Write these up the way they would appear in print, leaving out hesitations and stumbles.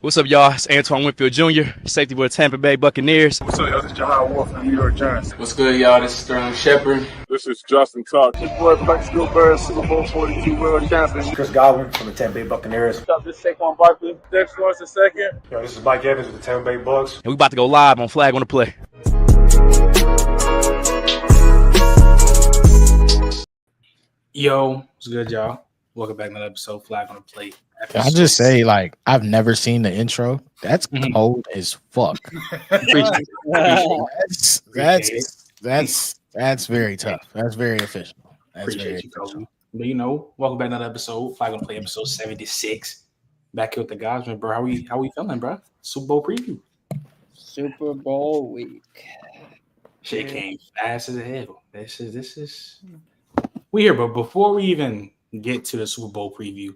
What's up, y'all? It's Antoine Winfield Jr., safety for the Tampa Bay Buccaneers. What's up, y'all? This is Jahai Wolf from the New York Giants. What's good, y'all? This is Sterling Shepard. This is Justin Tuck. This boy Flex Gilbert, Super Bowl 42 world champion. Chris Godwin from the Tampa Bay Buccaneers. What's up? This is Saquon Barkley. Dex Lawrence II. Yo, this is Mike Evans with the Tampa Bay Bucks. And we about to go live on Flag on the Play. Yo, what's good, y'all? Welcome back to another episode, Flag on the Play. Can I just say, like, I've never seen the intro. That's cold as fuck. That's very tough. That's very official. That's Appreciate you, Kobe. But welcome back to another episode, Flag on the Play, episode 76. Back here with the guys, man, bro. How we feeling, bro? Super Bowl preview. Super Bowl week. Shit came fast as hell. This is we here, but before we even get to the Super Bowl preview,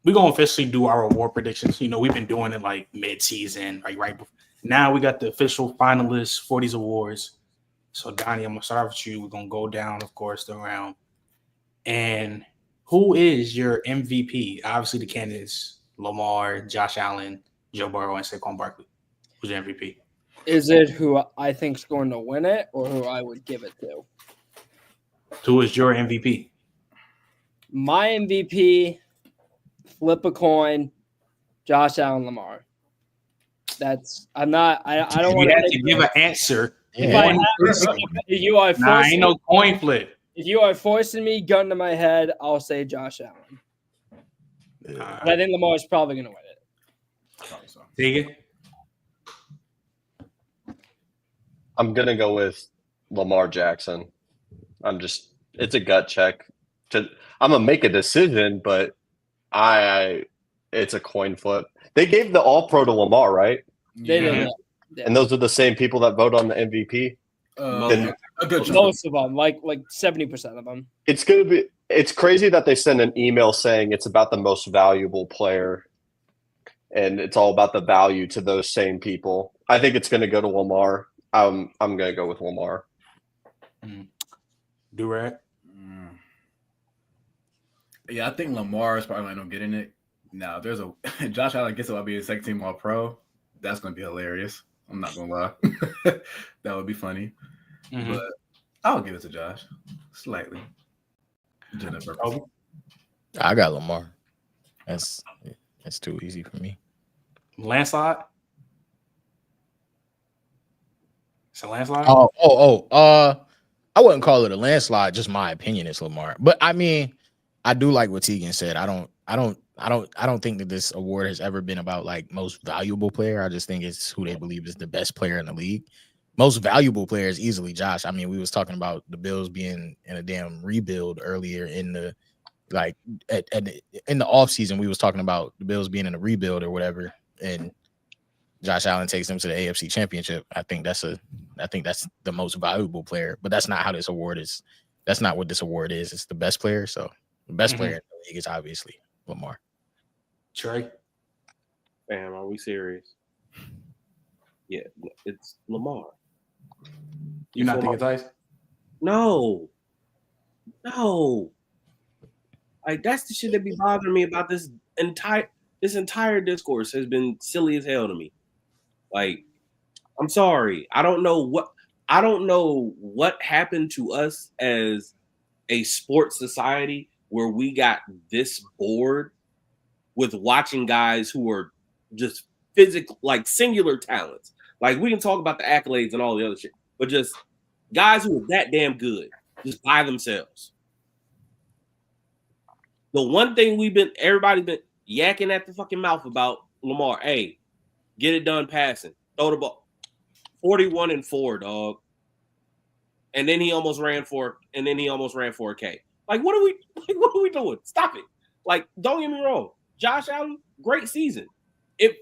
we're gonna officially do our award predictions. We've been doing it like mid-season, right before. Now we got the official finalists for these awards. So Donnie, I'm gonna start off with you. We're gonna go down, of course, the round. And who is your MVP? Obviously, the candidates: Lamar, Josh Allen, Joe Burrow, and Saquon Barkley. Who's your MVP? Is it who I think is going to win it, or who I would give it to? Who is your MVP? My MVP. Flip a coin, Josh Allen, Lamar. I don't want to give an answer. If you are ain't no coin flip. If you are forcing me, gun to my head, I'll say Josh Allen. But I think Lamar is probably going to win it. Take it. I'm gonna go with Lamar Jackson. It's a gut check. I'm gonna make a decision, but it's a coin flip. They gave the All-Pro to Lamar, right? They did. Yeah. And those are the same people that vote on the MVP. Most of them, like 70% of them. It's crazy that they send an email saying it's about the most valuable player, and it's all about the value to those same people. I think it's going to go to Lamar. I'm going to go with Lamar. Durag. Yeah, I think Lamar is probably not getting it. Now, if there's a Josh Allen gets it while being a second team All Pro, that's going to be hilarious. I'm not going to lie. That would be funny. Mm-hmm. But I'll give it to Josh slightly. I got Lamar. That's too easy for me. Landslide? It's a landslide? I wouldn't call it a landslide. Just my opinion is Lamar. But I mean, I do like what Tegan said. I don't think that this award has ever been about like most valuable player. I just think it's who they believe is the best player in the league. Most valuable player is easily Josh. I mean, we was talking about the Bills being in a damn rebuild earlier in the in the offseason. We was talking about the Bills being in a rebuild or whatever, and Josh Allen takes them to the AFC Championship. I think that's the most valuable player, but that's not how this award is. That's not what this award is. It's the best player. So the best player in the league is obviously Lamar. Trey? Fam, are we serious? Yeah, it's Lamar. You're not thinking Tyson? No. Like, that's the shit that be bothering me about this entire discourse has been silly as hell to me. Like, I'm sorry. I don't know what happened to us as a sports society where we got this bored with watching guys who are just physical, like singular talents. Like, we can talk about the accolades and all the other shit, but just guys who are that damn good just by themselves. The one thing everybody's been yakking at the fucking mouth about Lamar, hey, get it done passing, throw the ball, 41-4, dog. And then he almost ran for a K. Like, what are we doing? Stop it. Like, don't get me wrong. Josh Allen, great season. If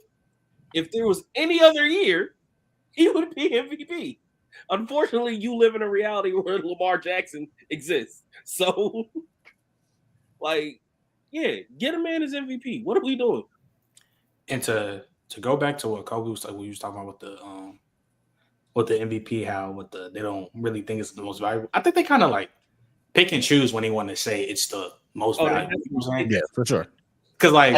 there was any other year, he would be MVP. Unfortunately, you live in a reality where Lamar Jackson exists. So, like, yeah, get a man as MVP. What are we doing? And to go back to what Kobe was talking about with the MVP, they don't really think it's the most valuable. I think they kind of like pick and choose when they want to say it's the most valuable. Yeah, for sure. Because like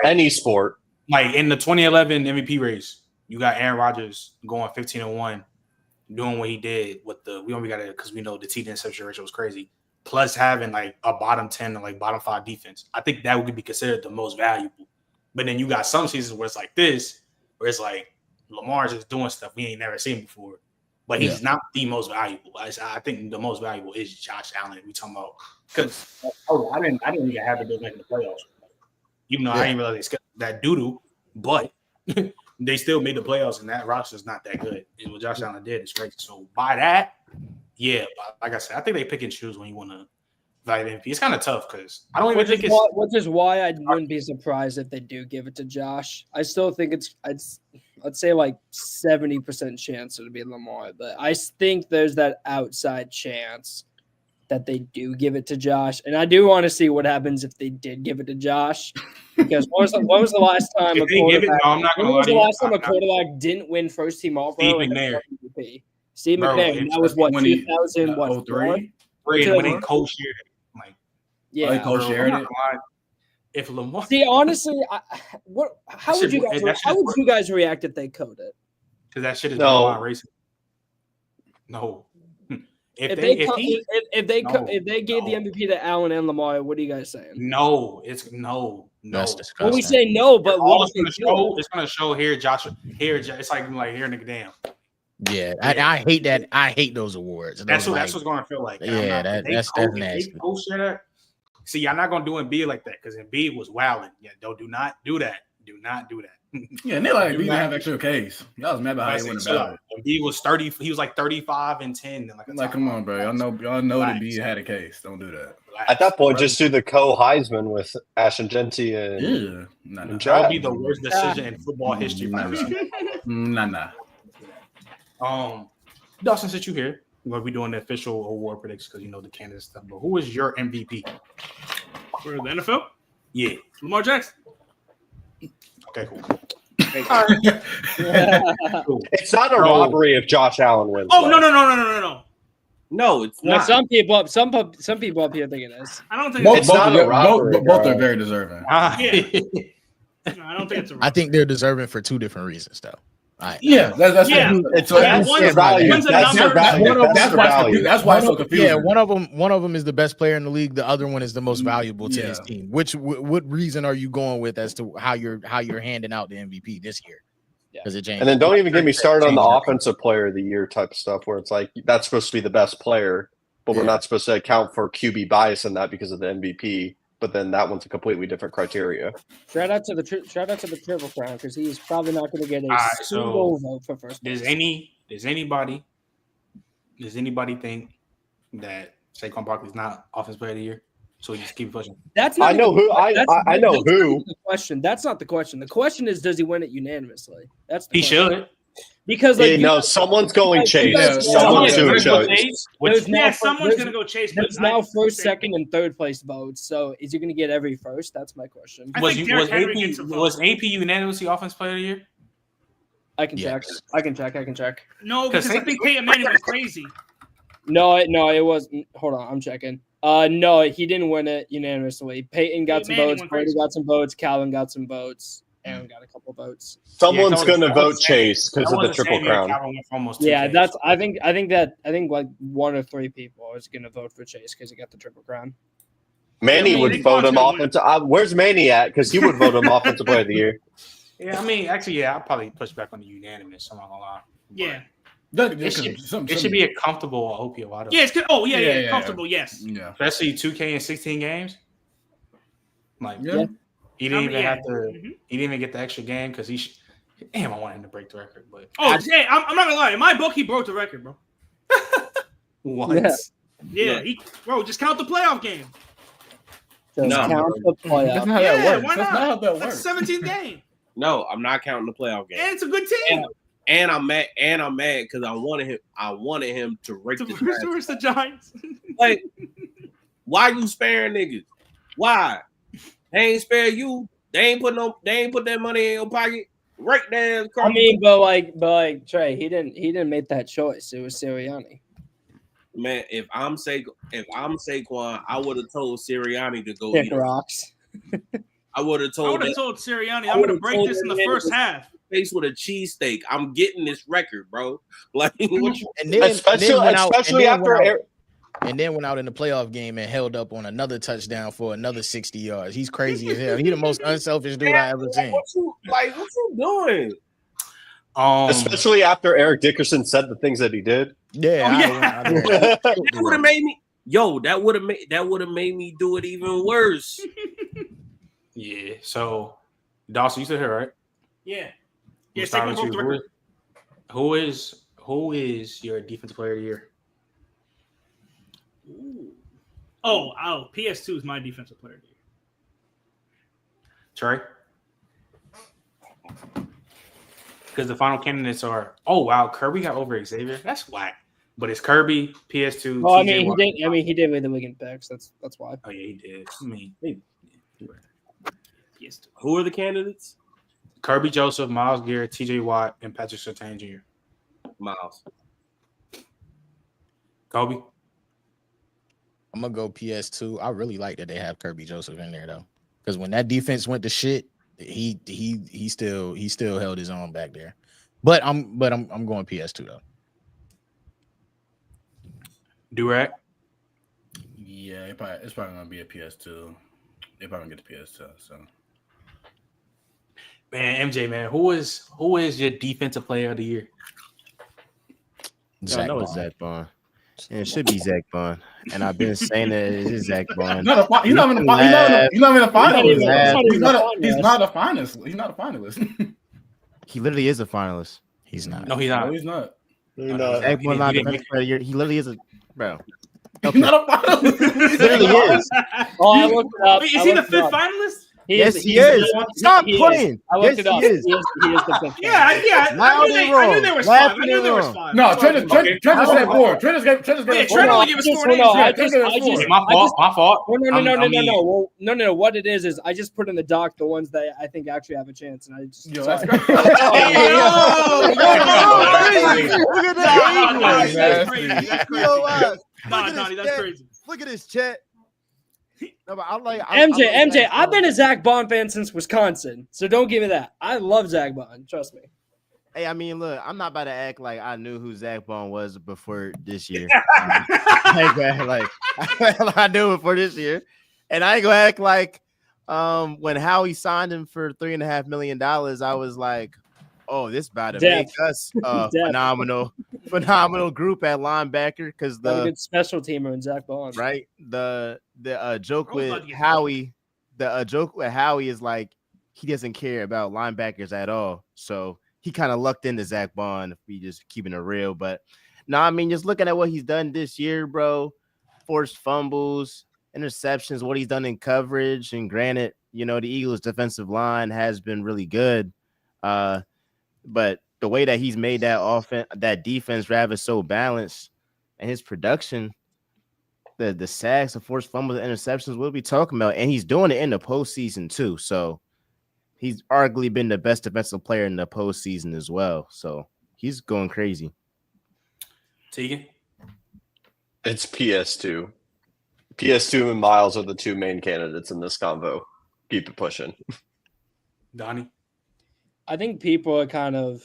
any sport. Like in the 2011 MVP race, you got Aaron Rodgers going 15-1, doing what he did with we only got it because we know the TD interception ratio was crazy. Plus having like a bottom 10 and like bottom 5 defense. I think that would be considered the most valuable. But then you got some seasons where it's like this, where it's like Lamar's just doing stuff we ain't never seen before. But he's not the most valuable. I think the most valuable is Josh Allen. We talking about because I didn't even have the Bills making the playoffs. Even though I didn't realize they scheduled that doo-doo, but they still made the playoffs, and that roster's not that good. And what Josh Allen did is great. So by that, like I said, I think they pick and choose when you want to value MVP. It's kind of tough because I don't even think it's. Which is why I wouldn't be surprised if they do give it to Josh. I still think I'd say like 70% chance it'll be Lamar, but I think there's that outside chance that they do give it to Josh. And I do want to see what happens if they did give it to Josh. Because when was the last time a quarterback didn't win first team All Pro? Steve McNair. That was what 2003. When Cole shared it, co-shared it. If Lamar, honestly, how would you guys react if they code it? Because that shit is borderline racing. No. If they gave the MVP to Allen and Lamar, what are you guys saying? No, it's no. That's disgusting. Well, we say no, but what it's gonna show here, Joshua. It's like here, nigga, damn. Yeah, I hate that. I hate those awards. That's what's gonna feel like. Yeah, that's nasty. See, y'all not gonna do Embiid like that because Embiid was wilding. Yeah, do not do that. Do not do that. Yeah, and they like Embiid have extra case. Y'all was mad about how he went about it. Embiid was 30. He was like 35 and 10. And like come on, bro. Y'all know that Embiid had a case. Don't do that. At that point, just do the Heisman with Ashton Genty and that would be the worst decision in football history. Nah. Dawson, since you here, we're gonna be doing the official award predictions because you know the candidates stuff. But who is your MVP for the NFL? Yeah, Lamar Jackson. Okay, cool. Cool. It's not a robbery if Josh Allen wins. Oh no. No, it's not. Some people up here think it is. I don't think both are very deserving. No, I don't think it's a robbery. I think they're deserving for two different reasons, though. That's why it's so confusing. Yeah, one of them is the best player in the league. The other one is the most valuable to his team. What reason are you going with as to how you're handing out the MVP this year? Because it changed. And then don't even get me started on the offensive player of the year type stuff where it's like that's supposed to be the best player, but we're not supposed to account for QB bias in that because of the MVP. But then that one's a completely different criteria. Shout out to the Triple Crown because he's probably not going to get a single vote for first place. Does anybody think that Saquon Barkley is not Offensive Player of the Year? So we just keep pushing. That's not. I know who. I know who. The question. That's not the question. The question is, does he win it unanimously? That's the he question. should. Because someone's going Chase. Someone's going Chase. Someone's going to go Chase. There's now first, second, and third place votes. So is he going to get every first? That's my question. Was AP unanimously Offensive Player of the Year? I can check. I can check. No, because I think Peyton Manning was crazy. No, it wasn't. Hold on, I'm checking. No, he didn't win it unanimously. Peyton got some votes. Brady got some votes. Calvin got some votes. Aaron got a couple votes. Someone's going to vote Chase because of the Triple Crown. Yeah, that's. I think like one or three people is going to vote for Chase because he got the Triple Crown. Manny would vote him offensive. Where's Manny at? Because he would vote him offensive player of the year. Yeah, I mean, actually, I'll probably push back on the unanimous. I'm not gonna lie. Yeah. It should be a comfortable OPO. Yeah, it's good. Oh, yeah, comfortable. Yes. Yeah. Especially 2K in 16 games. Like, he didn't even have to. He didn't even get the extra game because he. Damn, I want him to break the record. But I'm not gonna lie. In my book, he broke the record, bro. Once. Yeah, just count the playoff game. Count the playoff. That's not how that works. Why not? That's not how that works. That's the 17th game. No, I'm not counting the playoff game. And it's a good team. And I'm mad. Because I wanted him to rake the Giants. Like, why you sparing niggas? Why? They ain't spare you. They ain't put that money in your pocket. Right there. I mean, but like Trey, he didn't make that choice. It was Sirianni. Man, if I'm Saquon, I would have told Sirianni to go kick rocks. I would have I told would have that. told Sirianni, I I'm going to would've break told this in the that man first half. Face with a cheesesteak. I'm getting this record, bro. Like, what you? And then went out in the playoff game and held up on another touchdown for another 60 yards. He's crazy as hell. He's the most unselfish dude I ever seen. What you doing? Especially after Eric Dickerson said the things that he did. Yeah, that would have made me. Yo, that would have made me do it even worse. Yeah. So, Dawson, you still here, right? Yeah. We'll Yeah, start take with them you. off the record. Who is your defensive player of the year? Oh, PS2 is my defensive player of the year. Trey? Because the final candidates are, oh wow, Kirby got over Xavier. That's whack. But it's Kirby, PS2. Well, TJ Watt. he did win the Wigan picks. That's why. Oh yeah, he did. I mean, PS2. Who are the candidates? Kirby Joseph, Miles Garrett, TJ Watt, and Patrick Surtain Jr. Miles. Kobe. I'm gonna go PS2. I really like that they have Kirby Joseph in there though, because when that defense went to shit, he still held his own back there. But I'm going PS2 though. Durag. Yeah, it's probably gonna be a PS2. They're probably gonna get the PS2. So, Man, MJ, man, who is your defensive player of the year? I know it's Zach Bond. And it should be Zach Bond. And I've been saying that it is Zach Bond. he's not even a finalist. He's not a finalist. He's not a finalist. He literally is a finalist. He's not. No, he's not. No, he's not. Zach Bond not defensive player of the year. He literally is a bro. He's not a finalist. He literally is. Oh, I looked it up. Wait, is he the fifth finalist? Yes, he is. Stop playing. I looked Yes, it up. he is. He is the fifth. Yeah. I knew there was five. I knew there was five. No, Trent just said four. Trent just gave Trent only gave us 4 names. My fault. No. What it is I just put in the doc the ones that I think actually have a chance, and I just. Yo, that's Look at that. That's crazy. That's crazy. Look at this chat. No, but MJ, I've been a Zach Bond fan since Wisconsin, so don't give me that. I love Zach Bond. Trust me. Hey, I mean, look, I'm not about to act like I knew who Zach Bond was before this year. I knew before this year, and I ain't gonna act like when Howie signed him for $3.5 million, I was like, oh, this about to make us a phenomenal group at linebacker because the good special teamer in Zach Bond, right? The joke with Howie, joke with Howie is like he doesn't care about linebackers at all. So he kind of lucked into Zach Bond if we just keeping it real. But no, I mean, just looking at what he's done this year, bro, forced fumbles, interceptions, what he's done in coverage, and granted, you know, the Eagles' defensive line has been really good. But the way that he's made that defense rather so balanced, and his production, the sacks, the forced fumbles, the interceptions, we'll be talking about, and he's doing it in the postseason too. So he's arguably been the best defensive player in the postseason as well. So he's going crazy. Tegan, it's PS2. PS2 and Miles are the two main candidates in this convo. Keep it pushing. Donnie. I think people are kind of,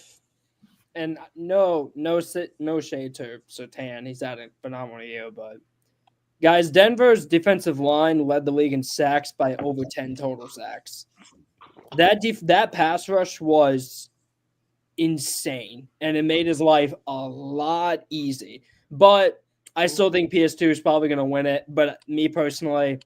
and no shade to Surtain. He's had a phenomenal year, but guys, Denver's defensive line led the league in sacks by over 10 total sacks. That pass rush was insane, and it made his life a lot easy. But I still think PS2 is probably going to win it. But me personally,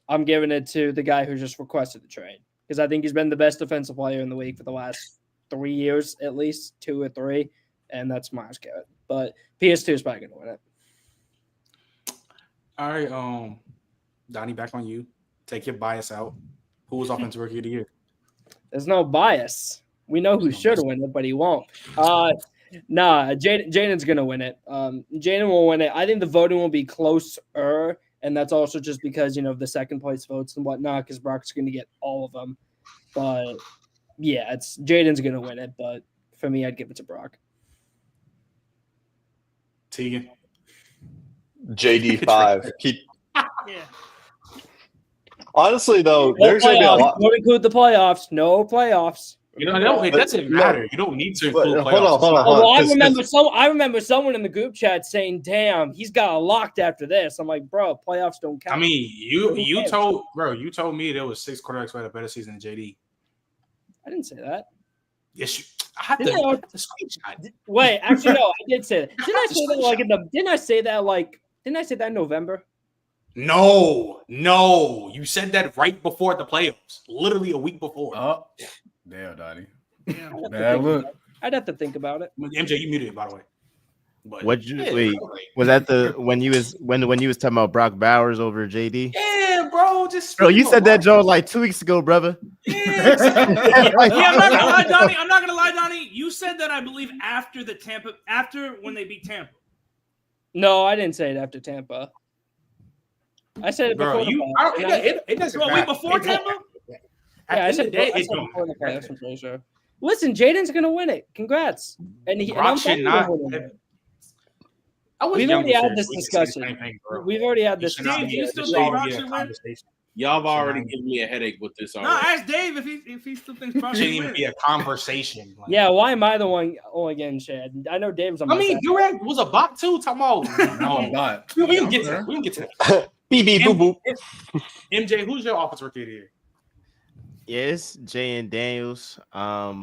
I'm giving it to the guy who just requested the trade. Because I think he's been the best defensive player in the league for the last 3 years, at least 2 or 3, and that's Miles Garrett. But PS2 is probably going to win it. All right, Donnie, back on you. Take your bias out. Who was offensive rookie of the year? There's no bias. We know who should win it, but he won't. Jaden's going to win it. Jaden will win it. I think the voting will be closer. And that's also just because, you know, the second place votes and whatnot, because Brock's going to get all of them. But, yeah, it's Jaden's going to win it. But for me, I'd give it to Brock. Tegan. JD5. Honestly, though, No there's going to be a playoffs. lot. Don't include the playoffs. No playoffs. You know, it doesn't matter. You don't need to include playoffs. Hold on. Well, I remember someone in the group chat saying, "Damn, he's got it locked after this." I'm like, bro, playoffs don't count. I mean, you told me there was 6 quarterbacks who had a better season than JD. I didn't say that. Yes, I had the screenshot. Wait, actually, no, I did say that. Didn't I say that like Didn't I say that in November? No, you said that right before the playoffs, literally a week before. Oh, damn, Donnie. Yeah, I'd have to think about it. MJ, you muted it, by the way. But wait? Was that when you was talking about Brock Bowers over JD? Yeah, bro. Bro, you said that, Joe, like 2 weeks ago, brother. Yeah, I'm not gonna lie, Donnie. I'm not gonna lie, Donnie. You said that, I believe, after when they beat Tampa. No, I didn't say it after Tampa. I said it before. It doesn't matter. Wait, before Tampa? Yeah, I said before the playoffs. I'm pretty sure. Listen, Jaden's gonna win it. Congrats. And We've already had this discussion. We've already had this discussion. You still think Brock should win? Y'all have already given me a headache with this already. No, ask Dave if he still thinks Brock should even win. be a conversation. Yeah, why am I the one only getting shad? I know Dave's on my side. Durant was a bot too. Talking about no, not. We can get to that. We can get to that. BB boo boo. MJ, who's your offensive rookie of the year? Yes, Jaden Daniels. I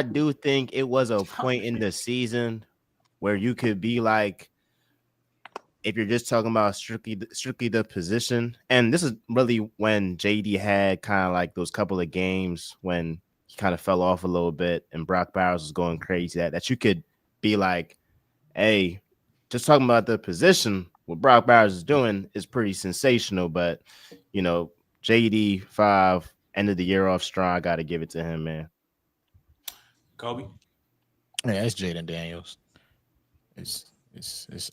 do think it was a point in the season where you could be like, if you're just talking about strictly the position, and this is really when JD had kind of like those couple of games when he kind of fell off a little bit and Brock Bowers was going crazy, that you could be like, hey, just talking about the position, what Brock Bowers is doing is pretty sensational, but JD 5 end of the year off strong. I got to give it to him, man. Kobe. Yeah, it's Jaden Daniels. It's.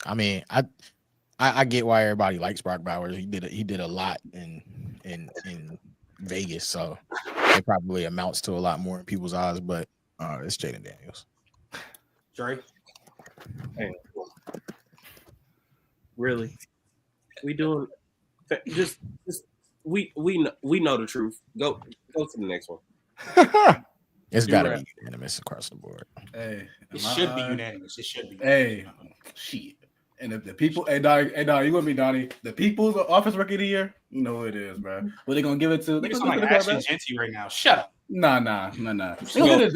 I mean, I get why everybody likes Brock Bowers. He did a lot in Vegas, so it probably amounts to a lot more in people's eyes. But it's Jaden Daniels. Dre. Hey. Really? We doing just we know the truth. Go to the next one. It's got to be unanimous across the board. Hey, it should be unanimous. It should be. Hey, shit. And if the people, hey, Donnie, you with me, Donnie? The people's office rookie of the year, you know who it is, bro. What they gonna give it to? They sound like Ashley Genty right now. Shut up. Nah. They didn't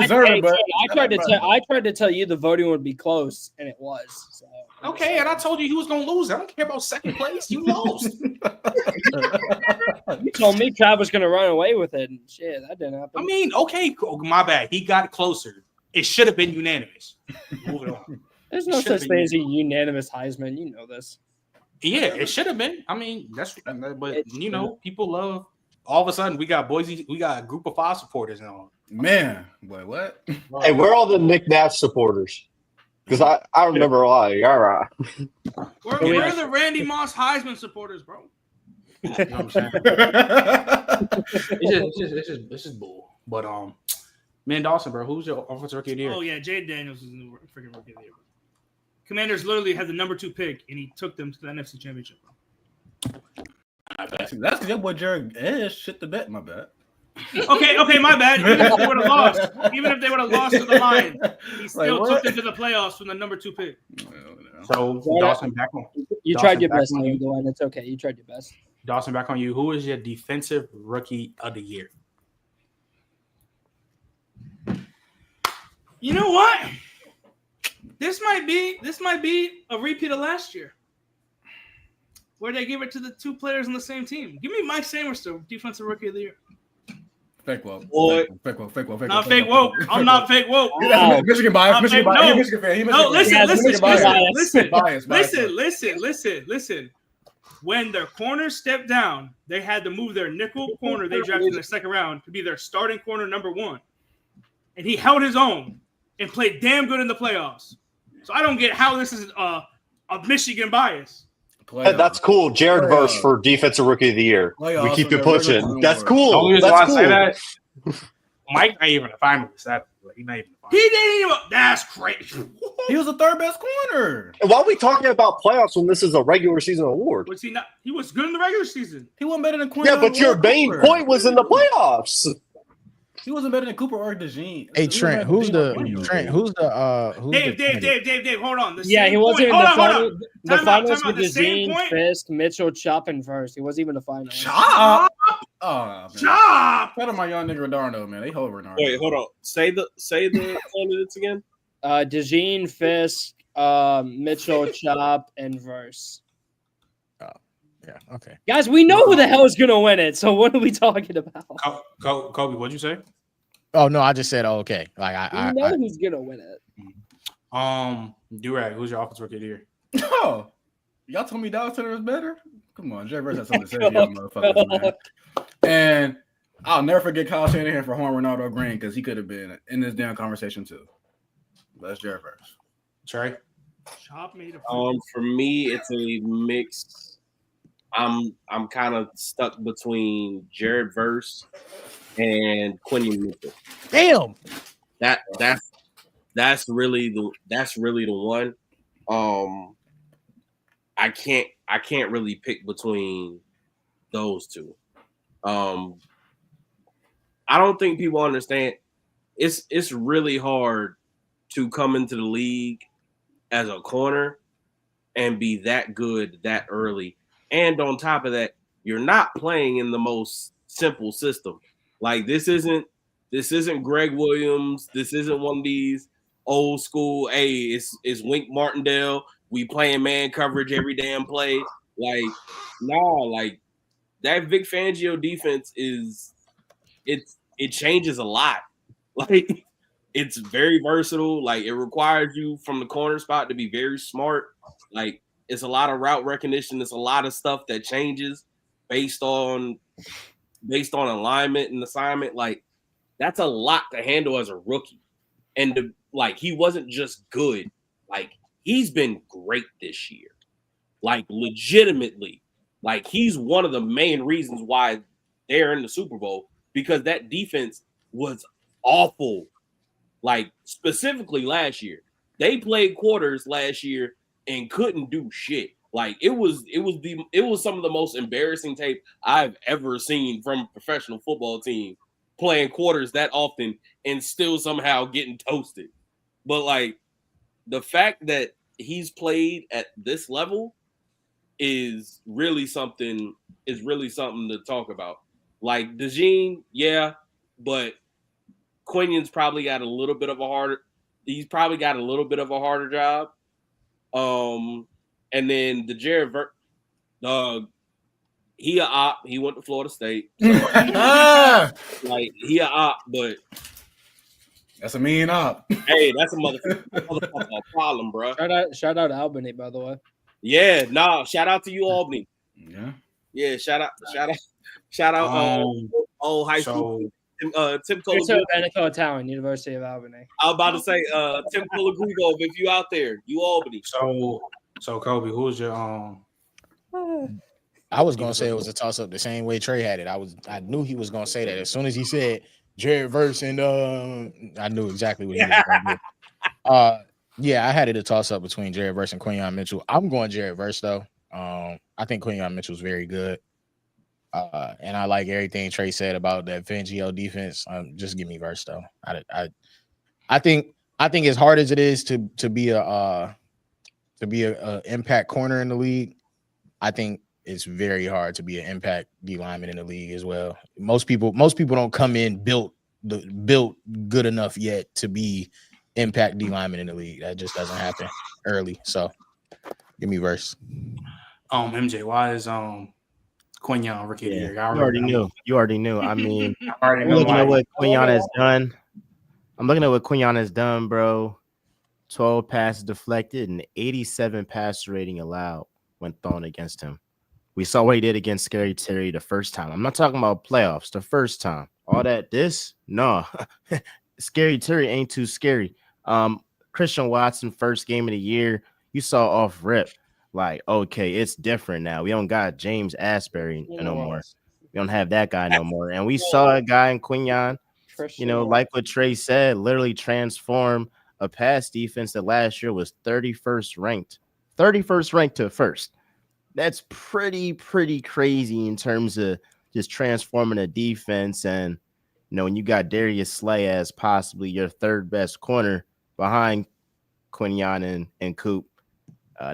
deserve it, bro. I tried to tell you the voting would be close, and it was. So. Okay, and I told you he was gonna lose. I don't care about second place. You lost. You told me Trav was gonna run away with it, and shit, that didn't happen. I mean, okay, my bad. He got closer. It should have been unanimous. Moving on. There's no such thing as a unanimous Heisman. You know this. Yeah, it should have been. I mean, but people love. All of a sudden, we got Boise. We got a group of 5 supporters now. Man, boy, what? Hey, we're all the Nick Nash supporters. Because I remember a lot. All right. We're the Randy Moss Heisman supporters, bro. You know what I'm saying? It's just bull. But man, Dawson, bro, who's your offensive rookie of the year? Oh yeah, Jade Daniels is the freaking rookie of the year. Commanders literally had the number 2 pick, and he took them to the NFC Championship, bro. That's because your boy Jared shit the bet. My bad. Okay, my bad. Even if they would have lost to the Lions, he still took them to the playoffs from the number 2 pick. So Dawson, back on you. Tried your best, on you. It's okay. You tried your best. Dawson, back on you. Who is your defensive rookie of the year? You know what? This might be a repeat of last year, where they gave it to the 2 players on the same team. Give me Mike Samerster, defensive rookie of the year. Fake woke. Fake woke. Not fake woke. I'm not fake woke. Michigan bias. Michigan bias. Michigan fan. No, listen. When their corners stepped down, they had to move their nickel corner they drafted in the second round to be their starting corner number 1. And he held his own and played damn good in the playoffs. So I don't get how this is a Michigan bias. Hey, that's cool. Jared Verse for defensive rookie of the year. We keep it pushing. That's cool. That's cool. Mike not even a finalist. He's not even a finalist. He didn't even. That's crazy. He was the third best corner. And why are we talking about playoffs when this is a regular season award? Was he not? He was good in the regular season. He wasn't better than Quinn. Yeah, but your main point was in the playoffs. He wasn't better than Cooper or DeJean. Hey Trent, who's the Dave, hold on. He wasn't in the finals with same Dejean, point. Fisk, Mitchell, Chop, and Verse. He wasn't even the finals. Chop. Oh, man. Chop. Shout out my young nigga Redardo, man. They hold Redardo. Wait, hold on. Say the candidates again. Dejean, Fisk, Mitchell, Chop, and Verse. Yeah, okay. Guys, we know who the hell is gonna win it. So what are we talking about? Kobe, what'd you say? Oh no, I just said okay. Like We know who's gonna win it. Durag, who's your offensive rookie of the year? Oh, y'all told me Dallas Turner was better. Come on, Jay Verse has something to say, to y'all motherfuckers, man. And I'll never forget Kyle Shanahan for Juan Ronaldo Green because he could have been in this damn conversation too. That's Jay Verse. Trey. Chop made a. For me, it's a mix. I'm kind of stuck between Jared Verse and Quinion Mitchell. Damn. That's really the one. I can't really pick between those two. I don't think people understand. It's really hard to come into the league as a corner and be that good that early. And on top of that, you're not playing in the most simple system. Like this isn't Greg Williams. This isn't one of these old school. Hey, it's Wink Martindale. We playing man coverage every damn play. Like, like that Vic Fangio defense it changes a lot. Like it's very versatile. Like it requires you from the corner spot to be very smart. Like it's a lot of route recognition. It's a lot of stuff that changes based on alignment and assignment. Like that's a lot to handle as a rookie. And he wasn't just good. Like he's been great this year. Like legitimately. Like he's one of the main reasons why they're in the Super Bowl because that defense was awful. Like specifically last year. They played quarters last year and couldn't do shit. Like it was some of the most embarrassing tape I've ever seen from a professional football team playing quarters that often and still somehow getting toasted. But like the fact that he's played at this level is really something to talk about. Like Dejean, yeah, but Quinion's probably got a little bit of a harder job. And then the Jared he a op. He went to Florida State. So, like he a op, but that's a mean op. Hey, that's a motherfucker problem, bro. Shout out Albany, by the way. Yeah, shout out to you, Albany. Yeah, shout out old high school. Tim Medical Italian, University of Albany. I was about to say Tim Colagrugo, if you out there, you Albany. So Kobe, who's your I was gonna say it was a toss up the same way Trey had it. I knew he was gonna say that as soon as he said Jared Verse and I knew exactly what he was gonna do. Yeah, I had it a toss up between Jared Verse and Quinion Mitchell. I'm going Jared Verse though. I think Quinion Mitchell's very good. And I like everything Trey said about that Fangio defense. Just give me Verse though. I think as hard as it is to be a impact corner in the league, I think it's very hard to be an impact D lineman in the league as well. Most people don't come in built good enough yet to be impact D lineman in the league. That just doesn't happen early. So give me Verse. MJ, why is Quinion rookie of the year? You already knew. I mean, I'm looking at what Quinion has done. I'm looking at what Quinion has done, bro. 12 passes deflected and 87 passer rating allowed when thrown against him. We saw what he did against Scary Terry the first time. I'm not talking about playoffs, the first time. All that no. Scary Terry ain't too scary. Christian Watson, first game of the year, you saw off rip. Like, okay, it's different now. We don't got James Asbury no more. We don't have that guy no more. And we saw a guy in Quinion you know, like what Trey said, literally transform a pass defense that last year was 31st ranked to first. That's pretty crazy in terms of just transforming a defense. And, you know, when you got Darius Slay as possibly your third best corner behind Quinyon and Coop,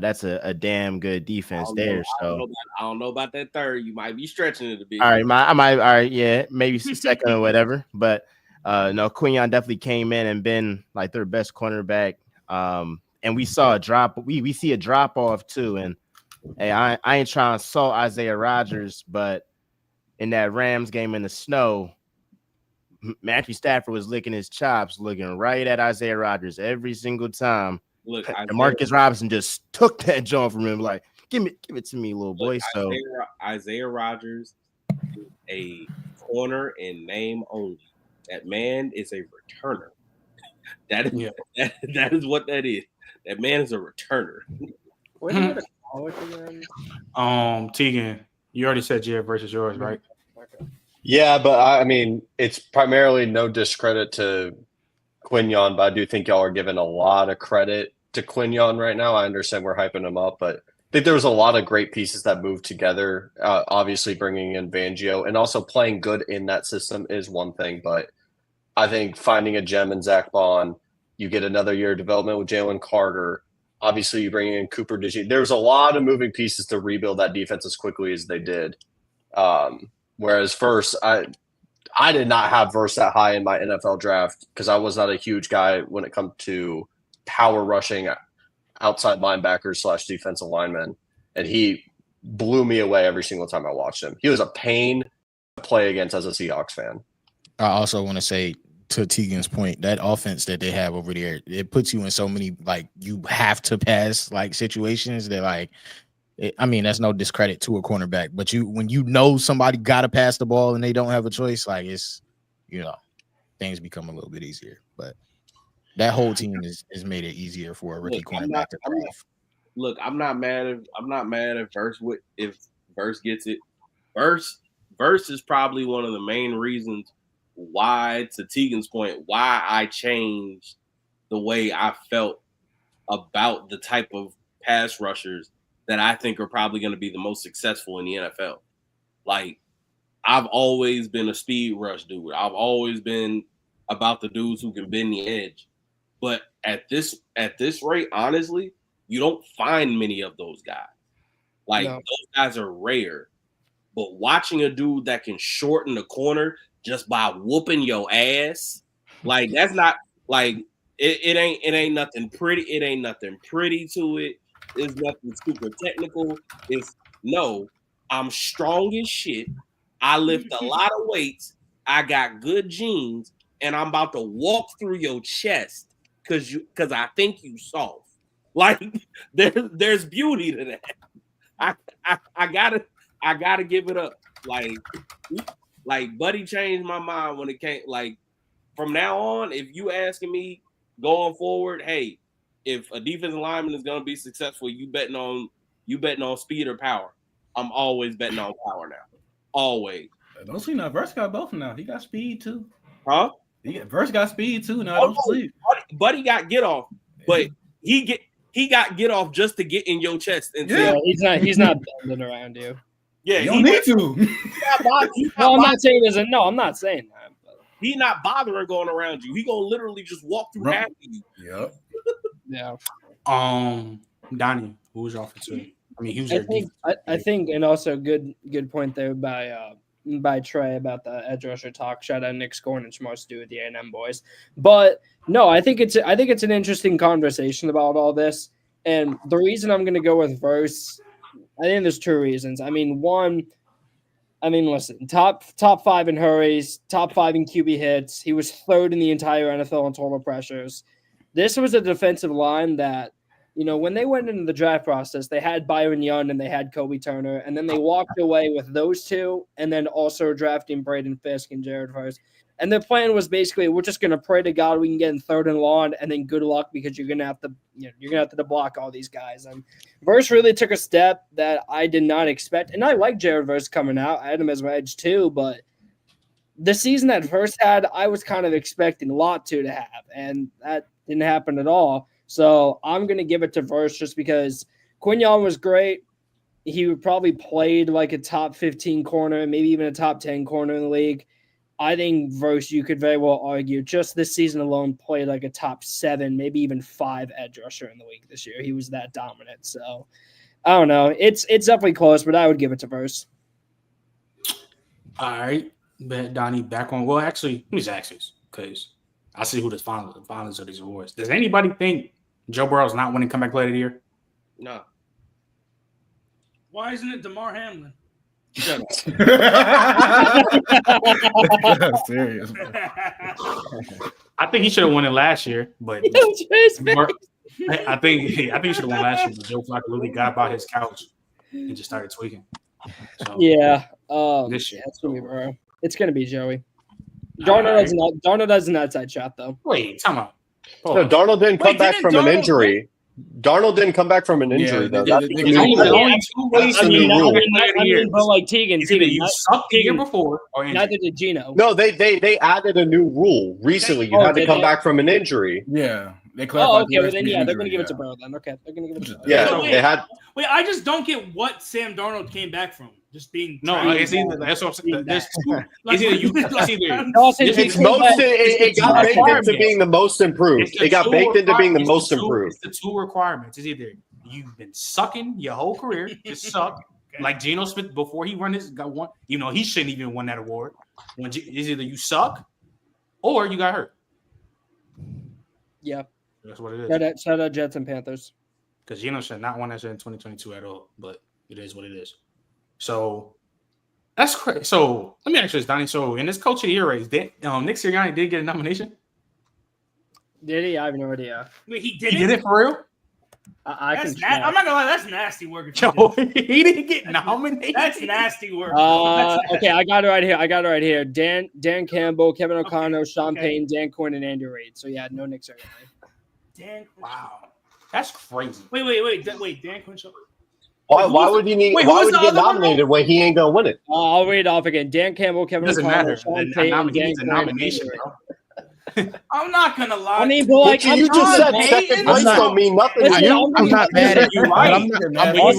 that's a damn good defense there. So I don't know about that third. You might be stretching it a bit. All right, yeah, maybe second or whatever. But no, Quinyon definitely came in and been like their best cornerback. And we saw a drop. We see a drop off too. And hey, I ain't trying to salt Isaiah Rodgers, but in that Rams game in the snow, Matthew Stafford was licking his chops, looking right at Isaiah Rodgers every single time. Look, Marcus Robinson just took that joint from him, like, give it to me, little boy. So Isaiah Rodgers is a corner in name only. That man is a returner. That is what that is. That man is a returner. Where did you go to college again? Tegan, you already said Jared versus yours, right? Okay. Yeah, but I mean, it's primarily no discredit to Quinyon, but I do think y'all are giving a lot of credit to Quinyon right now. I understand we're hyping him up, but I think there was a lot of great pieces that moved together. Obviously, bringing in Fangio and also playing good in that system is one thing, but I think finding a gem in Zach Bond, you get another year of development with Jalen Carter. Obviously, you bring in Cooper DeJean. There's a lot of moving pieces to rebuild that defense as quickly as they did. Whereas first, I did not have Verse that high in my NFL draft because I was not a huge guy when it comes to power rushing outside linebackers / defensive linemen. And he blew me away every single time I watched him. He was a pain to play against as a Seahawks fan. I also want to say, to Tegan's point, that offense that they have over there, it puts you in so many, like, you have to pass, like, situations that, like, I mean, that's no discredit to a cornerback, but when you know somebody got to pass the ball and they don't have a choice, like, it's, you know, things become a little bit easier. But that whole team has made it easier for a rookie cornerback to thrive. Look, I'm not mad at Verse if Verse gets it. Verse is probably one of the main reasons why, to Tegan's point, why I changed the way I felt about the type of pass rushers that I think are probably going to be the most successful in the NFL. Like, I've always been a speed rush dude. I've always been about the dudes who can bend the edge. But at this rate, honestly, you don't find many of those guys. Like, those guys are rare. But watching a dude that can shorten the corner just by whooping your ass, like, that's not, like, it ain't nothing pretty. It ain't nothing pretty to it. It's nothing super technical. I'm strong as shit. I lift a lot of weights. I got good genes, and I'm about to walk through your chest because I think you soft. Like, there's beauty to that. I gotta give it up. Like Buddy changed my mind when it came. Like, from now on, if you asking me going forward, hey, if a defensive lineman is going to be successful, you betting on speed or power. I'm always betting on power now. Always. Don't sleep now. Verse got both now. He got speed too. Huh? Verse got speed too. Now don't sleep. Buddy got get off, but he got get off just to get in your chest. And he's not bending around you. Yeah, you don't need to. I'm not saying I'm not saying that. But. He not bothering going around you. He gonna literally just walk through half of you. Yep. Yeah. Donnie, who was your offensive? I mean, he was I think, and also good point there by Trey about the edge rusher talk. Shout out Nick Scorn and Schmartz to do with the A&M boys. But no, I think it's an interesting conversation about all this. And the reason I'm going to go with Verse, I think there's two reasons. I mean, one, listen, top 5 in hurries, top 5 in QB hits. He was third in the entire NFL in total pressures. This was a defensive line that, you know, when they went into the draft process, they had Byron Young and they had Kobe Turner, and then they walked away with those two, and then also drafting Braden Fisk and Jared Verse. And their plan was basically, we're just going to pray to God we can get in third and long, and then good luck because you're going to have to block all these guys. And Verse really took a step that I did not expect, and I like Jared Verse coming out. I had him as my edge too, but the season that Verse had, I was kind of expecting Latu to have, and that didn't happen at all. So I'm going to give it to Verse just because Quignon was great. He would probably played like a top 15 corner, maybe even a top 10 corner in the league. I think Verse, you could very well argue, just this season alone, played like a top 7, maybe even 5 edge rusher in the league this year. He was that dominant. So I don't know. It's definitely close, but I would give it to Verse. All right. But Donnie, back on. Well, actually, let me just ask this because I see who the finalists of these awards. Does anybody think Joe Burrow's not winning comeback player of the year? No. Why isn't it DeMar Hamlin? Shut up. Serious. I think he should have won it last year, but I think he should have won last year. But Joe Flacco really got up out his couch and just started tweaking. So, yeah, this year it's gonna be Burrow. It's gonna be Joey. Darnold does an outside shot though. Wait, time out. No, Darnold didn't come back from an injury. Darnold didn't come back from an injury, though. That's the new rule. But like Tegan, you sucked the year before, or neither did Gino. No, they added a new rule recently. You had to come back from an injury. Yeah, they clarified. Oh, okay. Well, then they're going to give it to Burrow. Then okay, they're going to give it to Burrow. Yeah, they had. Wait, I just don't get what Sam Darnold came back from. Just being it's either that's what I'm saying. There's two. It got baked into being the most improved. It got baked into being the most improved. It's the two requirements. It's either you've been sucking your whole career, just suck, like Geno Smith before he got one. You know he shouldn't even won that award. It's either you suck or you got hurt. Yeah, that's what it is. Shout out Jets and Panthers. Because Geno should not won that shit in 2022 at all, but it is what it is. So that's crazy. So let me ask you this, Donnie. So in this Coach of the Year race, Nick Sirianni did get a nomination? Did he? I have no idea. Wait, he did it for real? I'm not gonna lie, that's nasty work. He didn't get nominated. That's nasty work. Okay, I got it right here. Dan Campbell, Kevin O'Connor, Sean Payton, Dan Quinn, and Andy Reid. So yeah, no Nick Sirianni. Wow, that's crazy. Wait, Dan Quinn. Why would he get nominated when he ain't gonna win it? I'll read it off again. Dan Campbell, Kevin O'Connor, Sean Payton, Dan Quinn, nomination, bro. I'm not gonna lie. I mean, but like you just said second place don't mean nothing. I'm not mad at you. I'm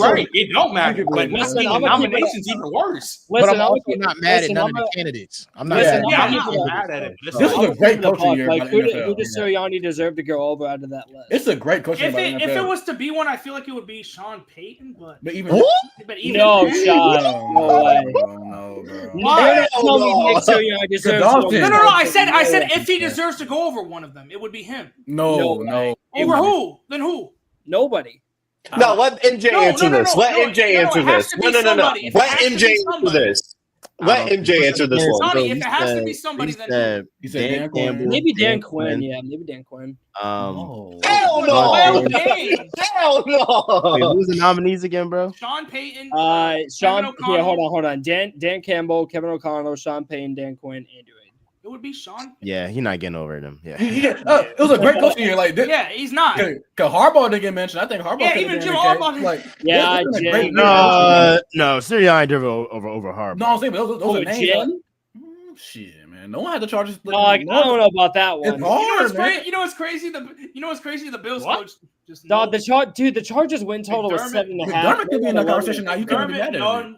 right. It don't matter. But nominations even worse. But I'm also not mad at none of the candidates. I'm not mad at it. This is a great coaching year. Like, who does Sirianni deserve to go over out of that list? It's a great coaching year. If it was to be one, I feel like it would be Sean Payton. But even no, Sean, no way. No, bro. No. I said if he deserves to go over one of them, it would be him. No. Over who? Then who? Nobody. No, let MJ answer this. Let MJ answer this. No. Let MJ answer this. Let MJ answer this one. Sonny, if it has to be somebody, then he said Dan Campbell. Maybe Dan Quinn. Yeah, maybe Dan Quinn. Hell no! Hell no! Wait, who's the nominees again, bro? Sean Payton. Sean. Yeah, hold on. Dan Campbell, Kevin O'Connell, Sean Payton, Dan Quinn, Andy Reid. It would be Sean. Yeah, he's not getting over them. Yeah. It was a great coaching year. Like, he's not. Cause Harbaugh didn't get mentioned. I think Harbaugh. Yeah, even Jim Harbaugh. Like, no, Sirianni did over Harbaugh. No, I'm saying those are names. Shit, man. No one had the charges. I don't know about that one. It's hard, you know what's crazy? The Bills coach just. The Chargers win total was 7.5. McDermott could be in that conversation now. You can't be mad at it.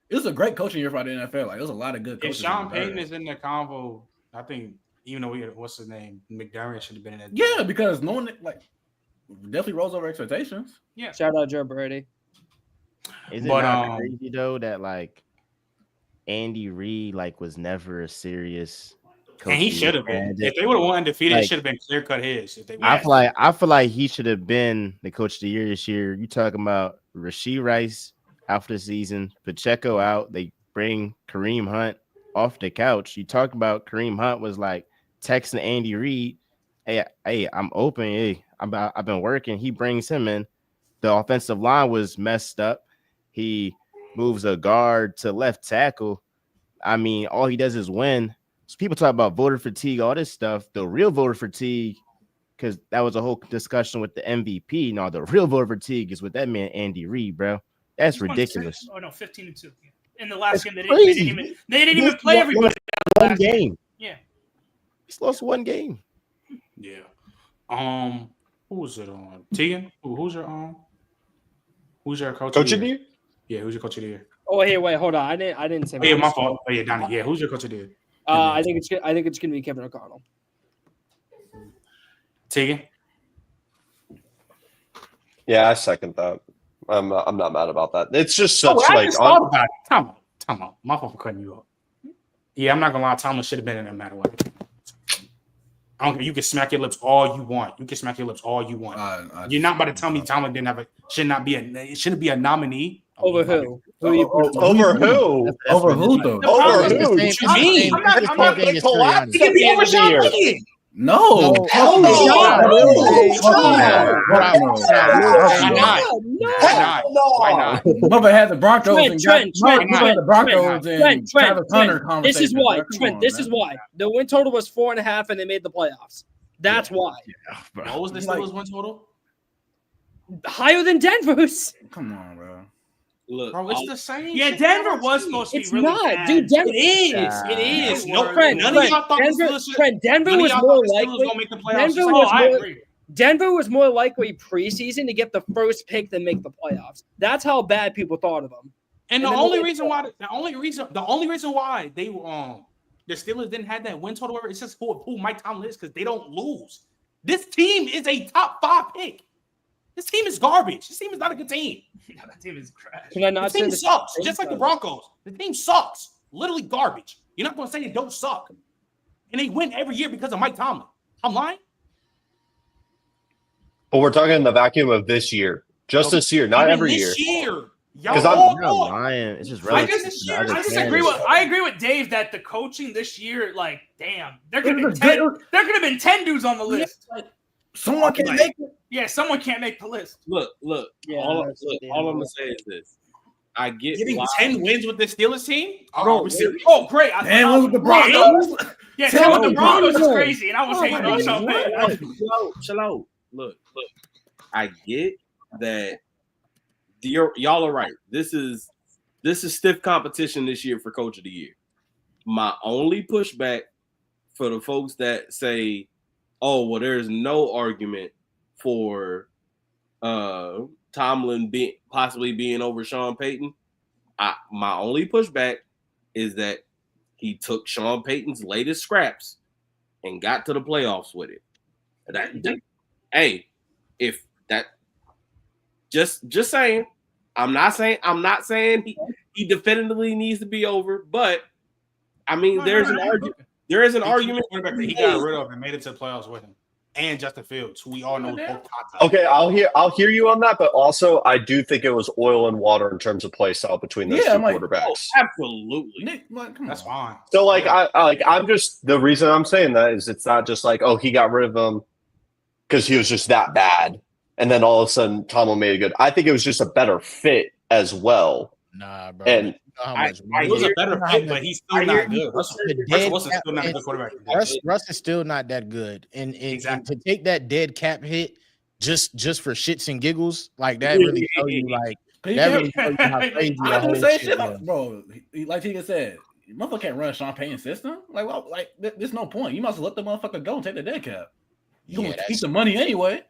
It was a great coaching year for the NFL. Like, it was a lot of good coaches. If Sean Payton is in the convo, I think even though what's his name, McDermott should have been in it. Yeah, because no one definitely rose over expectations. Yeah. Shout out Joe Brady. Is it not crazy though that Andy Reid was never a serious coach? And he should have been. If they would have won undefeated, it should have been clear cut his. I feel like he should have been the coach of the year this year. You talking about Rashee Rice after the season, Pacheco out, they bring Kareem Hunt off the couch. You talk about Kareem Hunt was texting Andy Reid, hey, I'm open. Hey, I've been working. He brings him in. The offensive line was messed up. He moves a guard to left tackle. I mean, all he does is win. So people talk about voter fatigue, all this stuff. The real voter fatigue, because that was a whole discussion with the MVP. No, the real voter fatigue is with that man Andy Reid, bro. That's ridiculous. 15-2. In the last game, they didn't even play everybody. one game. Yeah. He's lost one game. Yeah. Who was it on? Tegan? Who's your coach Coach of of the the year? year? Yeah, who's your coach of the year? Oh, hey, wait, hold on. I didn't say. Oh, yeah, my fault. Oh, yeah, Donnie. Yeah, who's your coach of the year? I think it's gonna be Kevin O'Connell. Tegan? Yeah, I second that. I'm not mad about that. It's just such I just thought about it. Time out. My fault for cutting you off. Yeah, I'm not gonna lie. Tomlin should have been in no matter what. I don't care. You can smack your lips all you want. You're not about to tell me Tomlin shouldn't be a nominee. Over who? Over who? Over who though? Over who? What you mean? I'm not going to collapse. He can be over Sean Payton. No. Why not? Mother had the Broncos Trent. and Travis Hunter conversation. This is why, Come Trent. on, This man. is why. The win total was 4.5, and they made the playoffs. That's why. What was the Steelers win total? Higher than Denver's. Come on, bro. Look, Bro, it's the same. Yeah, shit. Denver was supposed to be It's really not, bad. dude. Denver It is. No, Trent, none of y'all thought the Denver, Steelers should. Trent, Denver None of was y'all more thought the Steelers likely. gonna make the playoffs. Denver Just was like I more. agree. Denver was more likely preseason to get the first pick than make the playoffs. That's how bad people thought of them. And the then only they- reason why they the Steelers didn't have that win total, it's just who Mike Tomlin is because they don't lose. This team is a top 5 pick. This team is garbage. This team is not a good team. That team is trash. Can I not The team say sucks, just like the Broncos. The team sucks. Literally garbage. You're not going to say they don't suck. And they win every year because of Mike Tomlin. I'm lying? But we're talking in the vacuum of this year. Just this year, not Even every this year. Y'all 'Cause I'm- all You're lying. It's just I relative. just to other agree fans. with Dave that the coaching this year, like, damn, there could It have was been good. 10. There could have been 10 dudes on the list. Someone can make it. Yeah, someone can't make the list. look. Yeah, all that's the I'm deal. gonna say is this: I get Getting why. 10 wins with this Steelers team? Bro, oh, great. And with the Broncos. Yeah, 10 10 with with the the Broncos is Broncos. crazy, and I was hating on Sean Payton. Chill out. Look. I get that. Y'all are right. This is stiff competition this year for Coach of the Year. My only pushback for the folks that say, "Oh, well, there's no argument for Tomlin possibly being over Sean Payton." My only pushback is that he took Sean Payton's latest scraps and got to the playoffs with it. Hey, if that, just saying. I'm not saying he definitively needs to be over, but I mean, there is an argument That he got rid of and made it to the playoffs with him. And Justin Fields, who we all know is both top. Okay, I'll hear you on that, but also I do think it was oil and water in terms of play style between those two quarterbacks. Absolutely. Nick, come That's on. fine. So I'm just the reason I'm saying that is it's not just like, oh, he got rid of him because he was just that bad. And then all of a sudden Tomlin made it good. I think it was just a better fit as well. Nah, bro. And You know how much It money- was a better fit, but he's still not good. The Russell dead Wilson's cap- still not a good quarterback. Russ is still not that good, and Exactly. to take that dead cap hit just for shits and giggles, like that really tell you like that really tell you how crazy the I whole didn't say shit shit, was. bro. Like he said, motherfucker can't run Sean Payton's system. There's no point. You must let the motherfucker go and take the dead cap. You Yeah, gonna that's- keep the money anyway.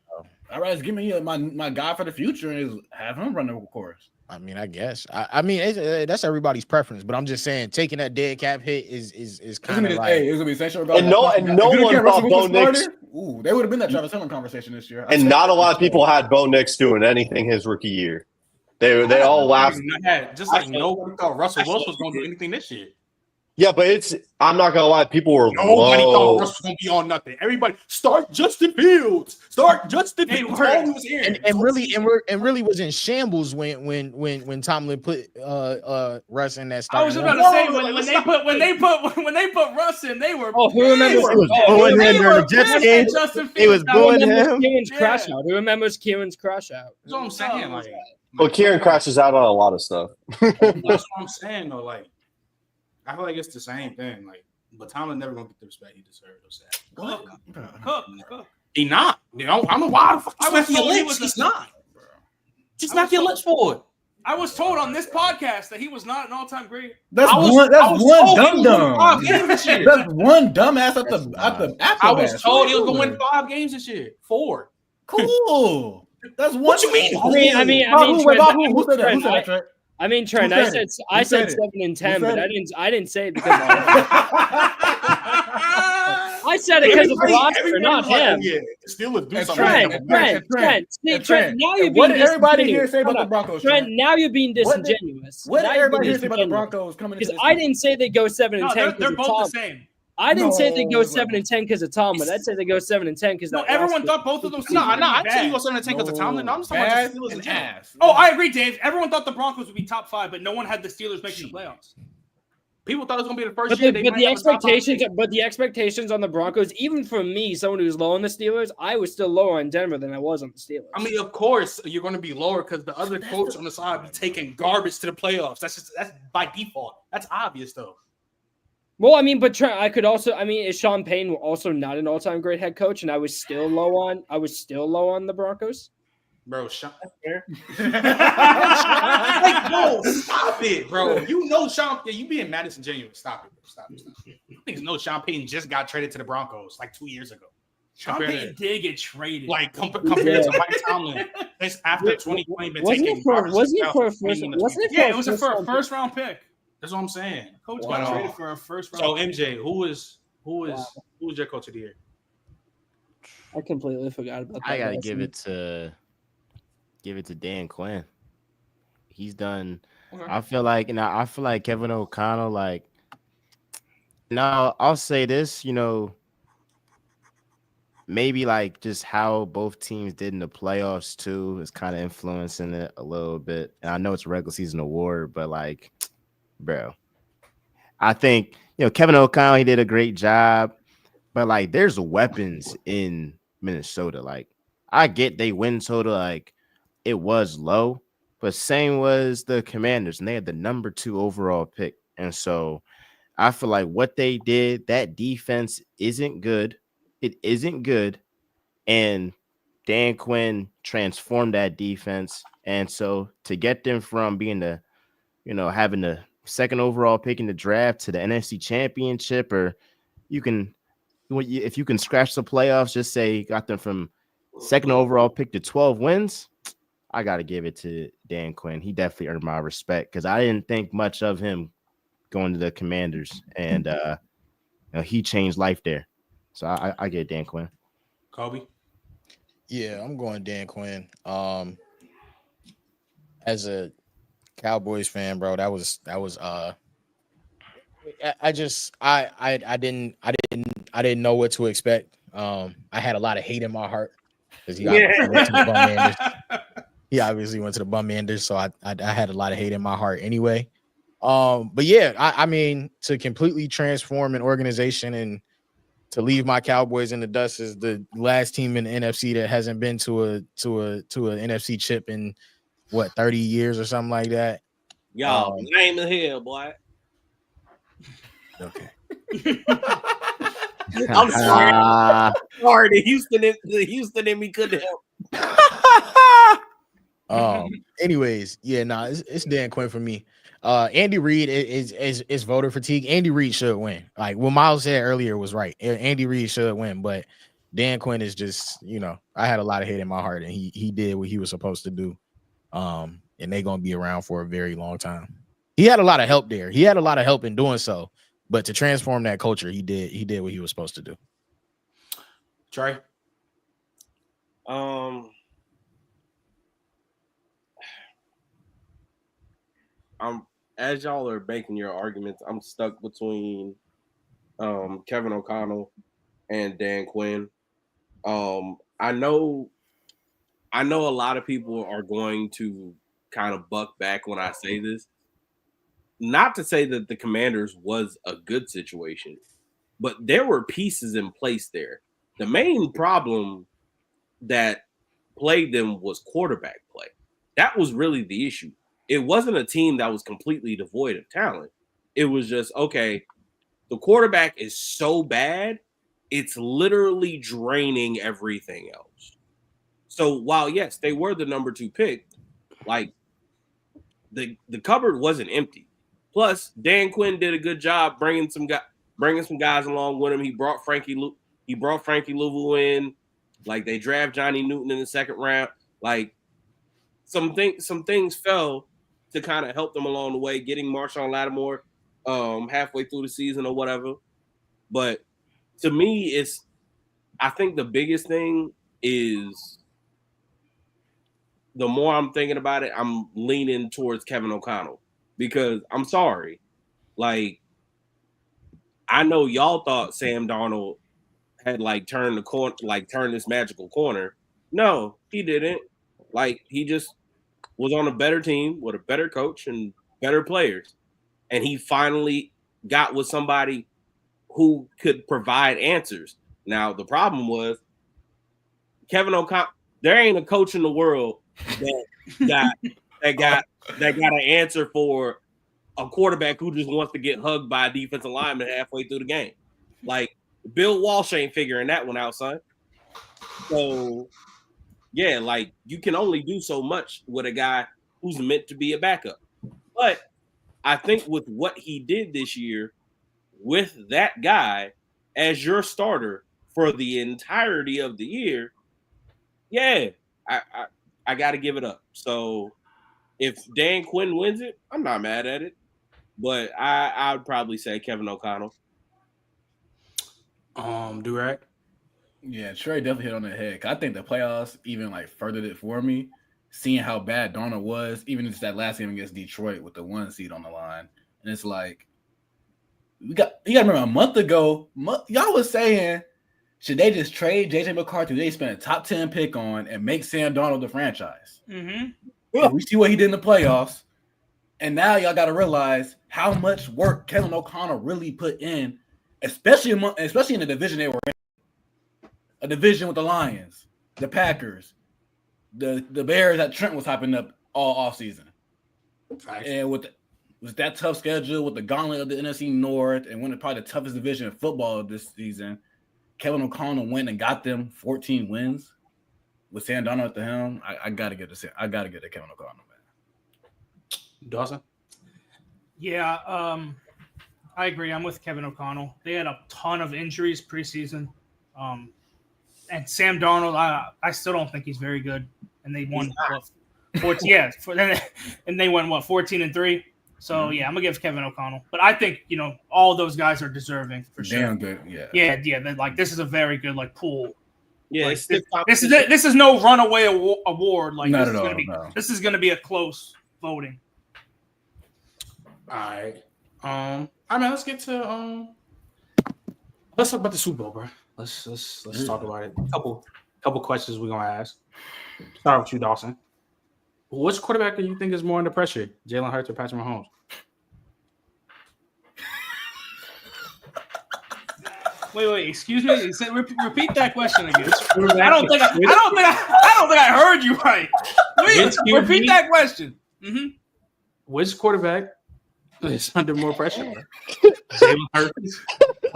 I'd rather give me my guy for the future and have him run the course. I mean, I guess. I mean, that's everybody's preference, but I'm just saying, taking that dead cap hit is kind of like. Hey, it's gonna be essential about And no one thought Bo Nix. Ooh, they would have been that Travis Hunter conversation this year. And not a lot of people had Bo Nix doing anything his rookie year. They all laughed. Just like nobody thought Russell Wilson was going to do anything this year. Yeah, but I'm not gonna lie, people were Nobody low. thought Russ was going to be on nothing. Everybody start Justin Fields. Start Justin Fields. All he was hearing. And really was in shambles when Tomlin put Russ in that. I was about to say when they put Russ in, they were. Oh, who remembers? It was booing him during the Jets game. It was booing him. Kieran's crash out. Who remembers Kieran's crash out? That's what I'm saying. Like, But Kieran crashes out on a lot of stuff. that's what I'm saying though. Like, I feel like it's the same thing. Like, but Tomlin never gonna get the respect he deserves. Cook. He not. You know, I don't know why the fuck I was smack your told he lips. was He's a- not. Just smack your lips for it. I was told on this podcast that he was not an all-time great. That's one dumb. That's one dumbass at the I was told he was going to win 5 games this year. 4. Cool. That's what you mean? I mean, who said that? Trent? I mean, Trent. I said 7 and 10, but I didn't say it because I said it because of the roster, not him. Yeah, Steelers do something. Trent. Now you're being what did everybody here say about the Broncos? Trent, now you're being disingenuous. What did everybody here say about the Broncos coming into this? Because I didn't say they go 7 and 10. They're both the same. I didn't say they go 7 and 10 because of Tomlin. I'd say they go 7 and 10 because everyone thought both of those teams. No, I didn't say you go 7 and 10 because of Tomlin. No, I'm just talking about the Steelers and ass. Oh, I agree, Dave. Everyone thought the Broncos would be top 5, but no one had the Steelers making the playoffs. People thought it was going to be the first year. But the expectations on the Broncos, even for me, someone who's low on the Steelers, I was still lower on Denver than I was on the Steelers. I mean, of course, you're going to be lower because the other coach on the side be taking garbage to the playoffs. That's by default. That's obvious, though. Well, I mean, but I could also. I mean, is Sean Payne also not an all-time great head coach? And I was still low on the Broncos. Bro, Sean. Like, no, stop it, bro. You know Sean. Yeah, you being mad disingenuous. Stop it, bro. Stop it. Niggas know Sean Payne just got traded to the Broncos like 2 years ago. Sean Payne did get traded. Like compared to Mike Tomlin, it's after 2020 been taking. It was for a first round pick. That's what I'm saying. Coach got traded for a first round. So MJ, who was your coach of the year? I completely forgot about that. I gotta give it to Dan Quinn. He's done. Okay. I feel like Kevin O'Connell. Like, now I'll say this. Maybe like just how both teams did in the playoffs too is kind of influencing it a little bit. And I know it's a regular season award, but like, bro, I think Kevin O'Connell, he did a great job, but like there's weapons in Minnesota. Like, I get they win total, like it was low, but same was the Commanders, and they had the number 2 overall pick. And so I feel like what they did, that defense isn't good. It isn't good. And Dan Quinn transformed that defense. And so to get them from being having the 2nd overall pick in the draft to the NFC Championship, or if you can scratch the playoffs, just say got them from 2nd overall pick to 12 wins, I got to give it to Dan Quinn. He definitely earned my respect because I didn't think much of him going to the Commanders, and he changed life there. So I get Dan Quinn. Kobe? Yeah, I'm going Dan Quinn. As a Cowboys fan, bro, that was I didn't know what to expect. I had a lot of hate in my heart because he obviously went to the bum enders, so I had a lot of hate in my heart anyway. But yeah, I mean, to completely transform an organization and to leave my Cowboys in the dust as the last team in the NFC that hasn't been to an NFC chip in 30 years or something like that. Y'all lame as hell, boy. Okay. I'm sorry. Sorry, the Houston in me couldn't help. Anyways, yeah, it's Dan Quinn for me. Andy Reid is voter fatigue. Andy Reid should win. Like what Miles said earlier was right. Andy Reid should win, but Dan Quinn is just, I had a lot of hate in my heart, and he did what he was supposed to do. And they're gonna be around for a very long time. He had a lot of help there. He had a lot of help in doing so, but to transform that culture, he did what he was supposed to do. Trey? As y'all are making your arguments, I'm stuck between Kevin O'Connell and Dan Quinn. I know a lot of people are going to kind of buck back when I say this. Not to say that the Commanders was a good situation, but there were pieces in place there. The main problem that plagued them was quarterback play. That was really the issue. It wasn't a team that was completely devoid of talent. It was just, okay, the quarterback is so bad, it's literally draining everything else. So while, yes, they were the number 2 pick, like the cupboard wasn't empty. Plus, Dan Quinn did a good job bringing some guys along with him. He brought Frankie Louvu in. Like, they draft Johnny Newton in the second round. Like, some things fell to kind of help them along the way, getting Marshawn Lattimore halfway through the season or whatever. But to me, I think the biggest thing is, the more I'm thinking about it, I'm leaning towards Kevin O'Connell, because I'm sorry. Like, I know y'all thought Sam Darnold had turned the corner, turned this magical corner. No, he didn't. Like, he just was on a better team with a better coach and better players. And he finally got with somebody who could provide answers. Now, the problem was Kevin O'Connell, there ain't a coach in the world that got an answer for a quarterback who just wants to get hugged by a defensive lineman halfway through the game. Like, Bill Walsh ain't figuring that one out, son. So, yeah, like, you can only do so much with a guy who's meant to be a backup. But I think with what he did this year, with that guy as your starter for the entirety of the year, yeah, I got to give it up. So if Dan Quinn wins it, I'm not mad at it. But I would probably say Kevin O'Connell. Durag? Yeah, Trey definitely hit on the head. I think the playoffs even furthered it for me, seeing how bad Darnold was, even just that last game against Detroit with the 1 seed on the line. And it's like, you got to remember a month ago, y'all was saying, should they just trade J.J. McCarthy, they spend a top 10 pick on, and make Sam Darnold the franchise? Mm-hmm. Yeah. We see what he did in the playoffs. And now y'all got to realize how much work Kevin O'Connell really put in, especially in the division they were in. A division with the Lions, the Packers, the Bears that Trent was hyping up all offseason. And with that tough schedule, with the gauntlet of the NFC North, and one of probably the toughest division in football this season, Kevin O'Connell went and got them 14 wins with Sam Darnold at the helm. I gotta get to Kevin O'Connell, man. Dawson? Yeah, I agree. I'm with Kevin O'Connell. They had a ton of injuries preseason. And Sam Darnold, I still don't think he's very good. And they won 14. Yeah, and they won 14-3. So yeah, I'm gonna give Kevin O'Connell. But I think all those guys are deserving for sure. Damn good, yeah. Yeah. This is a very good pool. Yeah, this is no runaway award. Like, not this at is all. Gonna be, no. This is gonna be a close voting. All right. Let's get to let's talk about the Super Bowl, bro. Let's talk about it. Couple questions we're gonna ask. Start with you, Dawson. Which quarterback do you think is more under pressure, Jalen Hurts or Patrick Mahomes? Wait. Excuse me. Repeat that question again. I don't think I heard you right. Repeat that question. Mm-hmm. Which quarterback is under more pressure, Jalen Hurts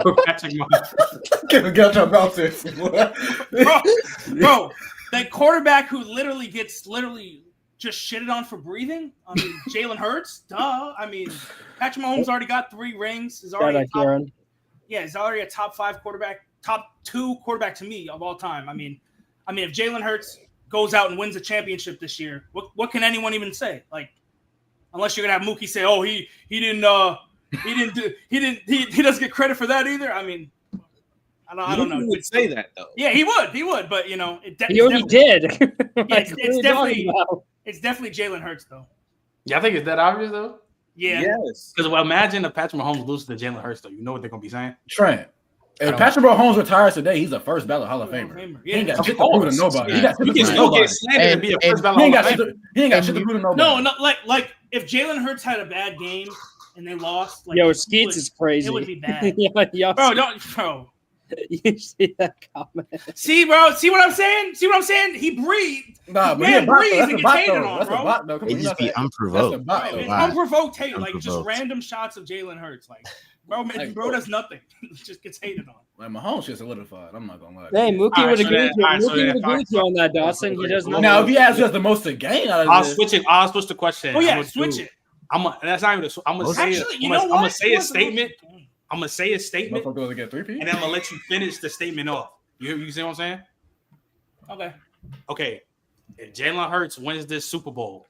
or Patrick Mahomes? Get your mouth bro. That quarterback who literally gets just shitted on for breathing. I mean, Jalen Hurts, duh. I mean, Patrick Mahomes already got 3 rings. He's already he's already a top 5 quarterback, top 2 quarterback to me of all time. I mean, if Jalen Hurts goes out and wins a championship this year, what can anyone even say? Like, unless you're gonna have Mookie say, "Oh, he doesn't get credit for that either." I mean, I don't know. He would say that though. Yeah, he would, but he already did. It's definitely Jalen Hurts though. Yeah, I think it's that obvious though. Yeah. Yes. Because imagine if Patrick Mahomes loses to Jalen Hurts though. You know what they're gonna be saying? Trent. If Patrick Mahomes retires today, he's a first ballot Hall of Famer. He ain't got shit to prove to nobody. He can still get slandered and be a first ballot Hall of Famer. He ain't got shit to prove to nobody. No, like if Jalen Hurts had a bad game and they lost, Skeets is crazy. It would be bad. Bro. You see that comment? See, bro. See what I'm saying? He breathed. Nah, but man, breathes and get hated on, bro. It just be unprovoked. Unprovoked hate, just random shots of Jalen Hurts. Like, Bro does nothing. Just gets hated on. Like Mahomes just solidified. I'm not gonna lie. Hey, Mookie would agree with you on that, Dawson. He does not. Now, if he has just the most to gain out of I'll this, switch it. I'll switch the question. Oh yeah, switch it. That's not even. I'm gonna say. I'm gonna say a statement. I'm gonna say a statement, and then I'm gonna let you finish the statement off. You see what I'm saying? Okay. Okay. If Jalen Hurts wins this Super Bowl,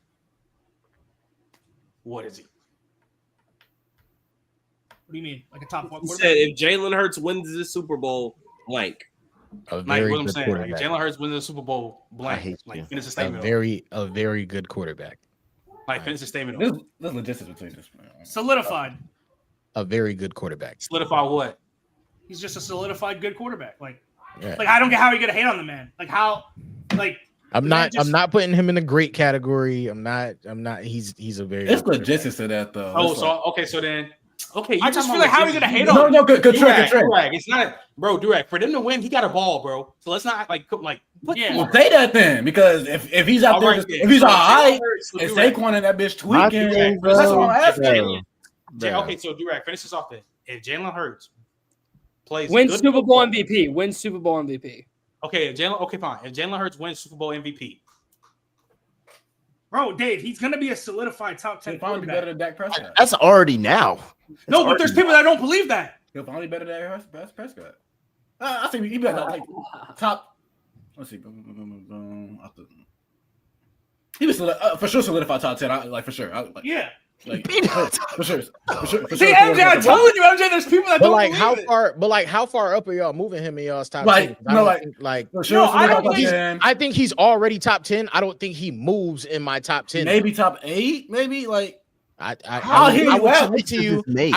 what is he? What do you mean? Like a top one? He said if Jalen Hurts wins this Super Bowl, blank. Like what I'm saying, like Jalen Hurts wins the Super Bowl, blank. Like finish the statement. A very good quarterback. Like finish the statement. There's logistics between this. Solidified. A very good quarterback. Solidify what? He's just a solidified good quarterback. Like Yeah. I don't get how you get a hate on the man. Like how, like I'm not putting him in a great category. I'm not. He's a very. It's logistics to that though. Oh, so okay, so then. Okay, I just feel like how are you gonna hate on him? No, good track. It's not, bro. Durag, for them to win, he got a ball, bro. So let's not yeah. Well, say that then, because if he's out there, if he's all right, and Saquon and that bitch tweaking, that's what I'm asking. Okay, so Durag, finish this off then. If Jalen Hurts plays, wins Super Bowl MVP, wins Super Bowl MVP. Okay, fine. If Jalen Hurts wins Super Bowl MVP, bro, Dave, he's gonna be a solidified top 10 He'll probably be better than Dak Prescott. That's already now. No, but there's people that don't believe that. He'll probably be better than Dak Prescott. I think he better like top. Let's see. He was for sure solidified top 10. Like for sure. Yeah. Like for sure. See, MJ, I'm telling you, MJ, there's people that don't believe it. How far up are y'all moving him in y'all's top 10? I think he's already top 10. I don't think he moves in my top 10. Maybe top 8. Maybe like. I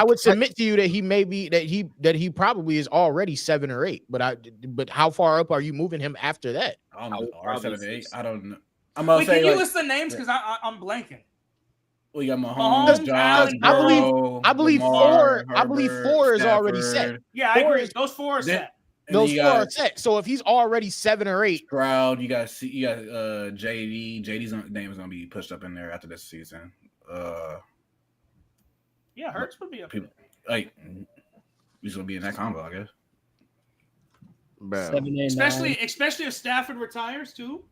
would submit to you that he may be that he probably is already 7 or 8. But how far up are you moving him after that? I don't know. 7 or 8. I don't know. I'm gonna say. Can you list the names? Because I'm blanking. We got Mahomes, Josh, I believe Lamar, 4. I believe 4 is already set. Yeah, I agree. Those 4 are set. Those 4 are set. So if he's already 7 or 8, Stroud, you got JD. JD's name is gonna be pushed up in there after this season. Yeah, Hurts would be up there. Like he's gonna be in that combo, I guess. Bro. 7, 8, Especially if Stafford retires too.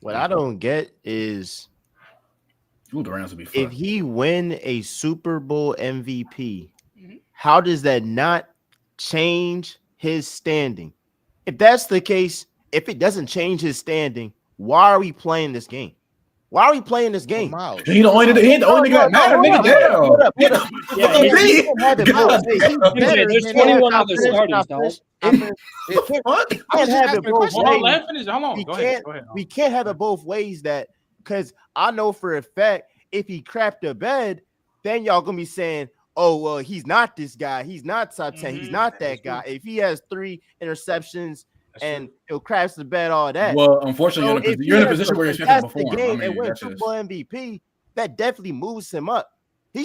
What I don't get is the Rams would be fun. If he win a Super Bowl MVP, how does that not change his standing? If that's the case, if it doesn't change his standing, why are we playing this game? Why are we playing this game? He the only nigga that matter, nigga. There's 21 other starters, dog. We can't have it both ways. That because I know for a fact if he crapped the bed, then y'all gonna be saying, "Oh well, he's not this guy. He's not top 10. He's not that guy." If he has 3 interceptions. And he'll crash the bed, all that. Well, unfortunately, you're in a position where you're expecting to perform. Game and win Super Bowl MVP, that definitely moves him up.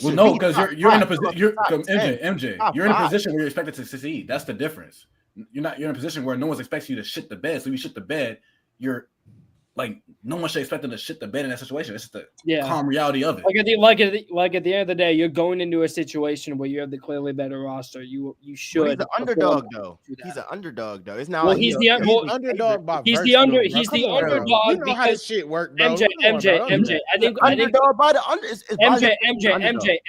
Well, no, because you're in a position. MJ, you're in a position where you're expected to succeed. That's the difference. You're in a position where no one's expecting you to shit the bed. So if you shit the bed, you're like no one should expect them to shit the bed in that situation. It's just the calm reality of it. Like at the end of the day, you're going into a situation where you have the clearly better roster. You should. Well, he's an underdog though. He's an underdog though. It's not well, like he's the underdog. He's the underdog. You know how this shit works, bro. MJ. I think underdog by the under.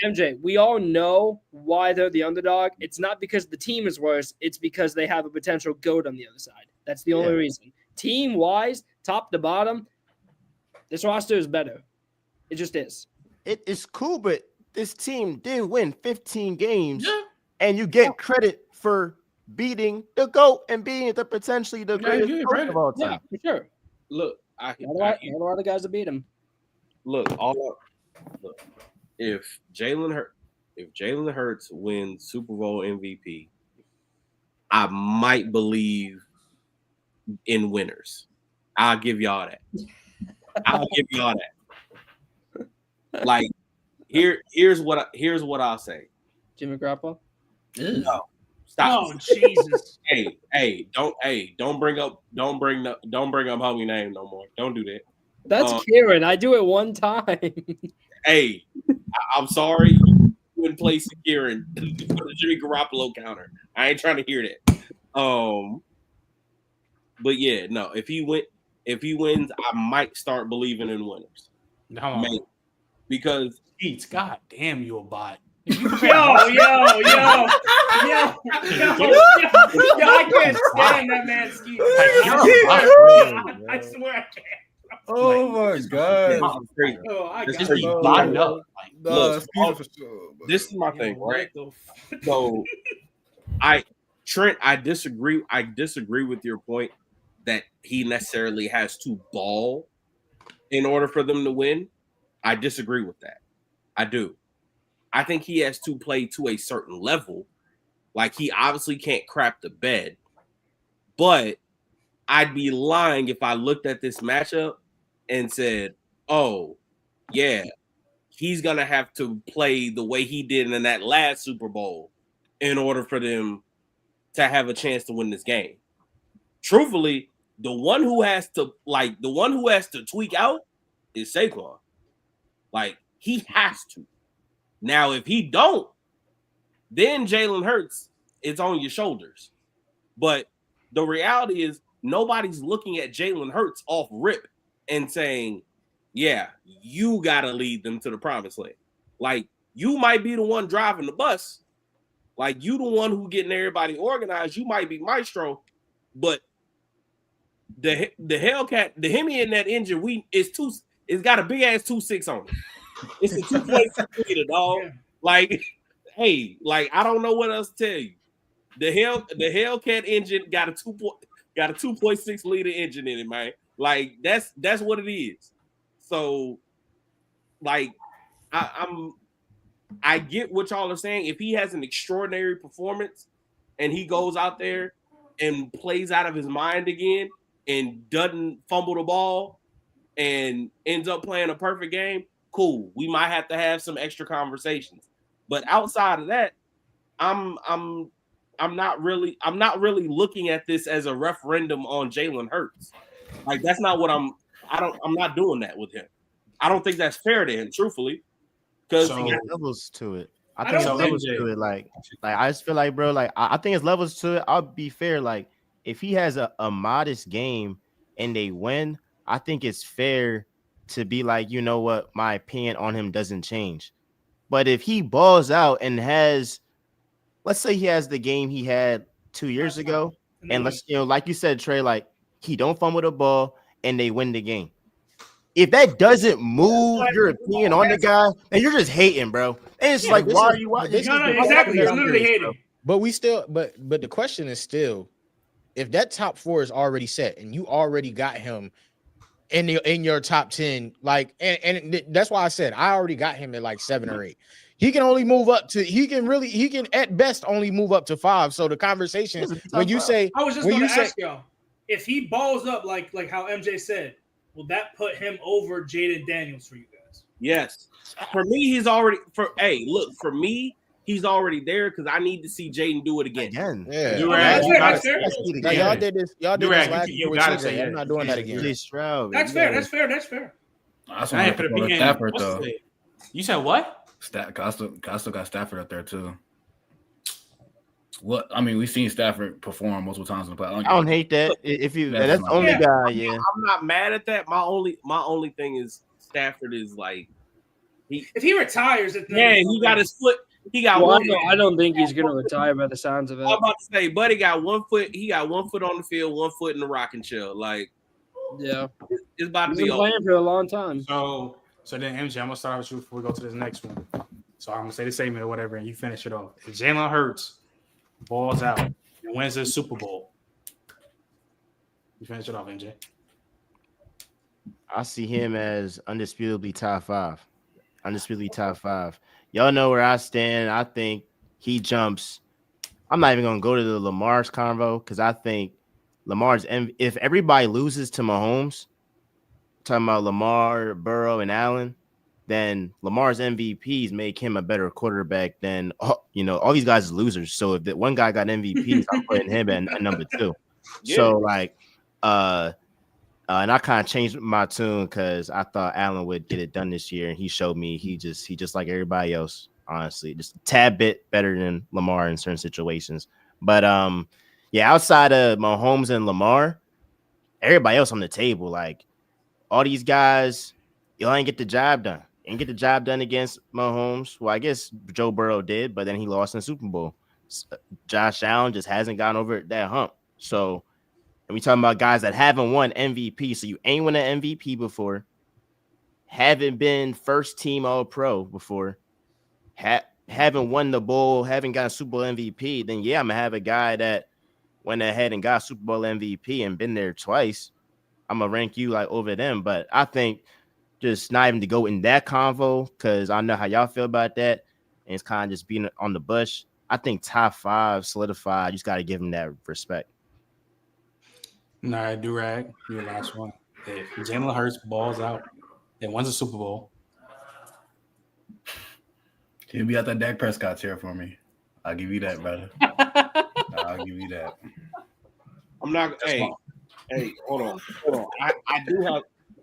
MJ. We all know why they're the underdog. It's not because the team is worse. It's because they have a potential GOAT on the other side. That's the only reason. Team wise, top to bottom, this roster is better. It just is. It is cool, but this team did win 15 games, and you get credit for beating the GOAT and being potentially the greatest coach of all time. Yeah, for sure. Look, a lot of the guys that beat him. Look, if Jalen Hurts wins Super Bowl MVP, I might believe in winners. I'll give y'all that. Like here's what I'll say. Jimmy Garoppolo? No. Stop. Oh Jesus. Don't bring up homie name no more. Don't do that. That's Kieran. I do it one time. Hey, I'm sorry. in play secure and put the Jimmy Garoppolo counter. I ain't trying to hear that. But yeah, no. If he wins, I might start believing in winners. No, because Eats. God damn, you a bot. Yo, I can't stand that man ski. I swear I can't. Oh my god! This is my thing, right? So, Trent, I disagree. I disagree with your point that he necessarily has to ball in order for them to win. I disagree with that. I do. I think he has to play to a certain level. Like, he obviously can't crap the bed, but I'd be lying if I looked at this matchup and said, oh, yeah, he's going to have to play the way he did in that last Super Bowl in order for them to have a chance to win this game. Truthfully, the one who has to tweak out is Saquon. Like, he has to. Now, if he don't, then Jalen Hurts, it's on your shoulders. But the reality is nobody's looking at Jalen Hurts off rip and saying, yeah, you got to lead them to the promised land. Like, you might be the one driving the bus. Like, you the one who getting everybody organized. You might be maestro, but the Hellcat, the Hemi in that engine, it's got a big ass 2.6 on it. It's a 2.6 liter, dog. Like, hey, like, I don't know what else to tell you. The Hellcat engine got a 2.6 liter engine in it, man. Like, that's what it is. So, like, I get what y'all are saying. If he has an extraordinary performance and he goes out there and plays out of his mind again and doesn't fumble the ball and ends up playing a perfect game, cool. We might have to have some extra conversations. But outside of that, I'm not really looking at this as a referendum on Jalen Hurts. Like, that's not what I'm not doing that with him. I don't think that's fair to him, truthfully. Because levels to it. I think there's levels to it. Like I just feel like, bro, like I think it's levels to it. I'll be fair. Like, if he has a modest game and they win, I think it's fair to be like, you know what, my opinion on him doesn't change. But if he balls out and has, let's say he has the game he had 2 years ago, and let's, like you said, Trey, like, he don't fumble the ball and they win the game. If that doesn't move your opinion on the guy, then you're just hating, bro. And it's like, why are you watching? No, exactly. It's literally hating. But we still, but the question is still, if that top 4 is already set and you already got him in your top 10, like, and that's why I said I already got him at like 7 or 8. He can only move up to, he can at best only move up to 5. So the conversation when you say, I was just going to ask y'all, if he balls up like how MJ said, will that put him over Jaden Daniels for you guys? Yes. For me, he's already for me, he's already there because I need to see Jaden do it again. Yeah. Y'all did this last year with TJ. I'm not doing that again. That's fair. That's fair. That's why I put Stafford though. You said what? I still got Stafford up there too. What I mean, we've seen Stafford perform multiple times in the play. I don't hate that. If you that's the only guy, yeah. I'm not mad at that. My only thing is Stafford is like if he retires, he got his foot. He got one. I don't think he's gonna retire by the sounds of it. I'm about to say, buddy got 1 foot. He got 1 foot on the field, 1 foot in the rocking chair. Like, yeah, it's about to he's be been playing for a long time. So then MJ, I'm gonna start with you before we go to this next one. So I'm gonna say the statement or whatever, and you finish it off. If Jalen Hurts balls out and wins the Super Bowl, you finish it off, MJ. I see him as undisputably top 5. Undisputably top 5. Y'all know where I stand. I think he jumps. I'm not even going to go to the Lamar's convo because I think Lamar's if everybody loses to Mahomes, talking about Lamar, Burrow, and Allen, then Lamar's MVPs make him a better quarterback than, all these guys are losers. So if one guy got MVPs, I'm putting him at number 2. Yeah. So, like, and I kind of changed my tune because I thought Allen would get it done this year, and he showed me he just like everybody else. honestly, just a tad bit better than Lamar in certain situations. But yeah, outside of Mahomes and Lamar, everybody else on the table, like all these guys, y'all ain't get the job done. Ain't get the job done against Mahomes. Well, I guess Joe Burrow did, but then he lost in the Super Bowl. Josh Allen just hasn't gotten over that hump. So, and we talking about guys that haven't won MVP. So you ain't won an MVP before, haven't been first team All Pro before, haven't won the bowl, haven't got a Super Bowl MVP. Then yeah, I'm gonna have a guy that went ahead and got Super Bowl MVP and been there twice. I'm gonna rank you like over them. But I think just not even to go in that convo, because I know how y'all feel about that, and it's kind of just being on the bush. I think top 5 solidified. You just got to give him that respect. Nah, Durag, your last one. If Jalen Hurts balls out and wins a Super Bowl, he'll be out that Dak Prescott chair for me. I'll give you that, brother. I'll give you that. I'm not. Hey, hold on.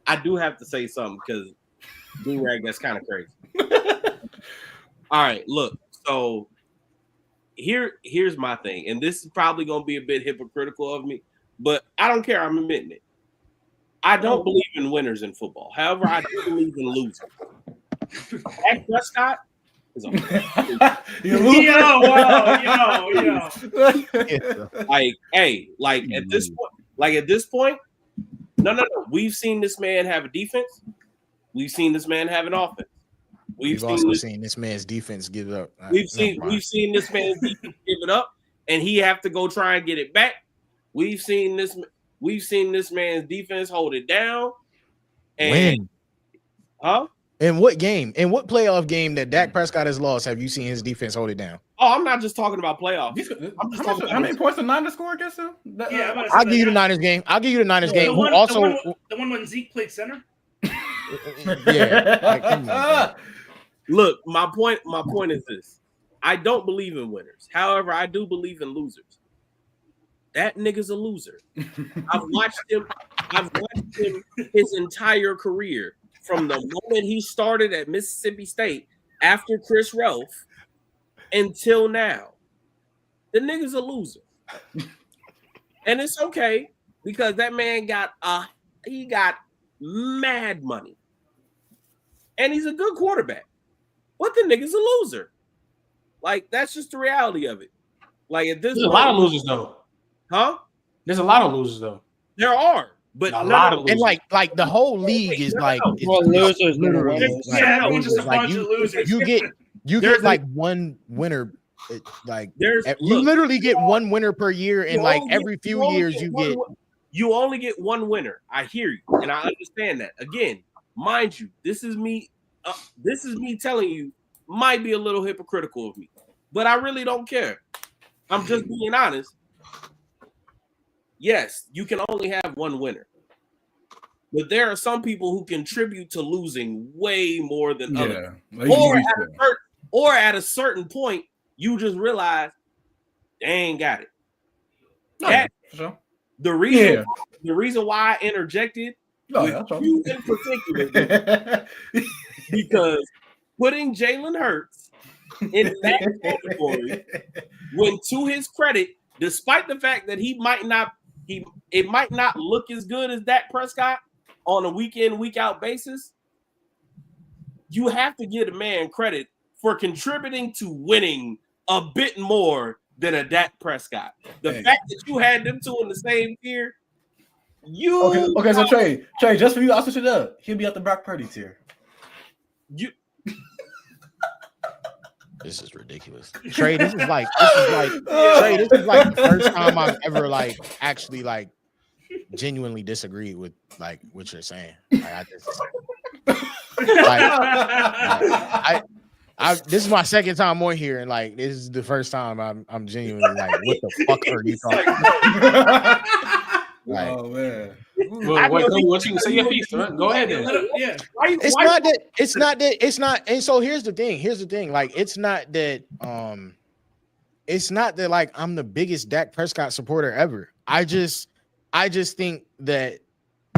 I do have to say something because Durag, that's kind of crazy. All right, look. So here's my thing, and this is probably gonna be a bit hypocritical of me, but I don't care. I'm admitting it. I don't believe in winners in football. However, I do believe in losers. Dak Prescott is a Like at this point, no. We've seen this man have a defense. We've seen this man have an offense. We've also seen this man's defense give up. We've seen this man's defense give it up, and he have to go try and get it back. We've seen this man's defense hold it down. And in what game? In what playoff game that Dak Prescott has lost have you seen his defense hold it down? Oh, I'm not just talking about playoffs. How many points did Niners score against him? I'll give you the Niners game. The one when Zeke played center. Yeah. Look, my point is this. I don't believe in winners. However, I do believe in losers. That nigga's a loser. I've watched him his entire career from the moment he started at Mississippi State after Chris Rolfe until now. The nigga's a loser. And it's okay because that man got mad money. And he's a good quarterback. But the nigga's a loser. Like, that's just the reality of it. Like, at this there's a lot of losers though. Huh? There's a lot of losers though. There are, but a lot of losers. And like the whole league is like losers. You get like one winner. Like you literally get one winner per year, and like every few years you only get one winner. I hear you, and I understand that. Again, mind you, this is me telling you, might be a little hypocritical of me, but I really don't care. I'm just being honest. Yes, you can only have one winner, but there are some people who contribute to losing way more than others. Or at a certain point, you just realize they ain't got it. The reason why I interjected with you in particular, because putting Jalen Hurts in that category, when to his credit, despite the fact that it might not look as good as Dak Prescott on a week in, week out basis, you have to give a man credit for contributing to winning a bit more than a Dak Prescott. The fact that you had them two in the same tier, Okay, so Trey, just for you, I'll switch it up. He'll be at the Brock Purdy tier. This is ridiculous. Trey, this is like the first time I've ever like actually like genuinely disagreed with like what you're saying. This is my second time on here, and like this is the first time I'm genuinely like, what the fuck are you talking about? Like, oh man. What you say your piece? Go ahead then. Yeah. It's not that. And so here's the thing. Like, it's not that like I'm the biggest Dak Prescott supporter ever. I just think that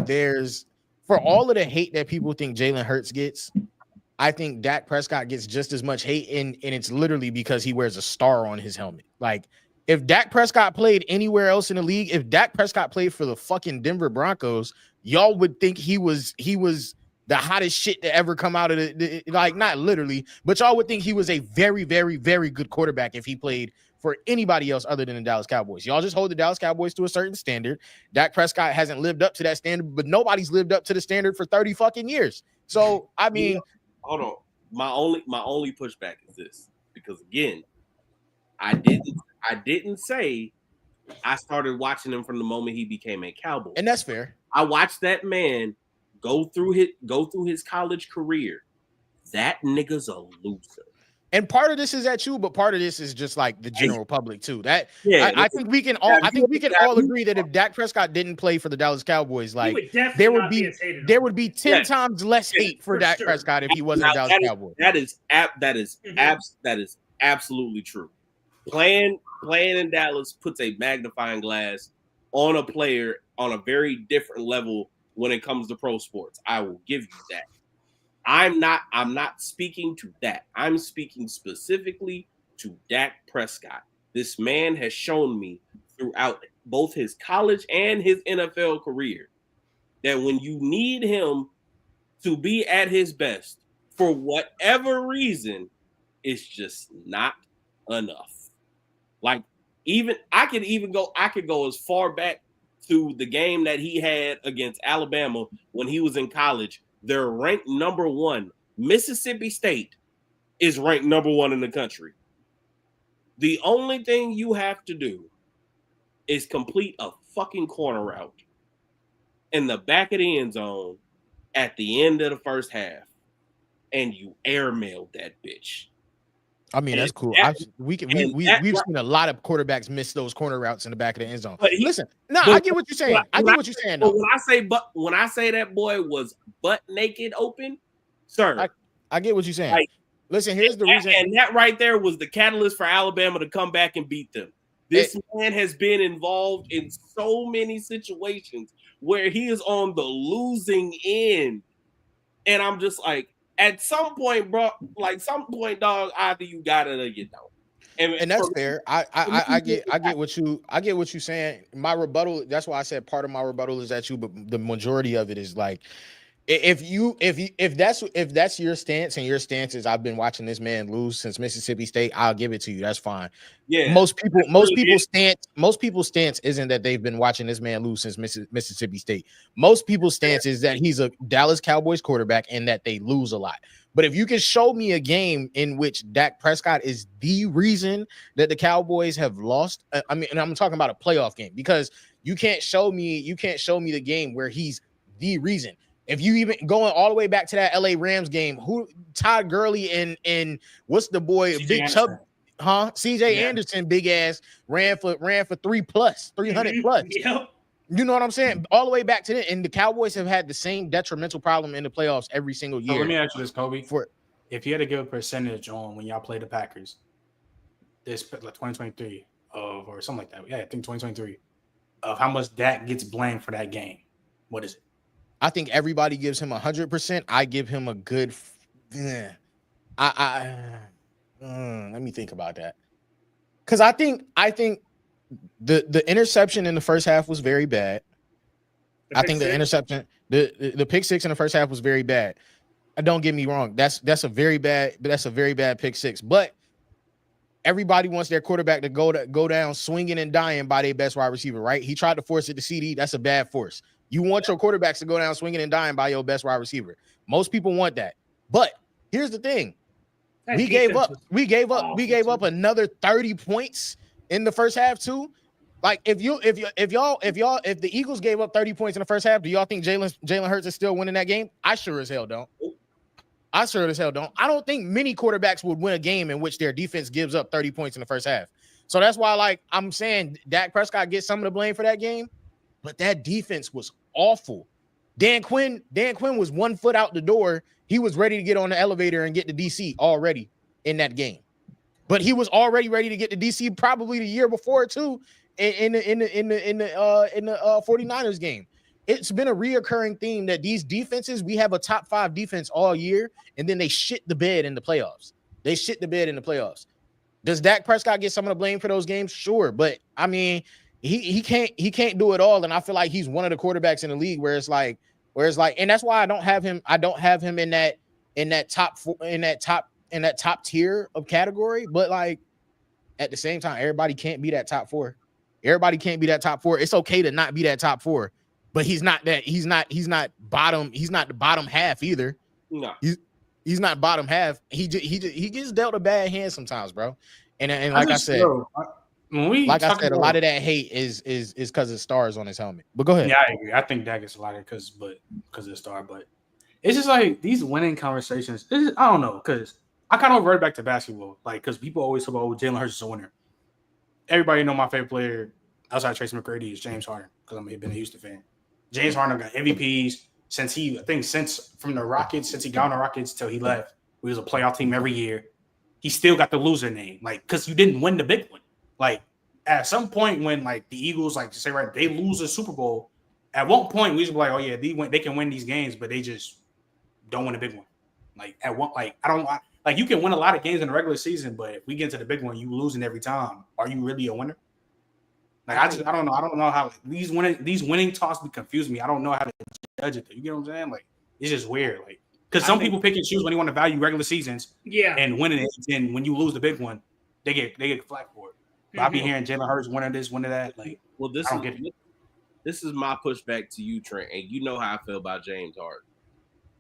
there's, for all of the hate that people think Jalen Hurts gets, I think Dak Prescott gets just as much hate, and it's literally because he wears a star on his helmet. Like, if Dak Prescott played anywhere else in the league, if Dak Prescott played for the fucking Denver Broncos, y'all would think he was the hottest shit to ever come out of the like, not literally, but y'all would think he was a very, very, very good quarterback if he played for anybody else other than the Dallas Cowboys. Y'all just hold the Dallas Cowboys to a certain standard. Dak Prescott hasn't lived up to that standard, but nobody's lived up to the standard for 30 fucking years. So, I mean, hold on. My only pushback is this, because again, I didn't say I started watching him from the moment he became a Cowboy. And that's fair. I watched that man go through his college career. That nigga's a loser. And part of this is at you, but part of this is just like the general public too. That I think we can all agree that if Dak Prescott didn't play for the Dallas Cowboys, like there would be 10 times less hate for Dak Prescott if he wasn't a Dallas Cowboy. That is absolutely true. Playing in Dallas puts a magnifying glass on a player on a very different level when it comes to pro sports. I will give you that. I'm not speaking to that. I'm speaking specifically to Dak Prescott. This man has shown me throughout both his college and his NFL career that when you need him to be at his best, for whatever reason, it's just not enough. Like, I could go as far back to the game that he had against Alabama when he was in college. They're ranked number 1. Mississippi State is ranked number 1 in the country. The only thing you have to do is complete a fucking corner route in the back of the end zone at the end of the first half, and you airmailed that bitch. I mean, that's cool. We've seen a lot of quarterbacks miss those corner routes in the back of the end zone. I get what you're saying. I get what you're saying. Though. When I say that boy was butt naked open, sir, I get what you're saying. Like, listen, here's the reason, and that right there was the catalyst for Alabama to come back and beat them. This man has been involved in so many situations where he is on the losing end, and I'm just like, at some point, bro, dog, either you got it or you don't. And that's fair. I get what you're saying. My rebuttal, that's why I said part of my rebuttal is at you, but the majority of it is like, if that's your stance, and your stance is I've been watching this man lose since Mississippi State, I'll give it to you. That's fine. Yeah. Most people's stance isn't that they've been watching this man lose since Mississippi State. Most people's stance is that he's a Dallas Cowboys quarterback and that they lose a lot. But if you can show me a game in which Dak Prescott is the reason that the Cowboys have lost, I mean, and I'm talking about a playoff game, because you can't show me the game where he's the reason. If you even going all the way back to that LA Rams game, who Todd Gurley and what's the boy CJ Big Anderson. Chubb, CJ Anderson, big ass ran for 300 plus. Yep. You know what I'm saying? All the way back to that, and the Cowboys have had the same detrimental problem in the playoffs every single year. So let me ask you this, Kobe. If you had to give a percentage on when y'all played the Packers, this like 2023 or something like that, yeah, I think 2023, of how much Dak gets blamed for that game, what is it? I think everybody gives him 100%. I give him a good. Let me think about that, because I think the interception in the first half was very bad. I think the interception, the pick six in the first half was very bad. Don't get me wrong. That's a very bad pick six. But everybody wants their quarterback to go down swinging and dying by their best wide receiver, right? He tried to force it to CD. That's a bad force. You want your quarterbacks to go down swinging and dying by your best wide receiver. Most people want that. But here's the thing. We gave up another 30 points in the first half too. Like if the Eagles gave up 30 points in the first half, do y'all think Jalen Hurts is still winning that game? I sure as hell don't. I don't think many quarterbacks would win a game in which their defense gives up 30 points in the first half. So that's why, like, I'm saying Dak Prescott gets some of the blame for that game, but that defense was awful. Dan Quinn was 1 foot out the door. He was ready to get on the elevator and get to DC already in that game. But he was already ready to get to DC probably the year before too in the 49ers game. it's been a reoccurring theme that these defenses, we have a top 5 defense all year, and then they shit the bed in the playoffs. Does Dak Prescott get some of the blame for those games? Sure, but I mean, he can't do it all, and I feel like he's one of the quarterbacks in the league where it's like, and that's why I don't have him in that top tier of category. But like at the same time, everybody can't be that top 4. It's okay to not be that top 4, but he's not the bottom half either. No. He's not bottom half. He gets dealt a bad hand sometimes, bro. And like I said, a lot of that hate is because of stars on his helmet. But go ahead. Yeah, I agree. I think Dak gets a lot of because of the star. But it's just like these winning conversations. I don't know, because I kind of revert back to basketball, like because people always talk about Jalen Hurts is a winner. Everybody know my favorite player outside Tracy McGrady is James Harden because I've been a Houston fan. James Harden got MVPs since he from the Rockets, since he got on the Rockets till he left. We was a playoff team every year. He still got the loser name, like because you didn't win the big one. Like at some point when like the Eagles, like say right, they lose a Super Bowl. At one point we just be like, oh yeah, they can win these games, but they just don't win a big one. Like at one, like I don't like you can win a lot of games in the regular season, but if we get to the big one, you losing every time. Are you really a winner? Like I don't know. I don't know how these winning talks be confuse me. I don't know how to judge it. You get what I'm saying? Like it's just weird. Like because some people pick and choose when they want to value regular seasons. Yeah. And winning it, and when you lose the big one, they get flack for it. But I be hearing Jalen Hurts winning this, winning that. Like, well, this is my pushback to you, Trent, and you know how I feel about James Harden.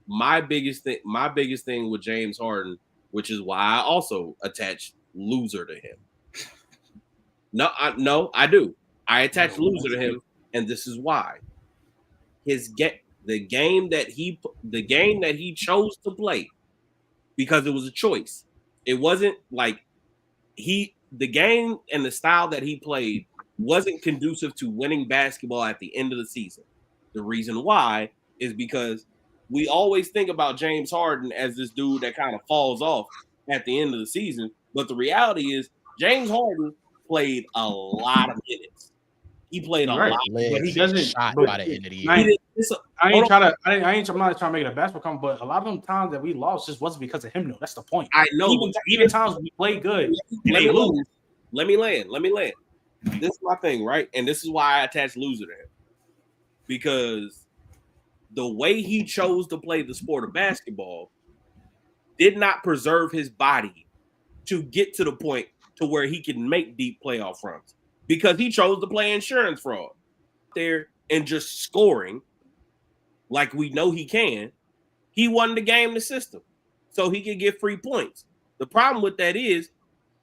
My biggest thing with James Harden, which is why I also attach loser to him. No, I do. I attach loser to him, and this is why. The game that he chose to play, because it was a choice. It wasn't like the game and the style that he played wasn't conducive to winning basketball at the end of the season. The reason why is because we always think about James Harden as this dude that kind of falls off at the end of the season, but the reality is James Harden played a lot of minutes. He played a lot, but he doesn't shot by the end of the year. I'm not trying to make it a basketball comment, but a lot of them times that we lost just wasn't because of him, though. That's the point. I know. Even times we play good and they lose. Let me land. This is my thing, right? And this is why I attach loser to him. Because the way he chose to play the sport of basketball did not preserve his body to get to the point to where he can make deep playoff runs. Because he chose to play insurance fraud there and just scoring like we know he can. He won the game the system so he could get free points. The problem with that is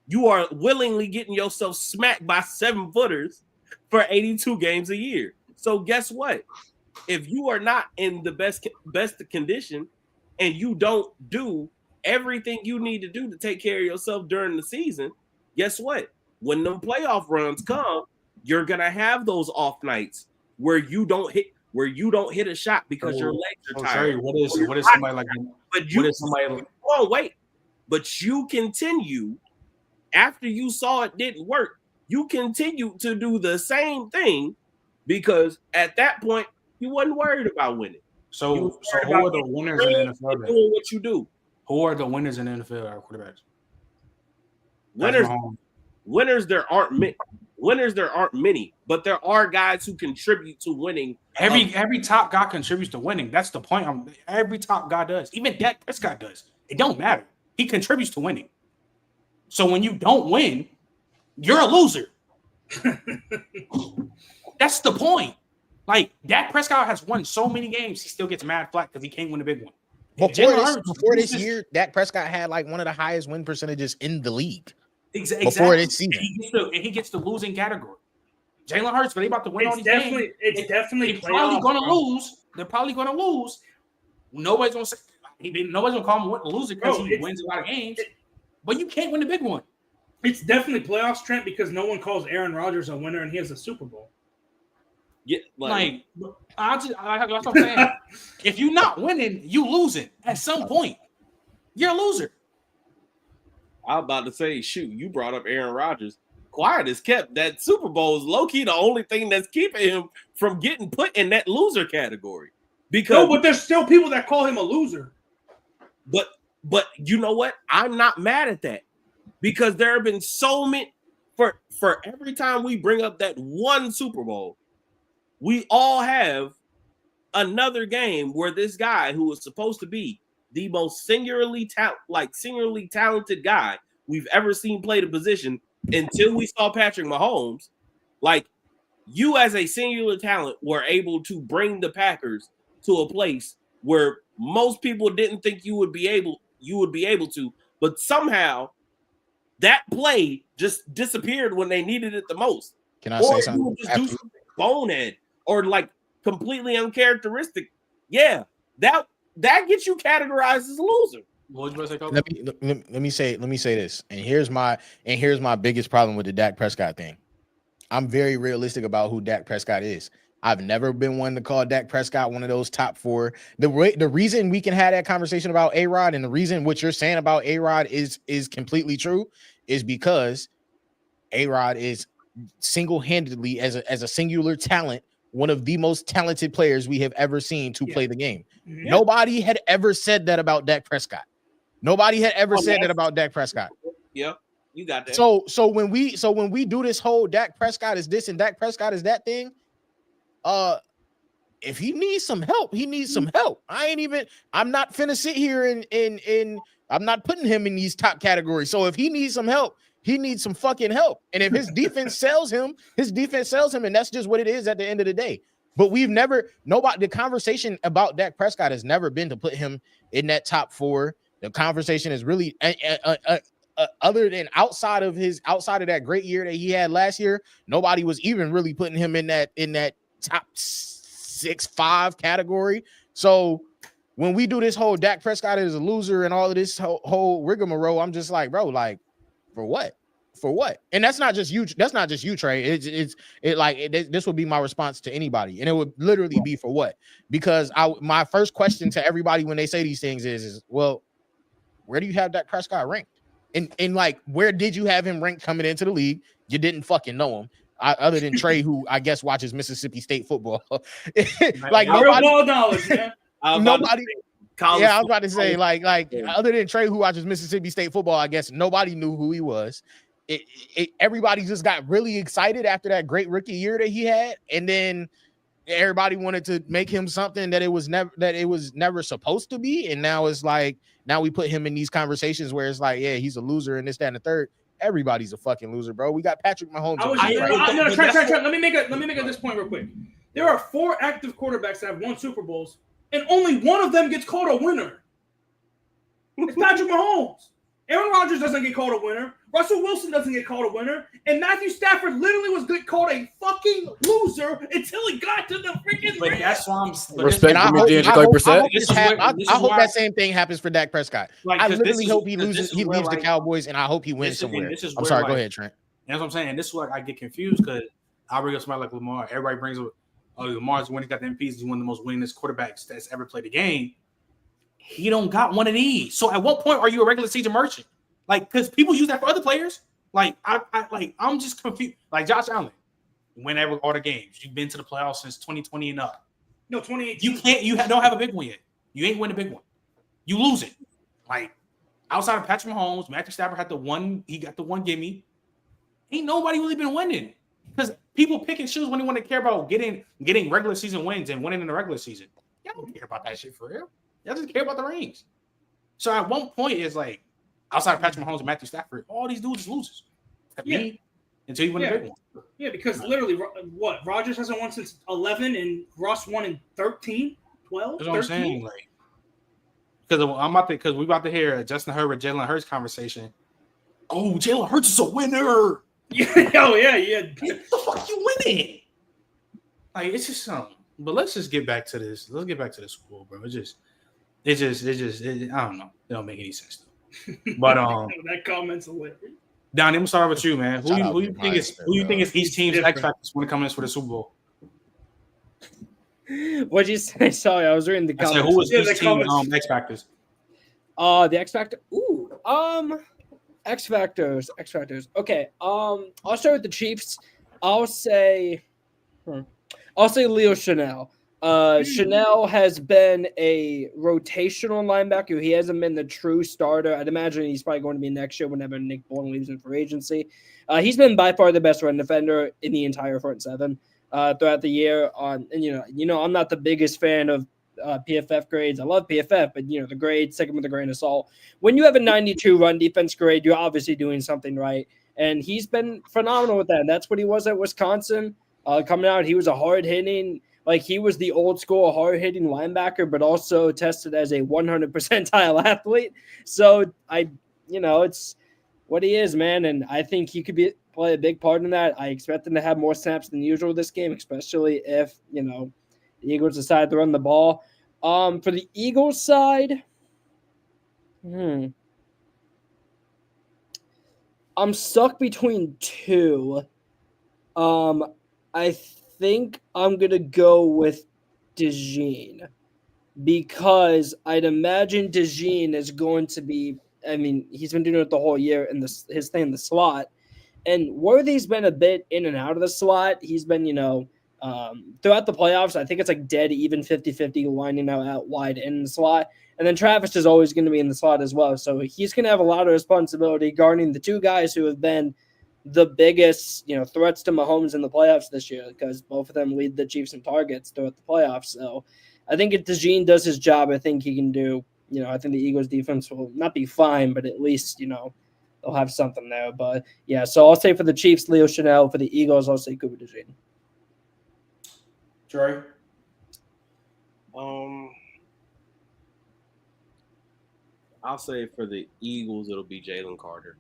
you are willingly getting yourself smacked by 7-footers for 82 games a year. So guess what? If you are not in the best condition and you don't do everything you need to do to take care of yourself during the season, guess what? When them playoff runs come, you're gonna have those off nights where you don't hit a shot because your legs are tired. Sorry, what is somebody like? But you continue after you saw it didn't work. You continue to do the same thing because at that point you wasn't worried about winning. So who are the winners in the NFL? Doing what you do. Who are the winners in the NFL? Our quarterbacks. Winners, there aren't many, but there are guys who contribute to winning. Every top guy contributes to winning. That's the point. Every top guy does. Even Dak Prescott does. It don't matter. He contributes to winning. So when you don't win, you're a loser. That's the point. Like Dak Prescott has won so many games, he still gets mad flack because he can't win a big one. Before this year, Dak Prescott had like one of the highest win percentages in the league. Exactly. Before this season, he gets the losing category. Jalen Hurts, but they about to win all these games. It's definitely they're probably going to lose. They're probably going to lose. Nobody's going to say nobody's going to call him a loser because he wins a lot of games. But you can't win the big one. It's definitely playoffs, Trent, because no one calls Aaron Rodgers a winner and he has a Super Bowl. Yeah, that's what I'm saying. If you're not winning, you losing at some point. You're a loser. I was about to say, shoot, you brought up Aaron Rodgers. quiet as kept. That Super Bowl is low key the only thing that's keeping him from getting put in that loser category. Because but there's still people that call him a loser. But you know what? I'm not mad at that because there have been so many for every time we bring up that one Super Bowl, we all have another game where this guy who was supposed to be the most singularly talented guy we've ever seen play the position until we saw Patrick Mahomes. Like, you as a singular talent were able to bring the Packers to a place where most people didn't think you would be able to, but somehow that play just disappeared when they needed it the most. Can I say something? You would just do something bonehead or like completely uncharacteristic. Yeah, that gets you categorized as a loser. Let me say this, and here's my biggest problem with the Dak Prescott thing. I'm very realistic about who Dak Prescott is. I've never been one to call Dak Prescott one of those top four. The reason we can have that conversation about A-Rod and the reason what you're saying about A-Rod is completely true is because A-Rod is single-handedly as a singular talent, one of the most talented players we have ever seen to play the game. Yeah. Nobody had ever said that about Dak Prescott. Nobody had ever said that about Dak Prescott. Yep, you got that. So when we do this whole Dak Prescott is this and Dak Prescott is that thing, if he needs some help, he needs some help. I'm not finna sit here and I'm not putting him in these top categories. So if he needs some help, he needs some fucking help. And if his defense sells him, and that's just what it is at the end of the day. But the conversation about Dak Prescott has never been to put him in that top four. The conversation is really other than outside of that great year that he had last year, nobody was even really putting him in that top 6-5 category. So when we do this whole Dak Prescott is a loser and all of this whole rigmarole, I'm just like, bro, like, for what? And that's not just you. That's not just you, Trey. This would be my response to anybody, and it would literally be for what? Because my first question to everybody when they say these things is well, where do you have Dak Prescott ranked? And like, where did you have him ranked coming into the league? You didn't fucking know him. Other than Trey, who I guess watches Mississippi State football. Like nobody, real knowledge, man. Nobody. Yeah, I was about to say, like other than Trey, who watches Mississippi State football, I guess nobody knew who he was. Everybody just got really excited after that great rookie year that he had, and then everybody wanted to make him something that it was never supposed to be. And now it's like, now we put him in these conversations where it's like, yeah, he's a loser and this, that, and the third. Everybody's a fucking loser, bro. We got Patrick Mahomes. Let me make this point real quick. There are 4 active quarterbacks that have won Super Bowls, and only one of them gets called a winner. It's Patrick Mahomes. Aaron Rodgers doesn't get called a winner. Russell Wilson doesn't get called a winner. And Matthew Stafford literally was called a fucking loser until he got to the freaking But that's why I'm respect for me, Dak Prescott. I hope that same thing happens for Dak Prescott. I literally hope he loses. He leaves the Cowboys, and I hope he wins somewhere. I'm sorry. Go ahead, Trent. That's what I'm saying. And this is where I get confused because I bring up somebody like Lamar. Everybody brings up, Lamar's winning, got the MVPs. He's one of the most winningest quarterbacks that's ever played the game. He don't got one of these. So at what point are you a regular season merchant? Like, because people use that for other players. Like, I'm just confused. Like Josh Allen, win all the games. You've been to the playoffs since 2020 and up. No, 2018. Don't have a big one yet. You ain't win a big one. You lose it. Like, outside of Patrick Mahomes, Matthew Stafford had the one. He got the one gimme. Ain't nobody really been winning because people pick and choose when they want to care about getting regular season wins and winning in the regular season. Y'all don't care about that shit for real. Y'all just care about the rings. So at one point, it's like, outside of Patrick Mahomes and Matthew Stafford, all these dudes is losers. Until you win a big one. Yeah, because literally, what? Rodgers hasn't won since 11, and Russ won in 13, 12, That's what 13? I'm saying. Like, because we about to hear Justin Herbert, Jalen Hurts conversation. Oh, Jalen Hurts is a winner. Yeah. What the fuck you winning? Like, it's just something. But let's just get back to this. Let's get back to the Super Bowl, bro. I don't know. It don't make any sense though. But that comment's hilarious. Don, I'm gonna start with you, man. Who you think is each team's X factors when it comes for the Super Bowl? What'd you say? Sorry, I was reading the comments. I said, who was each team's X factors? The X factor. Ooh, X factors. Okay. I'll start with the Chiefs. I'll say Leo Chanel. Chanel has been a rotational linebacker. He hasn't been the true starter. I'd imagine he's probably going to be next year whenever Nick Bourne leaves in for agency. He's been by far the best run defender in the entire front seven throughout the year. And I'm not the biggest fan of PFF grades. I love PFF, but the grades, take them with a grain of salt. When you have a 92 run defense grade, you're obviously doing something right. And he's been phenomenal with that. And that's what he was at Wisconsin. Coming out, he was a hard-hitting, he was the old-school hard-hitting linebacker, but also tested as a 100 percentile athlete. So, it's what he is, man. And I think he could play a big part in that. I expect him to have more snaps than usual this game, especially if, the Eagles decide to run the ball. For the Eagles side, I'm stuck between two. I think I'm going to go with DeJean because I'd imagine DeJean is going to be, he's been doing it the whole year in his thing in the slot. And Worthy's been a bit in and out of the slot. He's been, throughout the playoffs, I think it's dead even 50-50 lining out wide in the slot. And then Travis is always going to be in the slot as well. So he's going to have a lot of responsibility guarding the two guys who have been the biggest, threats to Mahomes in the playoffs this year because both of them lead the Chiefs in targets throughout the playoffs. So I think if DeJean does his job, I think he can do, I think the Eagles defense will not be fine, but at least, they'll have something there. But yeah, so I'll say for the Chiefs, Leo Chanel. For the Eagles, I'll say Cooper DeJean. Trey? I'll say for the Eagles, it'll be Jalen Carter.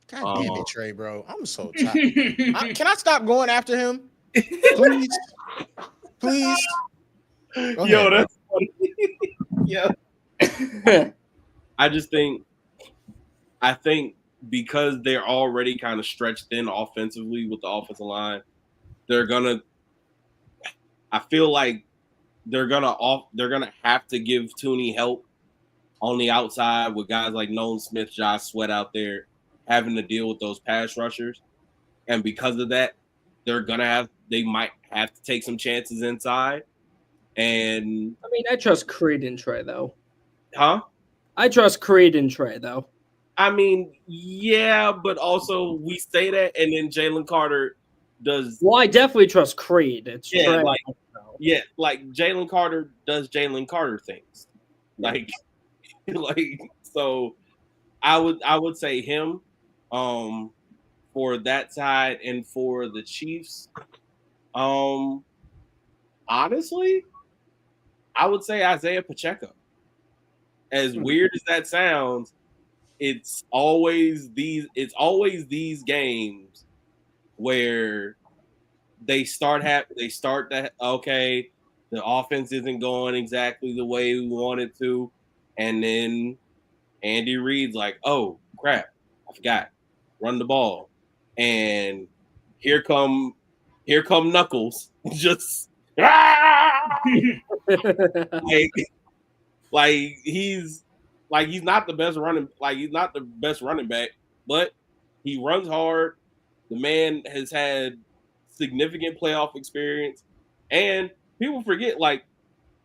God damn it, Trey, bro. I'm so tired. Can I stop going after him? Please. Please. Yo, that's funny. Yeah. I think because they're already kind of stretched thin offensively with the offensive line, I feel like they're gonna have to give Tooney help on the outside with guys like Nolan Smith, Josh Sweat out there having to deal with those pass rushers. And because of that, they might have to take some chances inside. And I trust Creed and Trey though. Huh? I trust Creed and Trey though. Yeah, but also we say that, and then Jalen Carter does. Well, I definitely trust Creed. It's yeah, Trey. like Jalen Carter does Jalen Carter things, so. I would say him, for that side, and for the Chiefs, honestly, I would say Isaiah Pacheco. As weird as that sounds, it's always these games where they start that okay, the offense isn't going exactly the way we want it to, and then Andy Reid's like, oh crap, I forgot, run the ball, and here come Knuckles, just he's not the best running back, but he runs hard. The man has had significant playoff experience, and people forget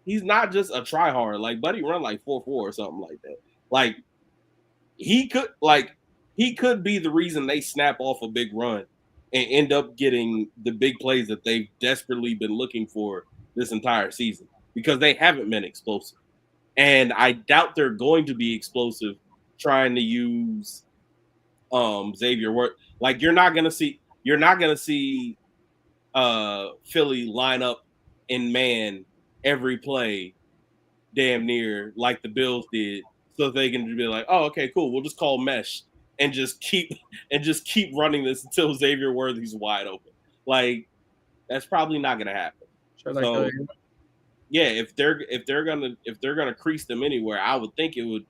he's not just a try hard. Buddy run 4.4 or something like that. He could be the reason they snap off a big run and end up getting the big plays that they've desperately been looking for this entire season, because they haven't been explosive. And I doubt they're going to be explosive trying to use Xavier Worth. You're not gonna see Philly line up in man every play damn near like the Bills did, so they can be like, oh, okay, cool, we'll just call mesh and just keep running this until Xavier Worthy's wide open. That's probably not gonna happen. So, yeah, if they're gonna crease them anywhere, I would think you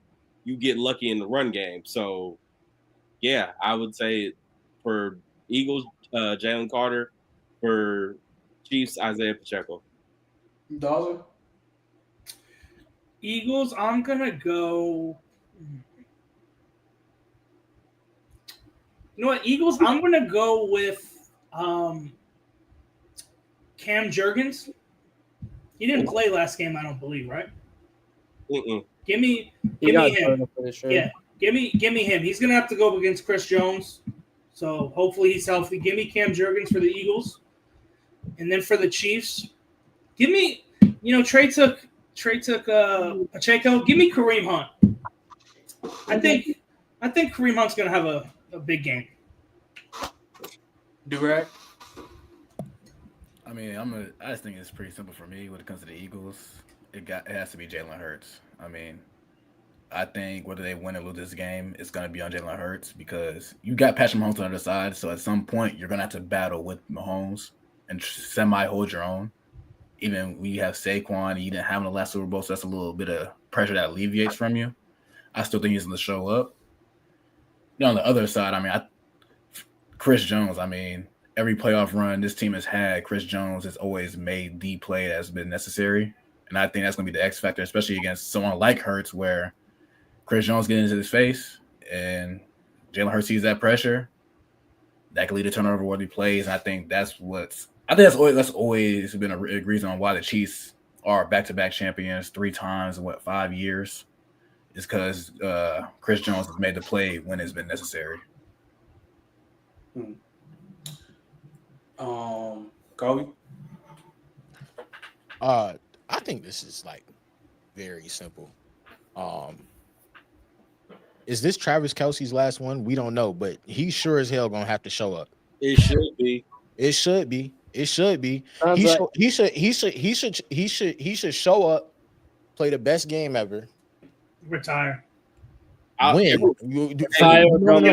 get lucky in the run game. So yeah, I would say for Eagles, Jalen Carter; for Chiefs, Isaiah Pacheco. Dollar? Eagles, I'm gonna go. You know what, Eagles? I'm gonna go with Cam Jurgens. He didn't play last game, I don't believe, right? Give me him. Sure. Yeah, give me him. He's gonna have to go up against Chris Jones, so hopefully he's healthy. Give me Cam Jurgens for the Eagles, and then for the Chiefs, give me. Trey took Pacheco. Give me Kareem Hunt. I think Kareem Hunt's gonna have a big game. Durag. I mean, I just think it's pretty simple for me when it comes to the Eagles. It has to be Jalen Hurts. I mean, I think whether they win or lose this game, it's going to be on Jalen Hurts because you got Patrick Mahomes on the other side. So at some point, you're going to have to battle with Mahomes and semi-hold your own. Even when you have Saquon, you didn't have him in the last Super Bowl, so that's a little bit of pressure that alleviates from you. I still think he's going to show up. On the other side, I mean, Chris Jones, I mean, every playoff run this team has had, Chris Jones has always made the play that's been necessary. And I think that's going to be the X factor, especially against someone like Hurts, where Chris Jones gets into his face and Jalen Hurts sees that pressure. That could lead to turnover where he plays. And I think that's always been a reason on why the Chiefs are back-to-back champions 3 times in 5 years. Is because Chris Jones has made the play when it's been necessary. Kobe. I think this is like very simple. Is this Travis Kelce's last one? We don't know, but he sure as hell gonna have to show up. It should be. It should be. It should be. He should show up, play the best game ever. Retire. Win. You gotta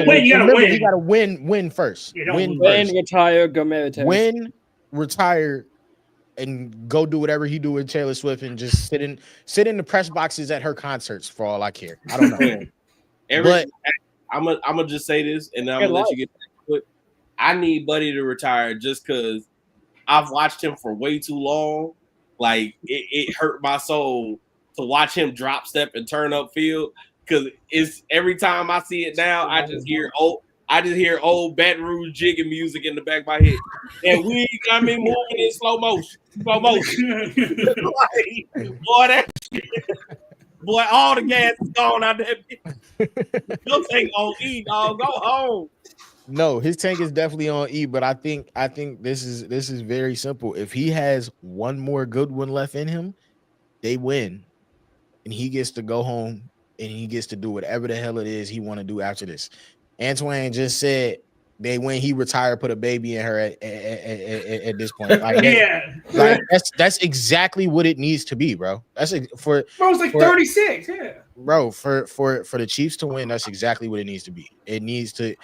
win. You gotta win first. Win, retire, go meditate. Win, retire, and go do whatever he do with Taylor Swift and just sit in the press boxes at her concerts for all I care. I don't know. I'm gonna just say this, and then I'm gonna let you get back to it. I need Buddy to retire just because I've watched him for way too long. Like it hurt my soul to watch him drop step and turn up field because it's every time I see it now, I just hear old Baton Rouge jigging music in the back of my head, and we got me moving in slow motion. Like, boy, that shit. Boy, all the gas is gone out there. Your tank on E, dog. Go home. No, his tank is definitely on E, but I think this is very simple. If he has one more good one left in him, they win. And he gets to go home and he gets to do whatever the hell it is he want to do after this. Antoine just said they when he retired, put a baby in her at this point. Like, like that's exactly what it needs to be, bro. That's for bro. It's like 36, yeah. Bro, for the Chiefs to win, that's exactly what it needs to be. It needs to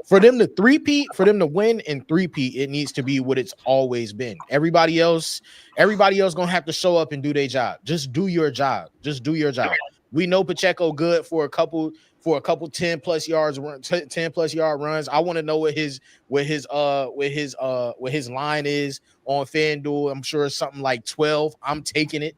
for them to three-peat, for them to win and three-peat, it needs to be what it's always been. Everybody else gonna have to show up and do their job. Just do your job. Just do your job. We know Pacheco good for a couple 10+ yard runs. I want to know what his line is on FanDuel. I'm sure it's something like 12. I'm taking it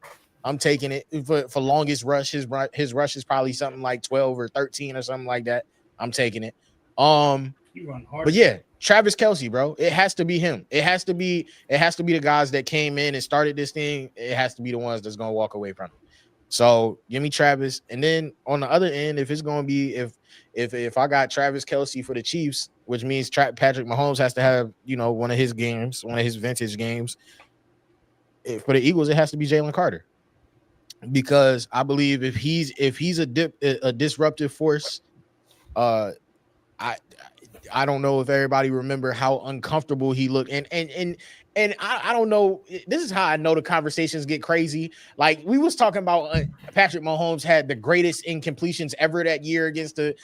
for longest rush. His rush is probably something like 12 or 13 or something like that. I'm taking it. You run hard. But yeah, Travis Kelce, bro. It has to be him. It has to be the guys that came in and started this thing. It has to be the ones that's gonna walk away from it. So give me Travis, and then on the other end, if it's gonna be if I got Travis Kelce for the Chiefs, which means Patrick Mahomes has to have one of his vintage games. For the Eagles, it has to be Jalen Carter, because I believe if he's a disruptive force, I don't know if everybody remember how uncomfortable he looked, and I don't know. This is how I know the conversations get crazy. Like we was talking about, Patrick Mahomes had the greatest incompletions ever that year against the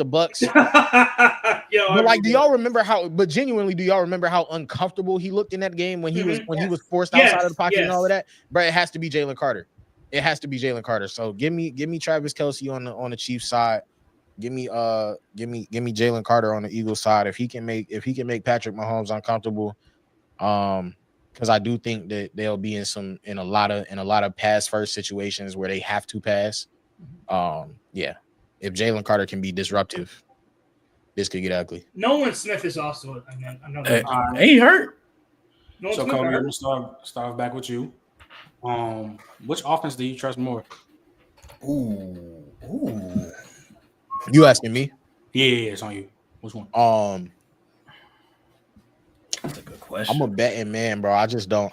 Bucks. But like, do y'all remember how? But genuinely, do y'all remember how uncomfortable he looked in that game when he was forced outside of the pocket and all of that? But it has to be Jalen Carter. It has to be Jalen Carter. So give me Travis Kelce on the Chiefs side. Give me Jalen Carter on the Eagles side. If he can make Patrick Mahomes uncomfortable, because I do think that they'll be in a lot of pass first situations where they have to pass. Yeah, if Jalen Carter can be disruptive, this could get ugly. Nolan Smith is also another. Ain't he hurt? Nolan So, Smith Kobe, hurt. I'm gonna start back with you. Which offense do you trust more? Ooh. You asking me? Yeah, it's on you. Which one? That's a good question. I'm a betting man, bro. I just don't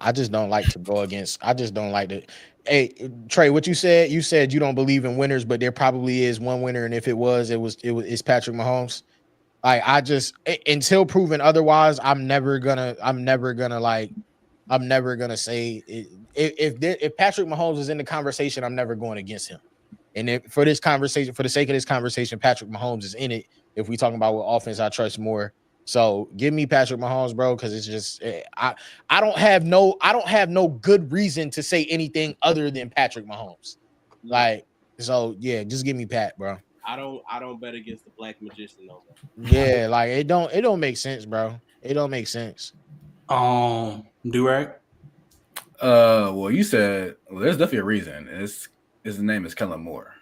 like to go against. I just don't like to. Hey, Trey, what you said? You said you don't believe in winners, but there probably is one winner, and if it's Patrick Mahomes. Like I just until proven otherwise, I'm never gonna say if Patrick Mahomes is in the conversation, I'm never going against him. And if for the sake of this conversation, Patrick Mahomes is in it. If we talking about what offense I trust more. So give me Patrick Mahomes, bro, because it's just I don't have no good reason to say anything other than Patrick Mahomes. Like, so yeah, just give me Pat, bro. I don't bet against the black magician no more. Yeah, like it don't make sense, bro. It don't make sense. Do-rag? Well, you said there's definitely a reason. His name is Kellen Moore.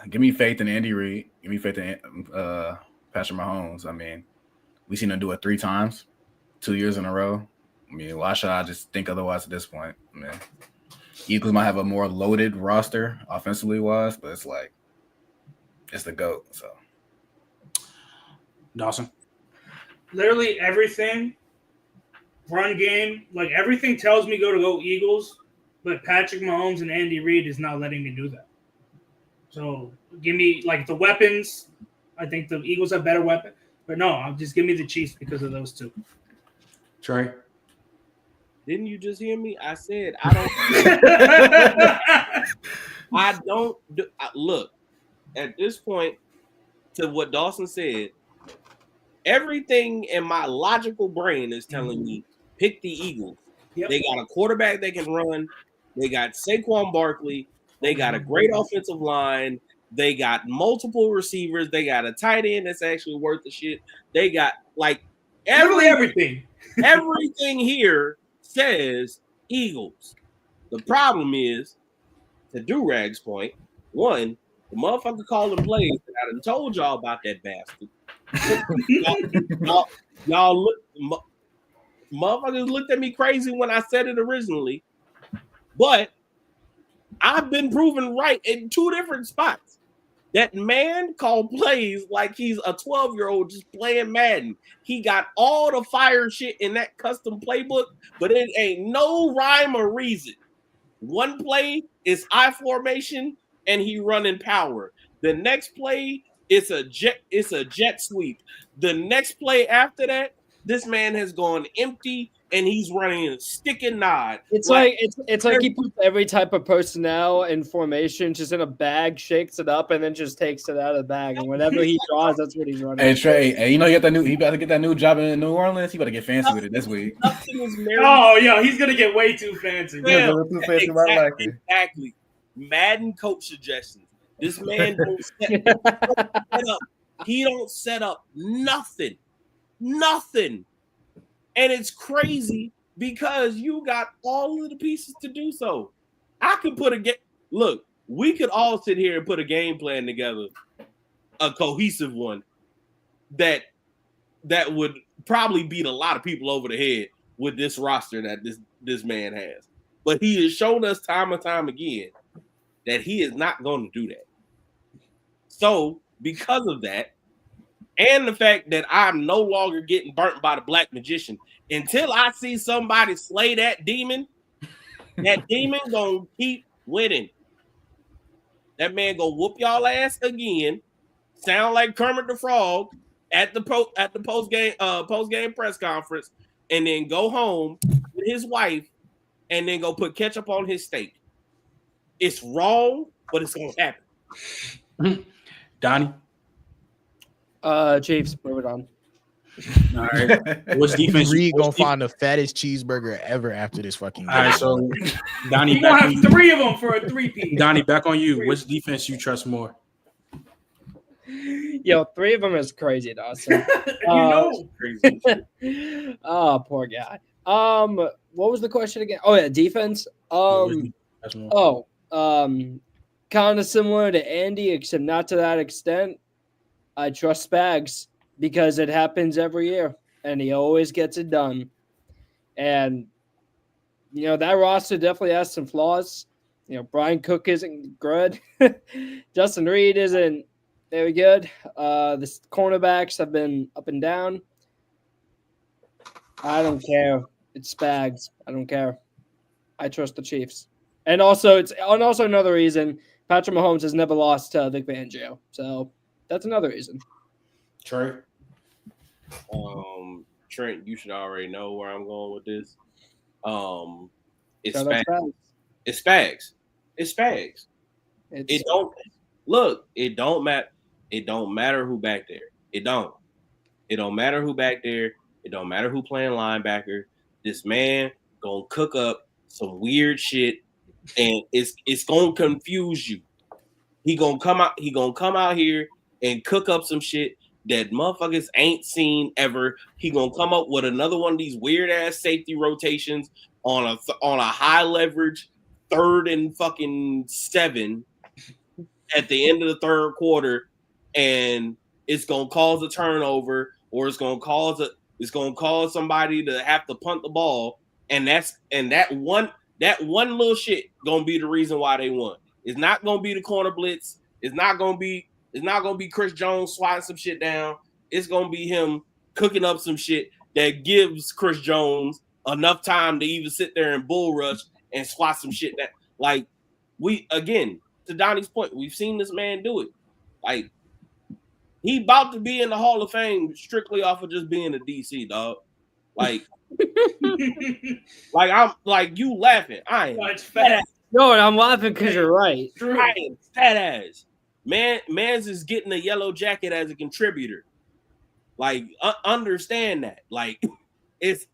Give me faith in Andy Reid. Give me faith in Patrick Mahomes. I mean, we've seen him do it 3 times, 2 years in a row. I mean, why should I just think otherwise at this point? I mean, Eagles might have a more loaded roster offensively wise, but it's like it's the GOAT. So, Dawson, literally everything, run game, like everything tells me go Eagles, but Patrick Mahomes and Andy Reid is not letting me do that. So give me like the weapons. I think the Eagles have better weapons, but no, I'll just give me the Chiefs because of those two. Trey. Didn't you just hear me? I said I don't. Look, at this point, to what Dawson said, everything in my logical brain is telling me pick the Eagles. Yep. They got a quarterback they can run. They got Saquon Barkley. They got a great offensive line. They got multiple receivers. They got a tight end that's actually worth the shit. They got like everything. Everything here says Eagles. The problem is, to Do-Rag's point, one, the motherfucker calling plays that I done told y'all about that bastard. y'all look, motherfuckers looked at me crazy when I said it originally, but I've been proven right in 2 different spots. That man called plays like he's a 12-year-old just playing Madden. He got all the fire shit in that custom playbook, but it ain't no rhyme or reason. One play is I formation and he running power. The next play it's a jet sweep. The next play after that, this man has gone empty and he's running a stick and nod. It's like he puts every type of personnel and formation just in a bag, shakes it up, and then just takes it out of the bag. And whenever he draws, that's what he's running. Hey Trey, hey, you know he about to get that new job in New Orleans. He about to get fancy with it this week. Oh, yo, he's gonna get way too fancy. Yeah, exactly. Madden coach suggestions. This man don't set up. He don't set up nothing. And it's crazy because you got all of the pieces to do so. I could put look, we could all sit here and put a game plan together, a cohesive one that would probably beat a lot of people over the head with this roster that this man has. But he has shown us time and time again that he is not going to do that. So because of that, and the fact that I'm no longer getting burnt by the black magician, until I see somebody slay that demon gonna keep winning. That man gonna whoop y'all ass again, sound like Kermit the Frog at the post game press conference, and then go home with his wife, and then go put ketchup on his steak. It's wrong, but it's gonna happen. Donnie. Chiefs, move it on. All right. What's defense? Reed gonna find the fattest cheeseburger ever after this fucking game. All right, so Donnie, you gonna have 3 of them for a 3-piece. Donnie, back on you. Which defense you trust more? Yo, 3 of them is crazy, Dawson. Crazy. Oh, poor guy. What was the question again? Oh yeah, defense. Kind of similar to Andy, except not to that extent. I trust Spags. because it happens every year, and he always gets it done. And that roster definitely has some flaws. Brian Cook isn't good. Justin Reed isn't very good. The cornerbacks have been up and down. I don't care. It's Spags. I don't care. I trust the Chiefs. And also another reason, Patrick Mahomes has never lost to Vic Fangio. So that's another reason. Trey? Trent, you should already know where I'm going with this. It's Shout out Spags. It's Spags. It's Spags. It don't matter. It don't matter who back there. It don't matter who back there. It don't matter who playing linebacker. This man gonna cook up some weird shit, and it's gonna confuse you. He gonna come out here and cook up some shit that motherfuckers ain't seen ever. He gonna come up with another one of these weird ass safety rotations on a high leverage 3rd and fucking 7 at the end of the third quarter, and it's gonna cause a turnover, or it's gonna cause somebody to have to punt the ball, and that one little shit gonna be the reason why they won. It's not gonna be the corner blitz. It's not gonna be Chris Jones swatting some shit down. It's gonna be him cooking up some shit that gives Chris Jones enough time to even sit there and bull rush and swat some shit that, like, to Donnie's point, we've seen this man do it. Like, he about to be in the Hall of Fame strictly off of just being a DC, dog. Like, I'm like, you laughing. I am fat ass. No, and I'm laughing because you're right. I am fat ass. Man's is getting a yellow jacket as a contributor. Like, understand that. Like, it's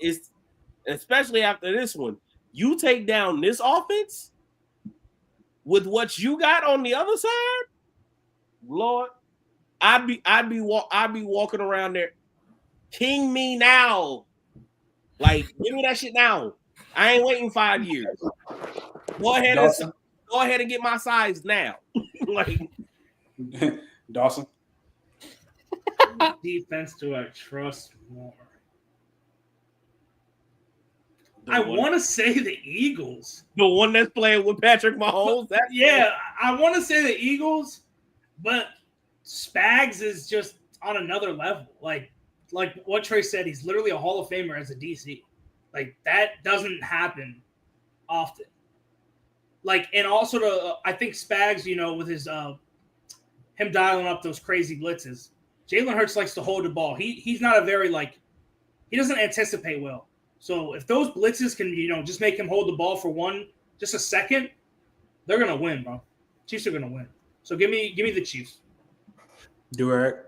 especially after this one. You take down this offense with what you got on the other side, Lord, I'd be walking around there, king me now. Like, give me that shit now. I ain't waiting 5 years. Go ahead and get my size now. Like, Dawson. Defense do I trust more? I want to say the Eagles. The one that's playing with Patrick Mahomes? I want to say the Eagles, but Spags is just on another level. Like what Trey said, he's literally a Hall of Famer as a DC. Like, that doesn't happen often. Like, and also I think Spags, with his him dialing up those crazy blitzes. Jalen Hurts likes to hold the ball. He's not a very, he doesn't anticipate well. So if those blitzes can, just make him hold the ball for just a second, they're gonna win, bro. Chiefs are gonna win. So give me the Chiefs. Durek.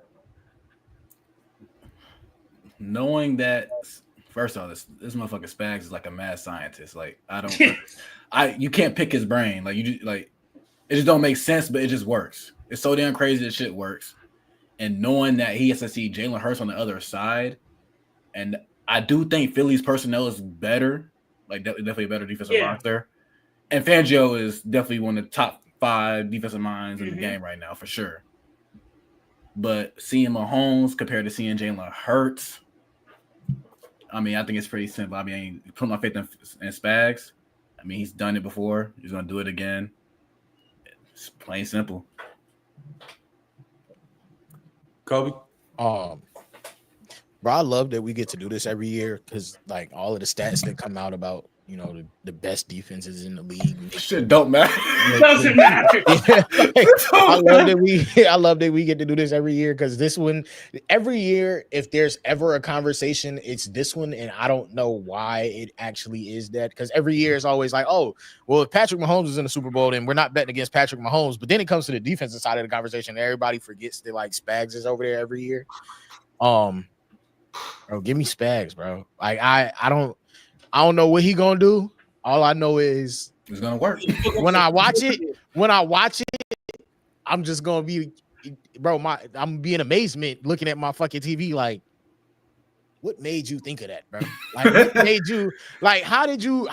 Knowing that, first of all, this motherfucker Spags is like a mad scientist. Like, you can't pick his brain. Like, it just don't make sense, but it just works. It's so damn crazy that shit works. And knowing that he has to see Jalen Hurts on the other side, and I do think Philly's personnel is better, like definitely a better defensive roster. And Fangio is definitely one of the top 5 defensive minds in the game right now, for sure. But seeing Mahomes compared to seeing Jalen Hurts, I mean, I think it's pretty simple. I mean, put my faith in Spags. I mean, he's done it before. He's going to do it again. It's plain simple. Kobe? Bro, I love that we get to do this every year because, like, all of the stats that come out about, the best defenses in the league. Shit don't matter. It doesn't matter. I love that we get to do this every year because this one, every year, if there's ever a conversation, it's this one, and I don't know why it actually is that, because every year it's always like, oh, well, if Patrick Mahomes is in the Super Bowl, then we're not betting against Patrick Mahomes. But then it comes to the defensive side of the conversation, everybody forgets that, like, Spags is over there every year. Bro, give me Spags, bro. Like, I don't know what he gonna do. All I know is it's gonna work. When I watch it, I'm just gonna be, bro. I'm being amazement looking at my fucking TV. Like, what made you think of that, bro? Like, what made you? Like, how did you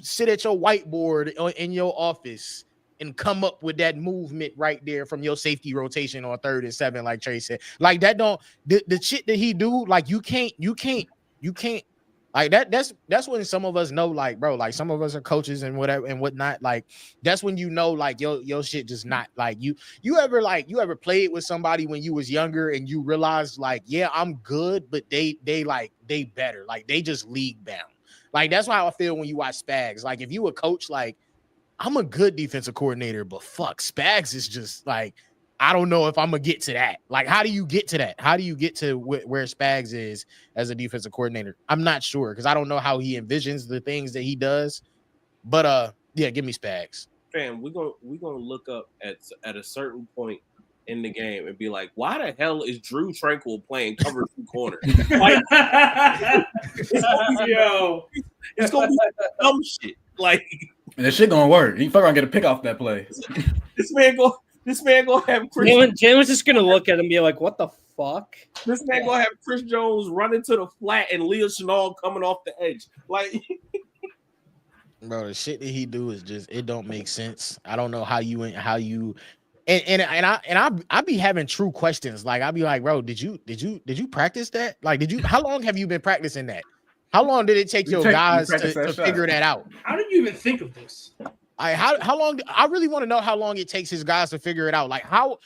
sit at your whiteboard in your office and come up with that movement right there from your safety rotation on 3rd and 7, like Trey said. Like that don't the shit that he do, like you can't like that's when some of us know, like, bro, like some of us are coaches and whatever and whatnot. Like that's when you know, like your shit just not like you ever played with somebody when you was younger and you realized like, yeah, I'm good, but they better, like they just league bound. Like that's how I feel when you watch Spags. Like if you a coach, like I'm a good defensive coordinator, but fuck, Spags is just like, I don't know if I'm gonna get to that. Like, how do you get to that? How do you get to where Spags is as a defensive coordinator? I'm not sure because I don't know how he envisions the things that he does. But yeah, give me Spags. Fam, we're gonna look up at a certain point in the game and be like, why the hell is Drew Tranquil playing cover 2 corner? Like, it's gonna be dumb shit. Like, and this shit gonna work. He fucking gonna get a pick off that play. This man gonna have Chris. Jalen's just gonna look at him and be like, "What the fuck?" This man gonna have Chris Jones running to the flat and Leo Chenal coming off the edge. Like, bro, the shit that he do is just, it don't make sense. I don't know how you and I be having true questions. Like I be like, bro, did you practice that? Like, how long have you been practicing that? How long did it take your guys to figure that out? How did you even think of this? How long? I really want to know how long it takes his guys to figure it out. Like how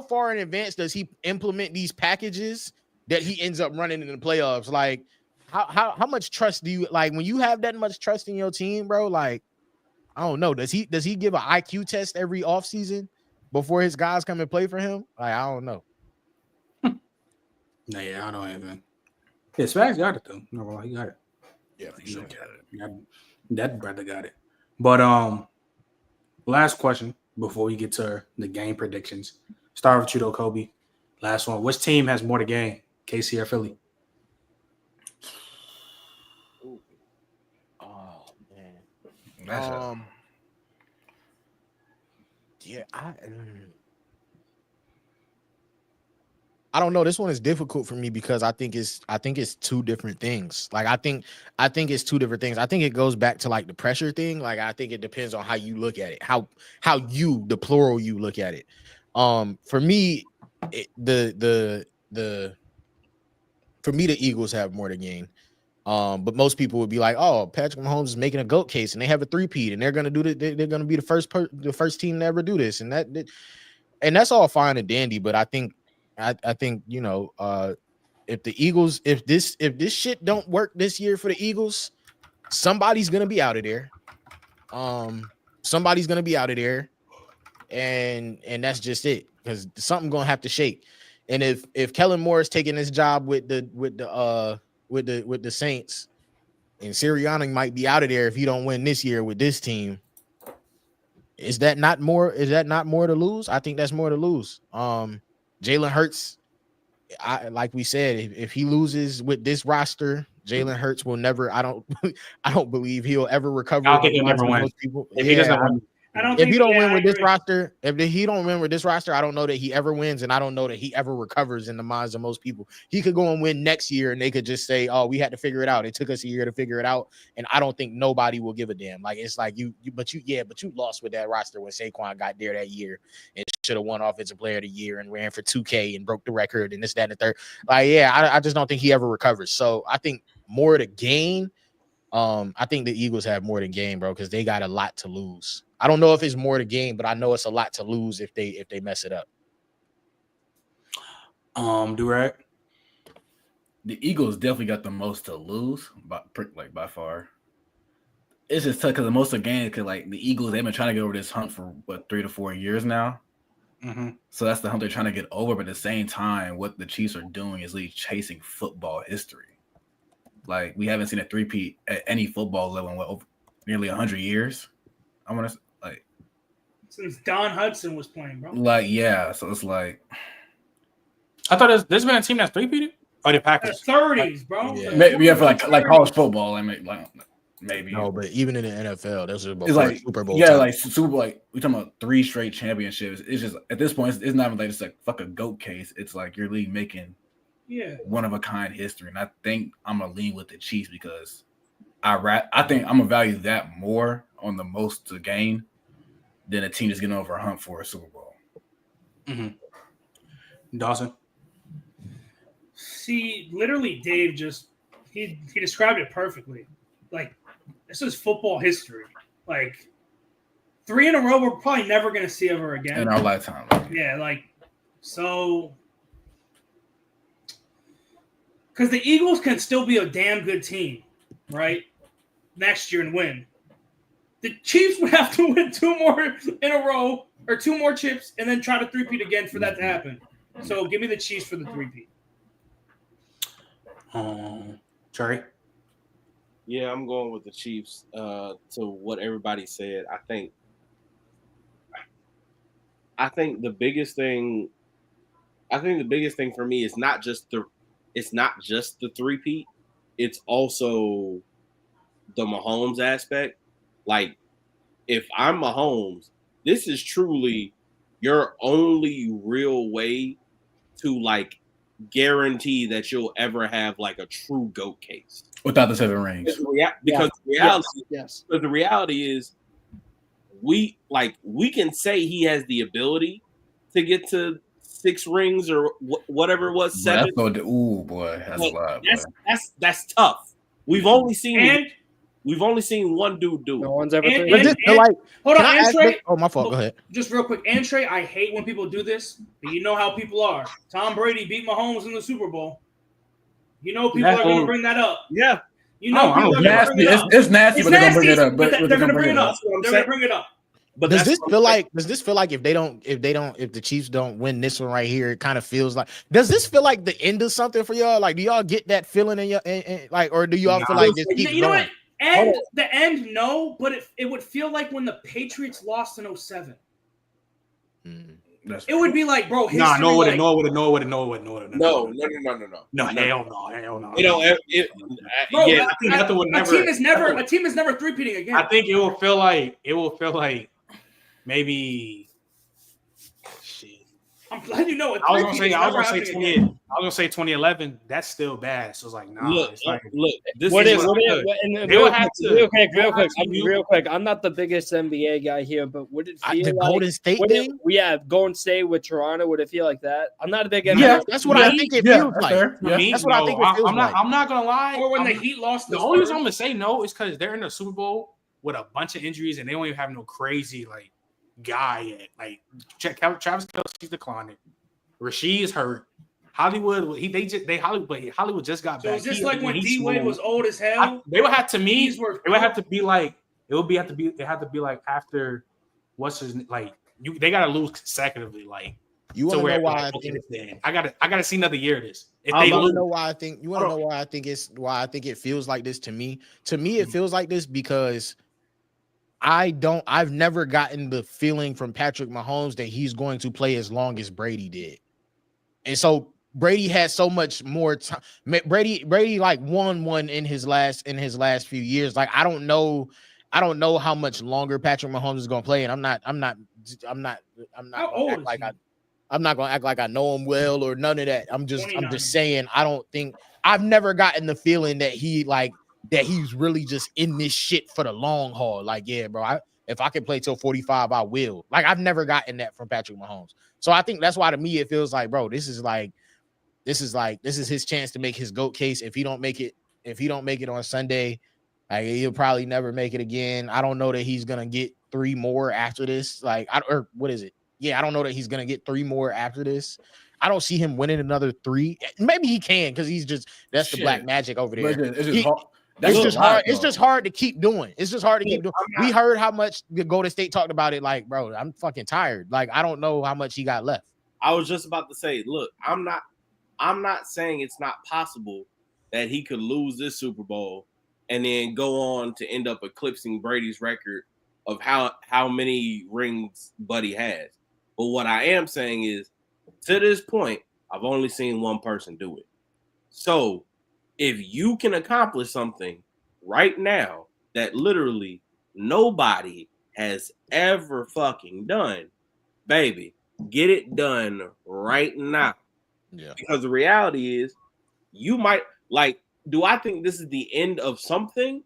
far in advance does he implement these packages that he ends up running in the playoffs? Like how much trust do you, like when you have that much trust in your team, bro? Like I don't know. Does he give an IQ test every offseason before his guys come and play for him? Like I don't know. No, yeah, I don't even. Yeah, Spags got it though. No, he got it. Yeah, he sure got it. That brother got it. But last question before we get to the game predictions. Start with you though, Kobe. Last one. Which team has more to gain, KC or Philly? Oh man. That's yeah, I don't know. This one is difficult for me because I think it's two different things. Like I think it's two different things. I think it goes back to like the pressure thing. Like I think it depends on how you look at it, how you, the plural, you look at it. For me, the Eagles have more to gain. But most people would be like, "Oh, Patrick Mahomes is making a GOAT case, and they have a 3-peat, and they're gonna do they're gonna be the first team to ever do this," and that's all fine and dandy. But I think you know, if the Eagles, if this shit don't work this year for the Eagles, somebody's gonna be out of there. Somebody's gonna be out of there, and that's just it, because something gonna have to shake. And if Kellen Moore is taking this job with the Saints, and Sirianni might be out of there if he don't win this year with this team, is that not more to lose? I think that's more to lose. Jalen Hurts, like we said, if he loses with this roster, Jalen Hurts will never. I don't believe he'll ever recover. I don't think he'll never win. If he doesn't win. If he don't win with this roster, if he don't win with this roster, I don't know that he ever wins, and I don't know that he ever recovers in the minds of most people. He could go and win next year, and they could just say, "Oh, we had to figure it out. It took us a year to figure it out," and I don't think nobody will give a damn. Like it's like you lost with that roster when Saquon got there that year and should have won Offensive Player of the Year and ran for 2K and broke the record and this, that, and the third. Like, yeah, I just don't think he ever recovers. So I think more to gain. I think the Eagles have more to gain, bro, because they got a lot to lose. I don't know if it's more to gain, but I know it's a lot to lose if they mess it up. Durag? The Eagles definitely got the most to lose by far. It's just tough because most of the games, because like the Eagles, they've been trying to get over this hump for 3 to 4 years now. Mm-hmm. So that's the hump they're trying to get over. But at the same time, what the Chiefs are doing is really chasing football history. Like we haven't seen a 3-peat at any football level in over nearly 100 years. I want to like since Don Hudson was playing, bro. Like yeah, so it's like I thought there's been a team that's 3-peated. Oh, the Packers. 30s, bro. Yeah, maybe for like college football. I mean, like maybe. No, but even in the NFL, those are it's like Super Bowl. Yeah, time. like Super Bowl. Like we talking about 3 straight championships. It's just at this point, it's not even like it's like fuck a GOAT case. It's like you're really making one of a kind history, and I think I'm gonna lean with the Chiefs because I think I'm gonna value that more on the most to gain than a team that's getting over a hump for a Super Bowl. Dawson. See, literally, Dave he described it perfectly. Like, this is football history. Like, 3 in a row, we're probably never going to see ever again In our lifetime. Yeah, like, so. Because the Eagles can still be a damn good team, right? Next year and win. The Chiefs would have to win 2 more in a row or 2 more chips and then try to three-peat again for that to happen. So give me the Chiefs for the three-peat. Trey? Yeah, I'm going with the Chiefs. To what everybody said, I think the biggest thing for me is not just the three-peat. It's also the Mahomes aspect. Like, if I'm Mahomes, this is truly your only real way to like guarantee that you'll ever have like a true GOAT case without the 7 rings. Because the reality is we can say he has the ability to get to 6 rings or whatever it was, 7. Ooh, boy, that's a lot. That's tough. We've only seen one dude do it. No one's ever. Hold on, Trey. Oh, my fault. Go ahead. Just real quick, Trey, I hate when people do this, but you know how people are. Tom Brady beat Mahomes in the Super Bowl. You know people are going to bring that up. Yeah. You know people are going to bring it up. It's nasty, but they're going to bring it up. But they're going to bring it up. They're going to bring it up. But does this feel like if the Chiefs don't win this one right here, it kind of feels like, does this feel like the end of something for y'all? Like, do y'all get that feeling in your like, or do y'all feel like this keeps you know going? What? The end, no, but it would feel like when the Patriots lost in 07. It would be like, bro, history, No, hell no. Bro, Yeah, I think nothing would never. A team is never three-peating again. I think it will feel like maybe. I'm glad you know it. I was gonna say 2011. That's still bad. So it's like, nah. Look. This Real quick. I'm not the biggest NBA guy here, but would it feel the like Golden State thing? Golden State with Toronto. Would it feel like that? I'm not a big NBA. Yeah, that's what I think it feels like. That's what I think it feels like. I'm not gonna lie. Or when the Heat lost. The only reason I'm gonna say no is because they're in the Super Bowl with a bunch of injuries and they don't even have no crazy like guy yet. Like Travis Kelce's declining. Rasheed's hurt. Hollywood just got back. So is this like when D Wade was old as hell? They would have to me. It would have to be like after what's his like you. They gotta lose consecutively. Like you want to know why I think I gotta see another year of this. If I they want lose, to know why I think you want to know why I think it feels like this to me. To me, it feels like this because I've never gotten the feeling from Patrick Mahomes that he's going to play as long as Brady did. And so Brady had so much more time. Brady like won one in his last few years. Like I don't know how much longer Patrick Mahomes is going to play, and I'm not gonna act like I know him well or none of that. I'm just saying I've never gotten the feeling that he's really just in this shit for the long haul. Like, yeah, bro, if I can play till 45, I will. Like, I've never gotten that from Patrick Mahomes. So I think that's why to me it feels like, bro, this is his chance to make his GOAT case. If he don't make it on Sunday, like he'll probably never make it again. I don't know that he's gonna get 3 more after this. What is it? Yeah, I don't know that he's gonna get 3 more after this. I don't see him winning another 3. Maybe he can because that's the black magic over there. It's just hard to keep doing. We heard how much the Golden State talked about it. Like, bro, I'm fucking tired. Like, I don't know how much he got left. I was just about to say, look, I'm not saying it's not possible that he could lose this Super Bowl and then go on to end up eclipsing Brady's record of how many rings Buddy has. But what I am saying is, to this point, I've only seen one person do it. So if you can accomplish something right now that literally nobody has ever fucking done, baby, get it done right now. Yeah. Because the reality is, you might do I think this is the end of something?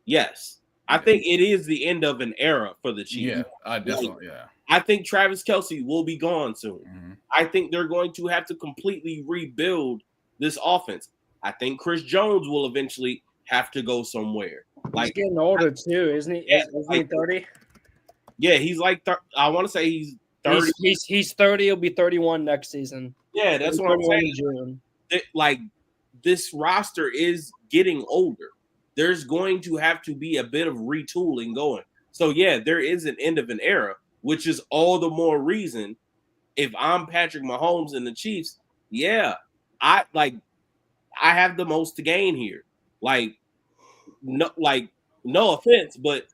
Yes. I think it is the end of an era for the Chiefs. Yeah, I definitely, I think Travis Kelce will be gone soon. Mm-hmm. I think they're going to have to completely rebuild this offense. I think Chris Jones will eventually have to go somewhere. He's getting older too, isn't he? Yeah, Isn't he 30? Yeah, he's like I want to say he's 30. He's 30. He'll be 31 next season. Yeah, that's what I'm saying. June. Like this roster is getting older. There's going to have to be a bit of retooling going. So yeah, there is an end of an era, which is all the more reason. If I'm Patrick Mahomes and the Chiefs, yeah, I have the most to gain here. No offense, but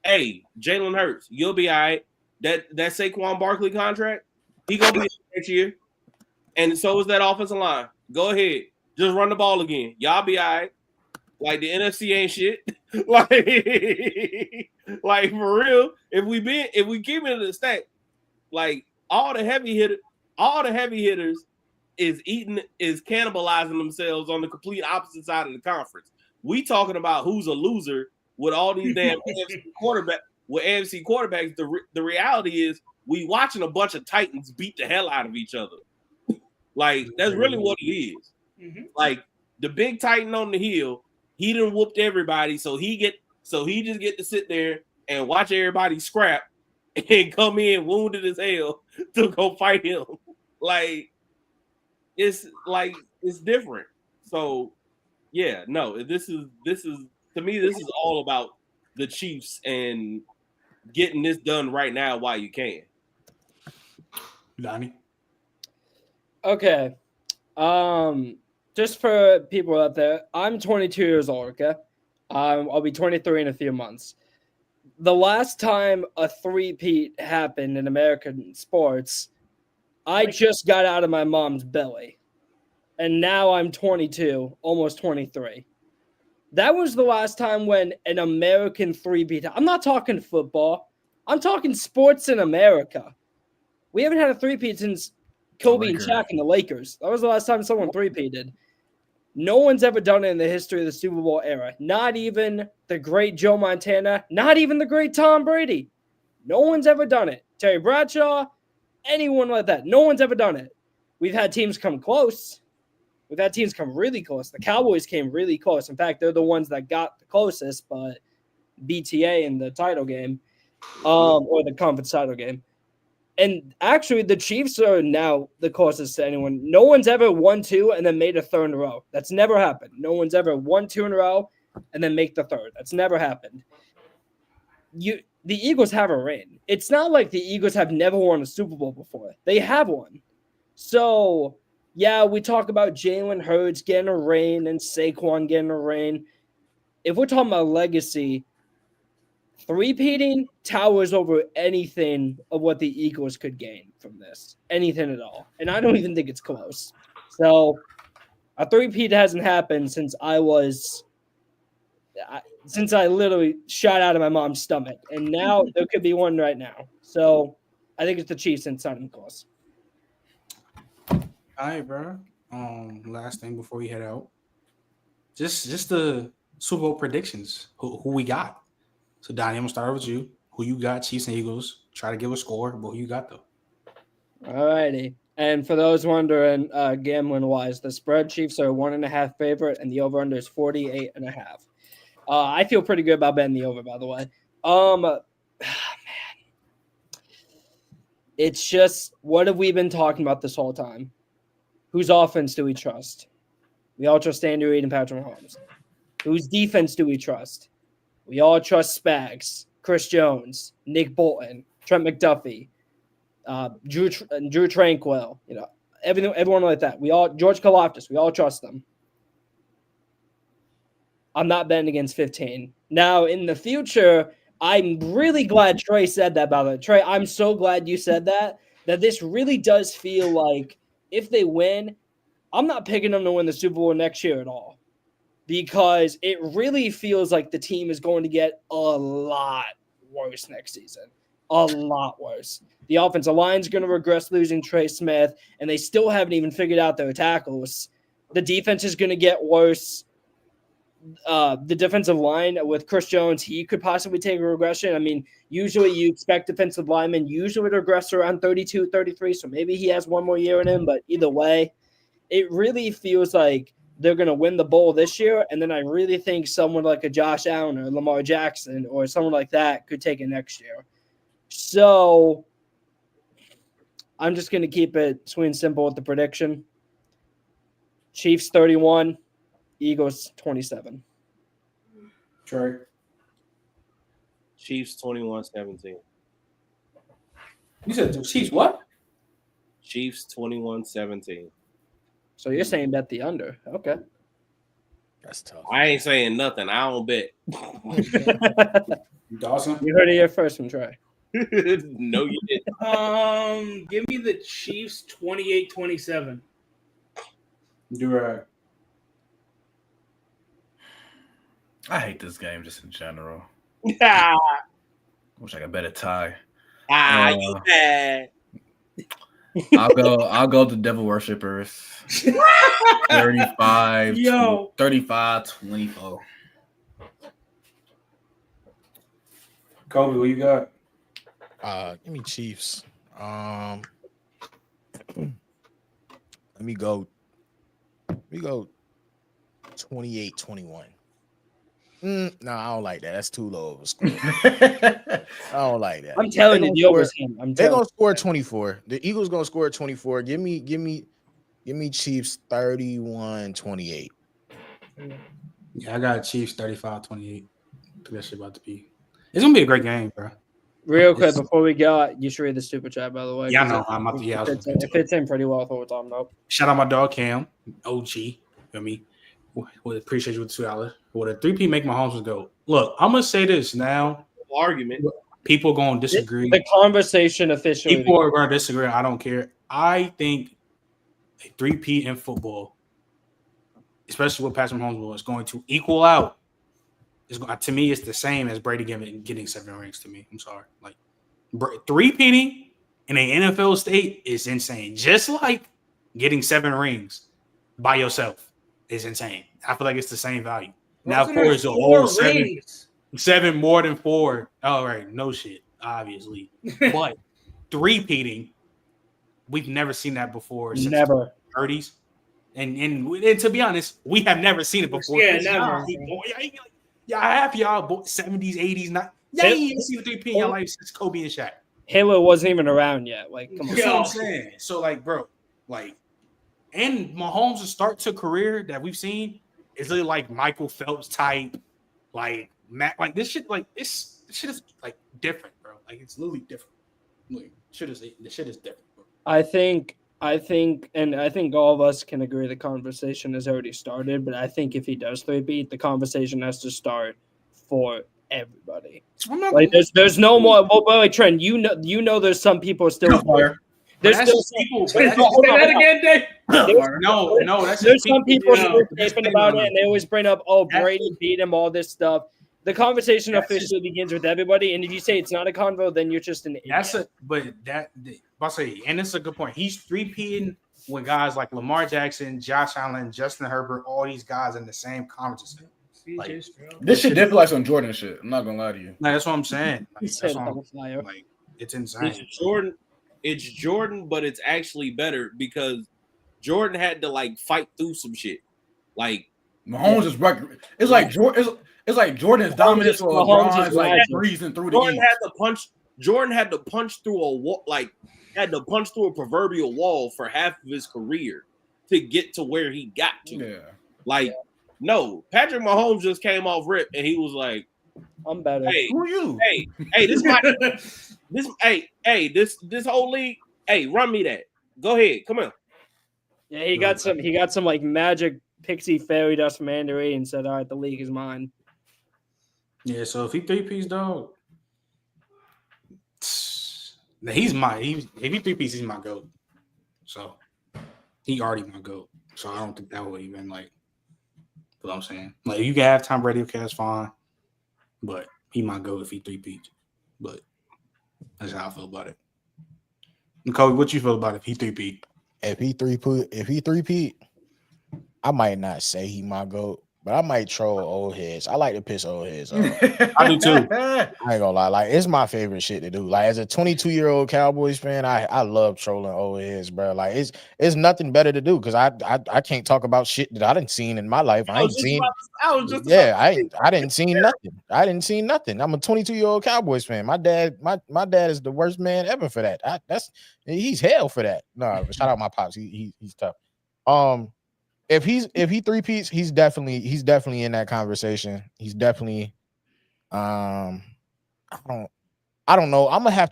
hey, Jalen Hurts, you'll be all right. That Saquon Barkley contract, he gonna be next year, and so is that offensive line. Go ahead, just run the ball again. Y'all be all right. Like the NFC ain't shit. like for real. If we keep it in the stack, like all the heavy hitters is cannibalizing themselves on the complete opposite side of the conference. We talking about who's a loser with all these damn AFC quarterbacks. The reality is we watching a bunch of Titans beat the hell out of each other. Like that's really what it is. Mm-hmm. Like the big Titan on the hill, he done whooped everybody, so he just get to sit there and watch everybody scrap and come in wounded as hell to go fight him. It's different. So yeah, no, this is to me, this is all about the Chiefs and getting this done right now while you can. Donnie. Okay. Just for people out there, I'm 22 years old, okay? I'll be 23 in a few months. The last time a three-peat happened in American sports, I just got out of my mom's belly. And now I'm 22, almost 23. That was the last time when an American three-peat. I'm not talking football. I'm talking sports in America. We haven't had a three-peat since Kobe and Shaq and the Lakers. That was the last time someone three-peated. No one's ever done it in the history of the Super Bowl era. Not even the great Joe Montana. Not even the great Tom Brady. No one's ever done it. Terry Bradshaw, anyone like that. No one's ever done it. We've had teams come close. We've had teams come really close. The Cowboys came really close. In fact, they're the ones that got the closest, but BTA in the title game, or the conference title game. And actually, the Chiefs are now the closest to anyone. No one's ever won two and then made a third in a row. That's never happened. No one's ever won two in a row and then make the third. That's never happened. The Eagles have a ring. It's not like the Eagles have never won a Super Bowl before. They have one. So, yeah, we talk about Jalen Hurts getting a ring and Saquon getting a ring. If we're talking about legacy, three-peating towers over anything of what the Eagles could gain from this. Anything at all. And I don't even think it's close. So a three-peat hasn't happened since I literally shot out of my mom's stomach. And now there could be one right now. So I think it's the Chiefs and something close. All right, bro. Last thing before we head out. Just the Super Bowl predictions. Who we got? So, Donnie, I'm going to start with you. Who you got, Chiefs and Eagles? Try to give a score, but who you got, though? All righty. And for those wondering, gambling-wise, the spread Chiefs are 1.5 favorite, and the over-under is 48.5. I feel pretty good about betting the over, by the way. Man. It's just, what have we been talking about this whole time? Whose offense do we trust? We all trust Andy Reid and Patrick Mahomes. Whose defense do we trust? We all trust Spags, Chris Jones, Nick Bolton, Trent McDuffie, Drew Tranquil, everyone like that. George Karlaftis, we all trust them. I'm not betting against 15. Now, in the future, I'm really glad Trey said that, by the way. Trey, I'm so glad you said that this really does feel like if they win, I'm not picking them to win the Super Bowl next year at all. Because it really feels like the team is going to get a lot worse next season. A lot worse. The offensive line is going to regress losing Trey Smith, and they still haven't even figured out their tackles. The defense is going to get worse. the defensive line with Chris Jones, he could possibly take a regression. I mean, usually you expect defensive linemen usually to regress around 32, 33, so maybe he has one more year in him, but either way, it really feels like they're going to win the bowl this year, and then I really think someone like a Josh Allen or Lamar Jackson or someone like that could take it next year. So I'm just going to keep it sweet and simple with the prediction. Chiefs 31, Eagles 27. Trey. Chiefs 21-17. You said the Chiefs what? Chiefs 21-17. So you're saying bet the under. Okay. That's tough. I ain't saying nothing. I don't bet. Dawson? You heard it here first from Trey. No, you didn't. Give me the Chiefs 28-27. Durag. I hate this game just in general. Ah, Wish I could bet a tie. you bad. I'll go to Devil Worshippers. 35 24. Kobe, what you got? Give me Chiefs. Let me go 28-21. No, I don't like that. That's too low of a score. I don't like that. I'm telling you, they're gonna score 24. The Eagles gonna score 24. Give me Chiefs 31-28. Yeah, I got Chiefs 35-28. That shit about to be. It's gonna be a great game, bro. Real quick before we go, you should read the super chat, by the way. Yeah, I know. I'm about to. Yeah, it fits in pretty well with what we're talking about. Shout out my dog Cam, OG. For me, would appreciate you with $2. Would a 3P make Mahomes go? Look, I'm gonna say this now. Argument. People gonna disagree. The conversation officially. People are gonna disagree. I don't care. I think a 3P in football, especially with Patrick Mahomes, is going to equal out. To me, it's the same as Brady getting 7 rings. To me, I'm sorry. Like 3P in an NFL state is insane. Just like getting 7 rings by yourself is insane. I feel like it's the same value. Now, of course, a whole 7 more than 4. All right, no shit, obviously. But 3P, we've never seen that before. Since Never. The 30s, and to be honest, we have never seen it before. Yeah, never. Yeah, half y'all 70s, 80s, not. Yeah, you ain't seen the 3P in your life since Kobe and Shaq. Halo wasn't even around yet. Like, come on. That's what I'm saying. So, like, bro, like, and Mahomes' start to career that we've seen is really like Michael Phelps type, like Matt, like this shit is like different, bro. Like it's literally different. Like, the shit is different, bro. I think all of us can agree the conversation has already started, but I think if he does 3-beat, the conversation has to start for everybody. Like there's no more. Well, like Trent, you know, there's some people still. There's still people. Say that again, Dave. No, there's some people still taping about it, and they always bring up, "Oh, Brady beat him," all this stuff. The conversation officially begins with everybody, and if you say it's not a convo, then you're just an idiot. I'll say, and it's a good point. He's 3Ping with guys like Lamar Jackson, Josh Allen, Justin Herbert, all these guys in the same conversation. Like, this shit definitely like some Jordan shit. I'm not gonna lie to you. No, that's what I'm saying. Like, it's insane. It's Jordan, but it's actually better because Jordan had to like fight through some shit. Like Mahomes is record. It's like Jordan's dominance for LeBron is like breezing through the East. Jordan had to punch through a wall, had to punch through a proverbial wall for half of his career to get to where he got to. Yeah. No, Patrick Mahomes just came off rip and he was like, "I'm better." Hey, who are you? Hey, this whole league. Hey, run me that. Go ahead, come on. Yeah, he got some like magic pixie fairy dust from Andy Reid and said, "All right, the league is mine." Yeah, so if he 3Ps, dog, if he 3Ps, he's my GOAT. So he already my GOAT. So I don't think that would even like what I'm saying. Like you can have Tom Brady, okay, that's fine. But he my GOAT if he 3Ps. But that's how I feel about it. And Kobe, what you feel about it if he 3P? If he 3P, I might not say he my GOAT, but I might troll old heads. I like to piss old heads off. I do too. I ain't gonna lie, like it's my favorite shit to do. Like as a 22-year-old Cowboys fan, I love trolling old heads, bro. Like it's nothing better to do because I can't talk about shit that I didn't seen in my life. I didn't see nothing. I didn't see nothing. I'm a 22-year-old Cowboys fan. My dad is the worst man ever for that. He's hell for that. No, shout out my pops. He's tough. If he three-peats, he's definitely in that conversation. He's definitely I don't know. I'm gonna have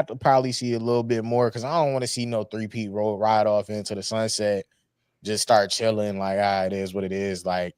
to probably see a little bit more because I don't want to see no three-peat roll ride off into the sunset, just start chilling like it is what it is. Like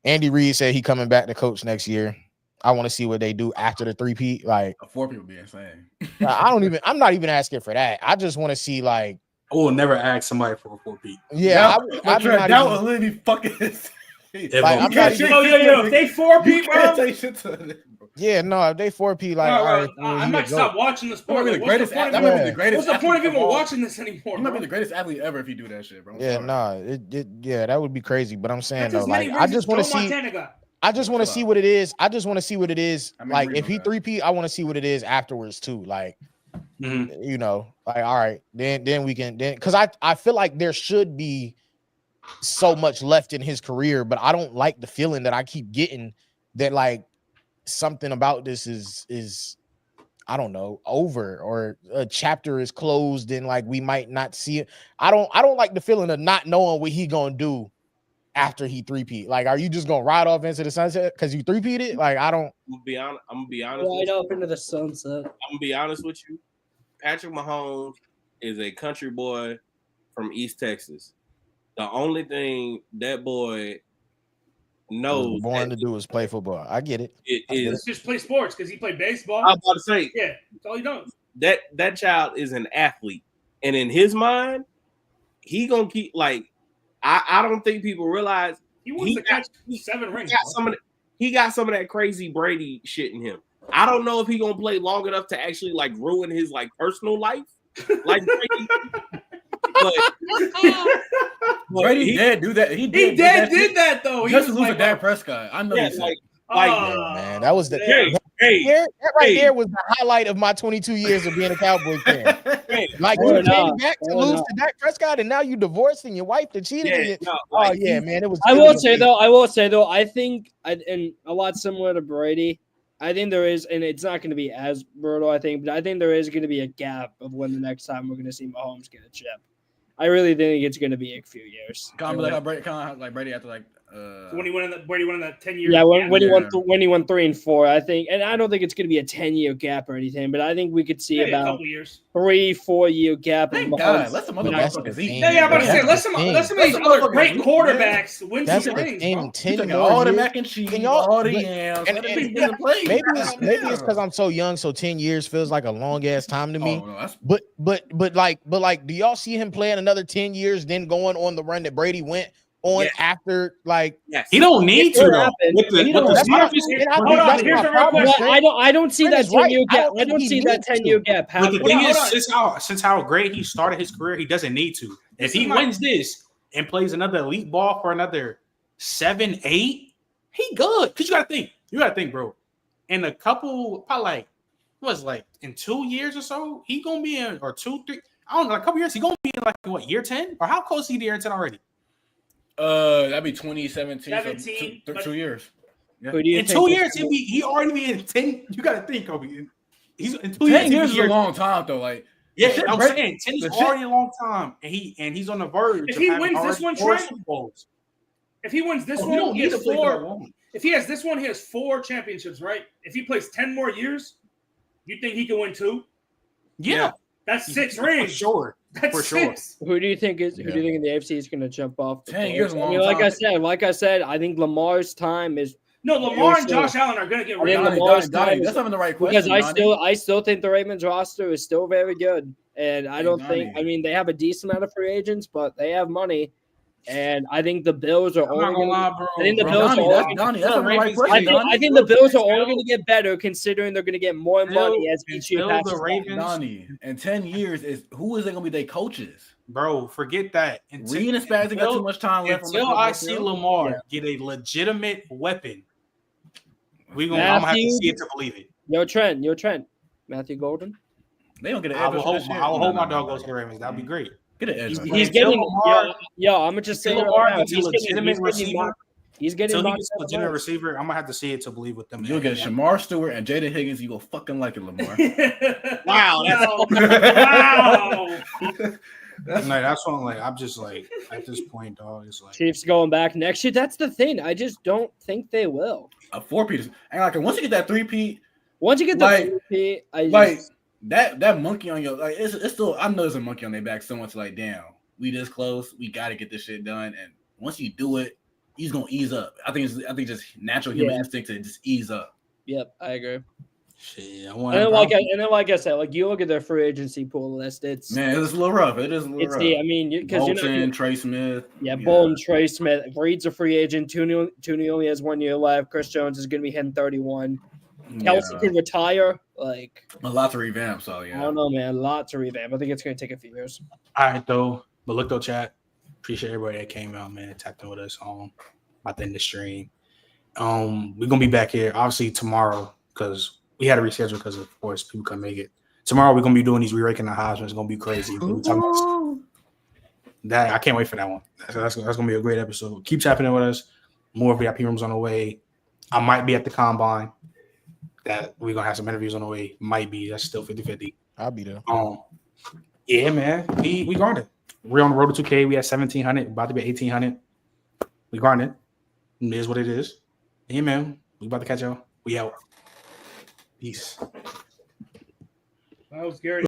Andy Reid said he coming back to coach next year. I want to see what they do after the three-peat. Like a 4-peat would be insane. I'm not even asking for that. I just want to see like I will never ask somebody for a 4-peat. Yeah, that would literally be fucking. Like, yo, if they 4-peat, bro. Yeah, no, if they 4-peat, like all right, I might stop watching the sport. What's the point of even watching this anymore? You might be the greatest athlete ever if you do that shit, bro. That would be crazy. But I'm saying though, like I just want to see. I just want to see what it is. I just want to see what it is. Like if he 3-peat, I want to see what it is afterwards too. Like. You know, like all right, then we can because I feel like there should be so much left in his career, but I don't like the feeling that I keep getting that like something about this is I don't know over or a chapter is closed and like we might not see it. I don't like the feeling of not knowing what he gonna do after he 3-peat. Like, are you just gonna ride off into the sunset because you 3-peated? Like, I don't. I'm gonna be honest. Ride off into the sunset. I'm gonna be honest with you. Patrick Mahomes is a country boy from East Texas. The only thing that boy knows born to do is play football. I get it. It's just play sports because he played baseball. I was about to say, yeah, that's all he knows. That child is an athlete, and in his mind, he gonna keep like. I don't think people realize he wants to catch 7 rings. He got some of that crazy Brady shit in him. I don't know if he gonna play long enough to actually like ruin his like personal life, like Brady. Brady did do that. He did that though. He just lose to Dak Prescott. I know. Man, that was the that right there was the highlight of my 22 years of being a Cowboys fan. Like you came back to lose to Dak Prescott, and now you divorced and your wife that cheated. Man, it was. I will say though, I think, and a lot similar to Brady. I think there is, and it's not going to be as brutal, I think, but I think there is going to be a gap of when the next time we're going to see Mahomes get a chip. I really think it's going to be a few years. Kind of like Brady after like when he went in that 10 years. Yeah, when he won 3 and 4, I think, and I don't think it's going to be a 10-year gap or anything, but I think we could see about a couple years, 3-4 year gap. Thank God, let some motherfuckers eat. Yeah, I'm about to say, let some of these other great quarterbacks win some rings. All the mac and cheese, all the yams. Maybe it's because I'm so young, so 10 years feels like a long ass time to me. But like, do y'all see him playing another 10 years, then going on the run that Brady went on after? Like, he don't need to though. I don't see that 10-year gap. I don't see that 10-year gap happening. But the thing is, since how great he started his career, he doesn't need to. If he wins this and plays another elite ball for another 7, 8, he good. Because you gotta think, bro. In a couple, probably like in 2 years or so, he gonna be in, or 2, 3. I don't know, a couple years. He gonna be in like what, year 10, or how close is he to year 10 already? That'd be 2017. 2 years. Yeah. In 2 years, he already be in 10. You gotta think, Kobe. He's in 2 10 years is a long time though. Like, yeah, I'm saying 10 is already a long time, and he's on the verge. If he wins this one, if he wins this one, he has 4. If he has this one, he has 4 championships, right? If he plays 10 more years, you think he can win 2? Yeah. That's 6 rings. For sure. That's 6. Who do you think in the AFC is going to jump off? 10 years long. Like I said, I think Lamar's time is. No, Lamar and Josh Allen are going to get rid of Lamar's time. That's not the right question. Because I still think the Ravens roster is still very good, and I don't think. I mean, they have a decent amount of free agents, but they have money. And I think the Bills are only going to. I think the Bills are only going to get better, considering they're going to get more money as each year passes. Donnie, in 10 years, who is they going to be their coaches? bro, forget that. Reed and Spags got too much time left. Until I see Lamar get a legitimate weapon, I'm gonna have to see it to believe it. Yo, Trent, Matthew Golden. They don't get an I edge. will hope my dog goes to the Ravens. That'd be great. Get an edge. He's getting Lamar. Yo, I'm gonna just say Lamar right gets a legitimate receiver. He's getting until he gets a legitimate receiver. I'm gonna have to see it to believe with them. You'll get Shamar Stewart and Jada Higgins. You go fucking like it, Lamar. Wow. Wow. That's what I'm like. I'm just like at this point, dog. It's like Chiefs going back next year. That's the thing. I just don't think they will. A 4-peat, and like once you get that 3-peat, that monkey on your like it's still. I know there's a monkey on their back. So much like, damn, we this close. We got to get this shit done. And once you do it, he's gonna ease up. I think just natural human instinct to just ease up. Yep, I agree. Shit, and then like I said, like you look at their free agency pool list, it's a little rough. It is a little rough. I mean, because Trey Smith. Yeah, Bolton, Trey Smith. Reed's a free agent. Tooney only has 1 year left. Chris Jones is going to be hitting 31. Kelsey could retire. Like a lot to revamp. So yeah, I don't know, man. A lot to revamp. I think it's going to take a few years. All right, though. But look, though, chat. Appreciate everybody that came out, man. Tapped in with us about the end of the stream. We're gonna be back here obviously tomorrow because we had to reschedule because of course people couldn't make it. Tomorrow we're gonna be doing these re-ranking the Heisman. It's gonna be crazy. That I can't wait for that one. That's gonna be a great episode. Keep tapping in with us. More VIP rooms on the way. I might be at the combine. That we're gonna have some interviews on the way. Might be. That's still 50-50. I'll be there. Yeah, man. We grinded. We're on the road to 2K. We had 1,700. About to be 1,800. We grinded. It is what it is. Yeah, man. We about to catch y'all. We out. Peace. That was Gary.